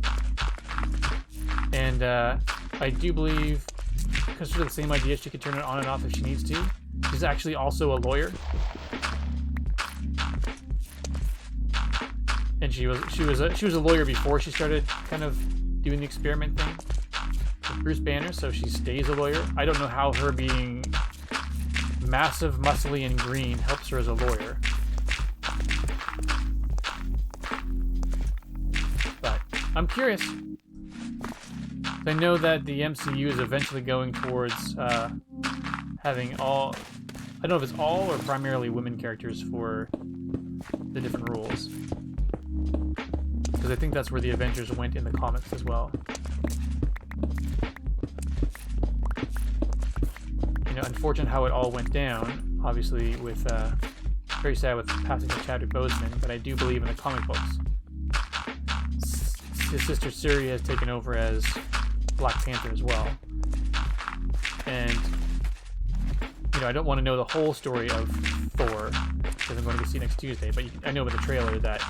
And I do believe, because of the same idea, she could turn it on and off if she needs to. She's actually also a lawyer. And she was a lawyer before she started kind of doing the experiment thing with Bruce Banner, so she stays a lawyer. I don't know how her being massive, muscly, and green helps her as a lawyer. But I'm curious. I know that the MCU is eventually going towards having all... I don't know if it's all or primarily women characters for the different roles. Because I think that's where the Avengers went in the comics as well. You know, unfortunate how it all went down, obviously, with very sad with the passing of Chadwick Boseman, but I do believe in the comic books. His sister Shuri has taken over as Black Panther as well. And, you know, I don't want to know the whole story of Thor, because I'm going to go see next Tuesday, but I know with the trailer that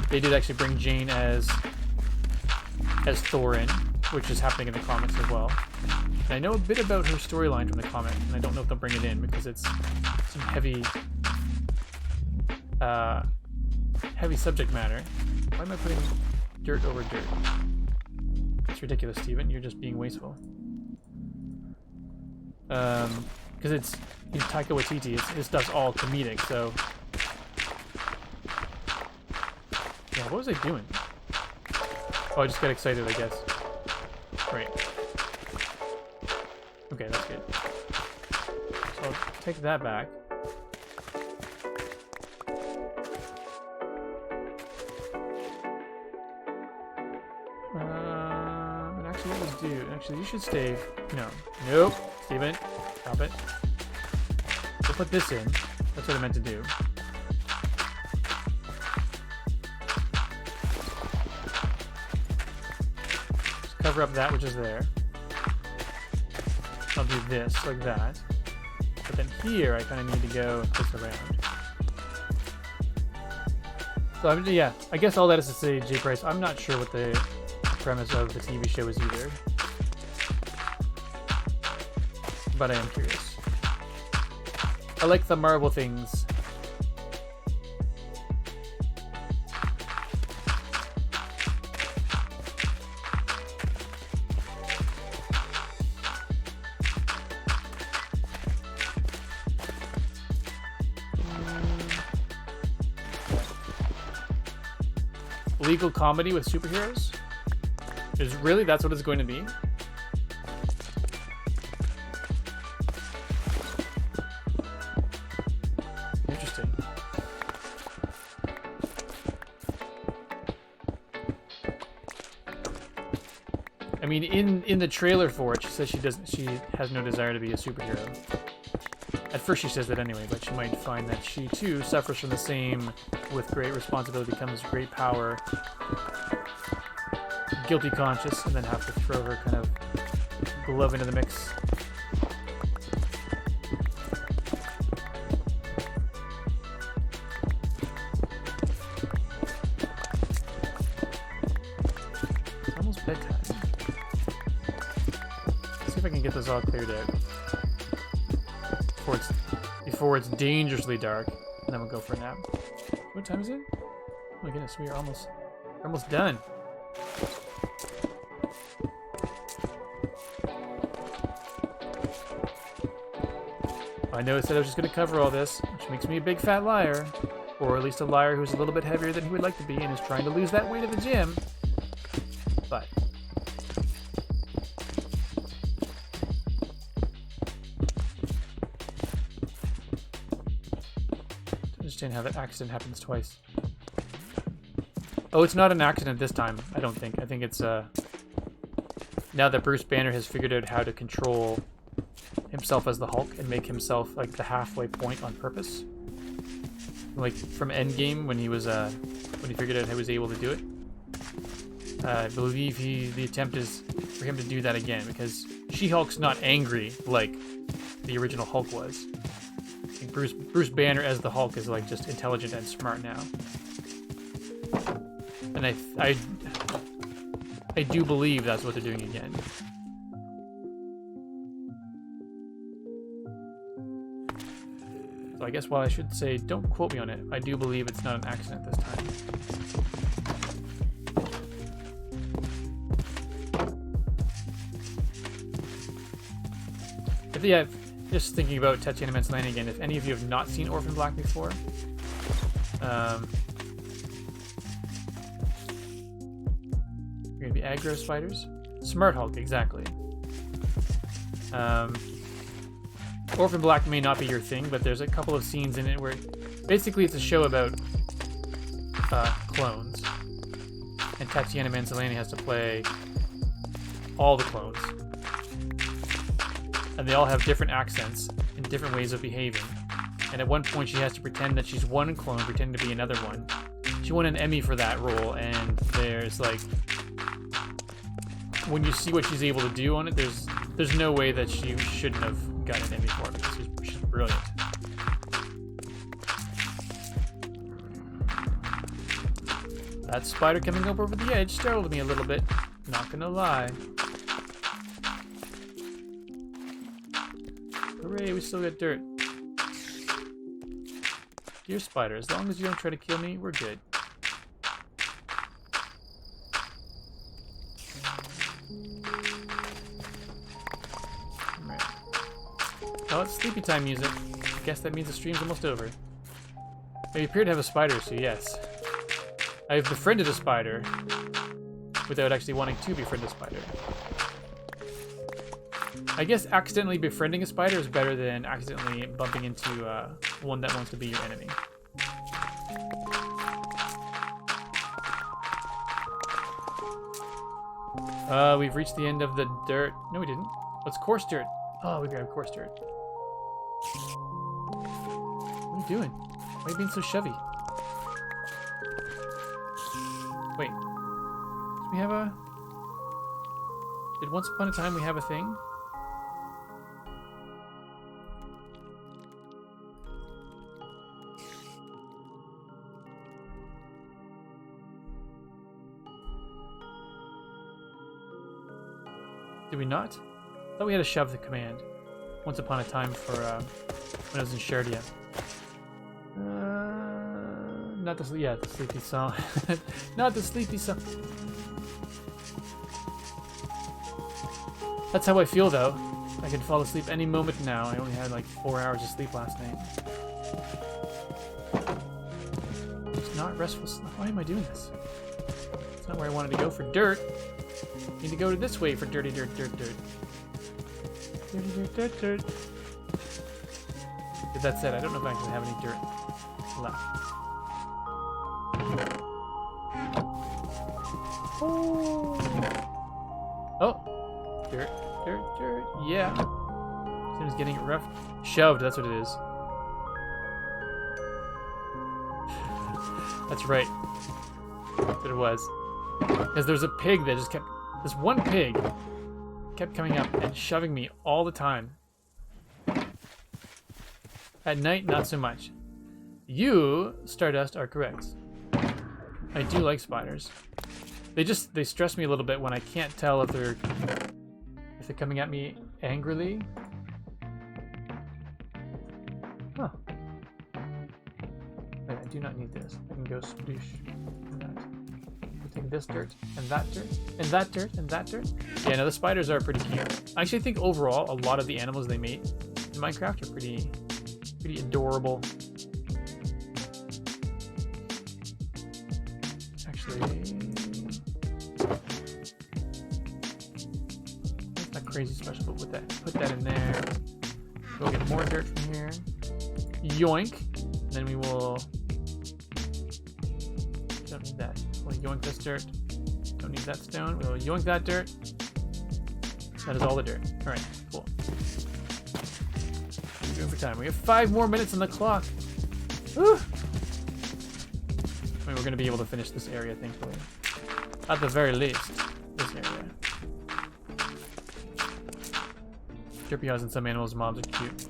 they did actually bring Jane as Thor in, which is happening in the comics as well. And I know a bit about her storyline from the comic, and I don't know if they'll bring it in, because it's some heavy subject matter. Why am I putting dirt over dirt? It's ridiculous, Steven. You're just being wasteful. Because it's Taika Waititi. His stuff's all comedic, so... Yeah, what was I doing? Oh, I just got excited, I guess. Right. Okay, that's good. So I'll take that back. And actually, what was due? Actually, you should stay. No. Nope. Steven. Stop it. We'll put this in. That's what I meant to do. Just cover up that which is there. I'll do this like that. But then here, I kind of need to go and twist around. So, yeah, I guess all that is to say, J. Price, I'm not sure what the premise of the TV show is either. But I am curious. I like the Marvel things. Legal comedy with superheroes? That's what it's going to be? mean, in the trailer for it, she says she has no desire to be a superhero. At first she says that anyway, but she might find that she too suffers from the same, with great responsibility comes great power, guilty conscience, and then have to throw her kind of glove into the mix. It's almost bedtime. Let's see if I can get this all cleared out before it's dangerously dark, and then we'll go for a nap. What time is it? Oh my goodness, we're almost done. I know I said I was just going to cover all this, which makes me a big fat liar, or at least a liar who's a little bit heavier than he would like to be and is trying to lose that weight at the gym. But understand how that accident happens twice. Oh, it's not an accident this time, I don't think. I think it's now that Bruce Banner has figured out how to control himself as the Hulk and make himself like the halfway point on purpose. Like from Endgame when he was when he figured out how he was able to do it. I believe the attempt is for him to do that again, because She-Hulk's not angry like the original Hulk was. I think Bruce Banner as the Hulk is like just intelligent and smart now. And I do believe that's what they're doing again. So I guess while I should say don't quote me on it, I do believe it's not an accident this time. But yeah, just thinking about Tatiana Maslany again, if any of you have not seen Orphan Black before, you're gonna be aggro spiders. Smart Hulk, exactly. Orphan Black may not be your thing, but there's a couple of scenes in it where basically it's a show about clones, and Tatiana Maslany has to play all the clones, and they all have different accents and different ways of behaving. And at one point she has to pretend that she's one clone pretending to be another one. She won an Emmy for that role, and there's like, when you see what she's able to do on it, there's no way that she shouldn't have gotten an Emmy for it, because she's brilliant. That spider coming up over the edge startled me a little bit, not gonna lie. Hooray, we still got dirt. Dear spider, as long as you don't try to kill me, we're good. Alright. Oh, it's sleepy time music. I guess that means the stream's almost over. We appear to have a spider, so yes. I've befriended a spider without actually wanting to befriend a spider. I guess accidentally befriending a spider is better than accidentally bumping into one that wants to be your enemy. We've reached the end of the dirt. No, we didn't. What's coarse dirt? Oh, we grabbed coarse dirt. What are you doing? Why are you being so shovey? Wait. Did we have a... Did once upon a time we have a thing? Did we not? I thought we had to shove the command. Once upon a time for when I was in Shardia. Not the the sleepy song. Not the sleepy song. That's how I feel though. I could fall asleep any moment now. I only had like 4 hours of sleep last night. It's not restful. Why am I doing this? It's not where I wanted to go for dirt. Need to go to this way for dirty dirt, dirt, dirt. Dirty dirt, dirt, dirt. With that said, I don't know if I actually have any dirt left. Oh! Oh! Yeah. Seems getting it rough. Shoved, that's what it is. That's right. That's what it was. Because there's a pig that just kept... This one pig kept coming up and shoving me all the time. At night, not so much. You, Stardust, are correct. I do like spiders. They stress me a little bit when I can't tell if they're coming at me angrily. Huh. Wait, I do not need this. I can go sploosh. We'll take this dirt, and that dirt, and that dirt, and that dirt. Yeah, no, the spiders are pretty cute. I actually think overall, a lot of the animals they made in Minecraft are pretty adorable. Actually, that's not crazy special, but with that, put that in there. We'll get more dirt from here. Yoink. And then we will. Don't need that. We'll yoink this dirt. Don't need that stone. We'll yoink that dirt. That is all the dirt. All right, cool. We're doing for time. We have 5 more minutes on the clock. Woo! I mean, we're gonna be able to finish this area, thankfully. At the very least, this area. Drippy House and some animals, mobs are cute.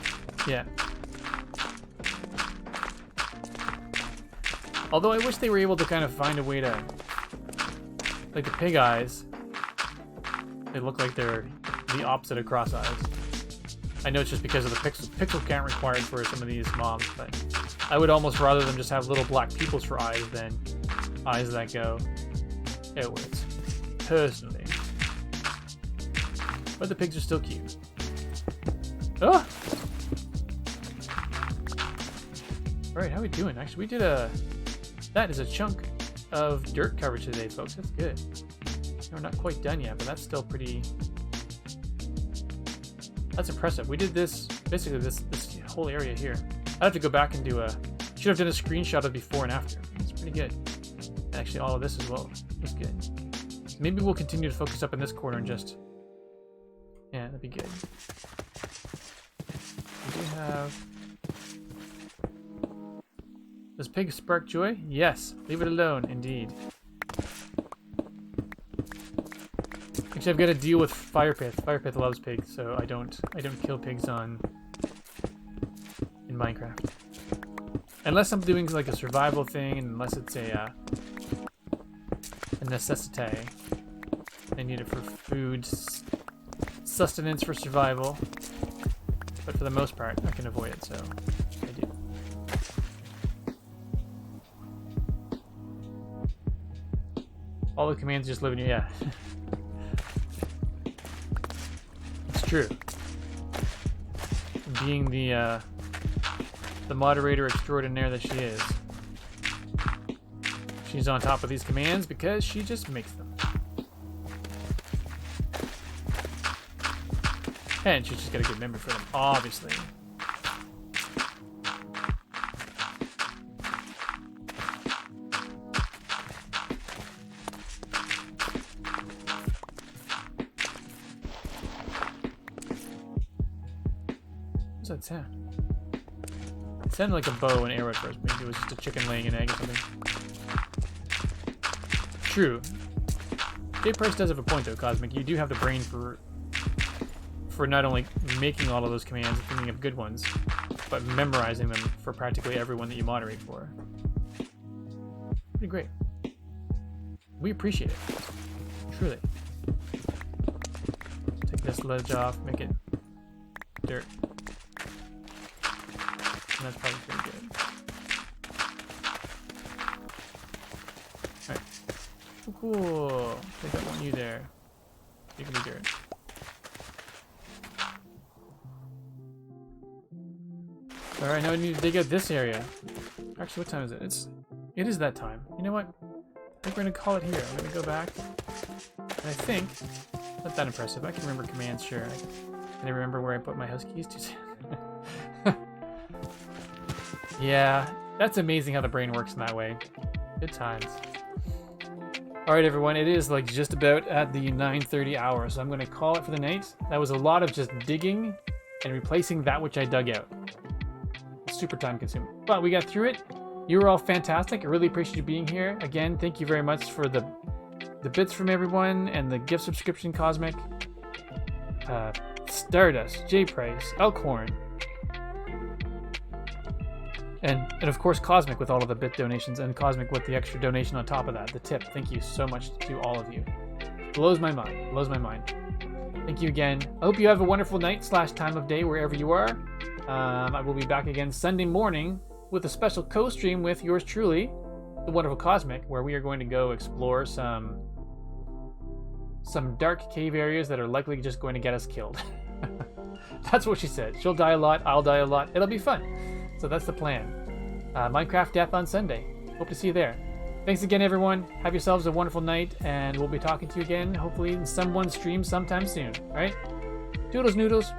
Yeah. Although I wish they were able to kind of find a way to, like the pig eyes, they look like they're the opposite of cross eyes. I know it's just because of the pixel count required for some of these mobs, but I would almost rather them just have little black pupils for eyes than eyes that go outwards, personally. But the pigs are still cute. Oh! Alright, how are we doing? Actually, we did that is a chunk of dirt coverage today, folks. That's good. We're not quite done yet, but that's still pretty... That's impressive. We did this, basically this whole area here. I'd have to go back and do a... Should have done a screenshot of before and after. It's pretty good. Actually, all of this as well. That's good. So maybe we'll continue to focus up in this corner and just... Yeah, that'd be good. We do have... Does pig spark joy? Yes. Leave it alone, indeed. Actually, I've got to deal with Firepith. Firepith loves pigs, so I don't kill pigs in Minecraft. Unless I'm doing like a survival thing, and unless it's a necessity. I need it for food, sustenance for survival. But for the most part, I can avoid it, so I do. All the commands just live in you, yeah. It's true. Being the moderator extraordinaire that she is. She's on top of these commands because she just makes them. And she's just got a good memory for them, obviously. What's that sound? It sounded like a bow and arrow at first. Maybe it was just a chicken laying an egg or something. True. J Price does have a point though, Cosmic. You do have the brain for not only making all of those commands and thinking of good ones, but memorizing them for practically everyone that you moderate for. Pretty great. We appreciate it. Truly. Take this ledge off, make it dirt. And that's probably pretty good. Alright. Oh, cool. I don't want you there. You can be dirt. Alright, now we need to dig out this area. Actually, what time is it? It is that time. You know what? I think we're gonna call it here. I'm gonna go back. And I think, not that impressive. I can remember commands, sure. Can I remember where I put my house keys to? Yeah, that's amazing how the brain works in that way. Good times. All right, everyone. It is like just about at the 9:30 hour, so I'm going to call it for the night. That was a lot of just digging and replacing that which I dug out. Super time consuming, but we got through it. You were all fantastic. I really appreciate you being here. Again, thank you very much for the bits from everyone and the gift subscription, Cosmic, Stardust, J Price, Elkhorn, and of course Cosmic with all of the bit donations, and Cosmic with the extra donation on top of that, the tip. Thank you so much to all of you. Blows my mind. Blows my mind. Thank you again. I hope you have a wonderful night / time of day wherever you are. I will be back again Sunday morning with a special co-stream with yours truly, the wonderful Cosmic, where we are going to go explore some dark cave areas that are likely just going to get us killed. That's what she said. She'll die a lot, I'll die a lot. It'll be fun. So that's the plan. Minecraft Death on Sunday. Hope to see you there. Thanks again, everyone. Have yourselves a wonderful night, and we'll be talking to you again, hopefully in someone's stream sometime soon. All right? Doodles noodles.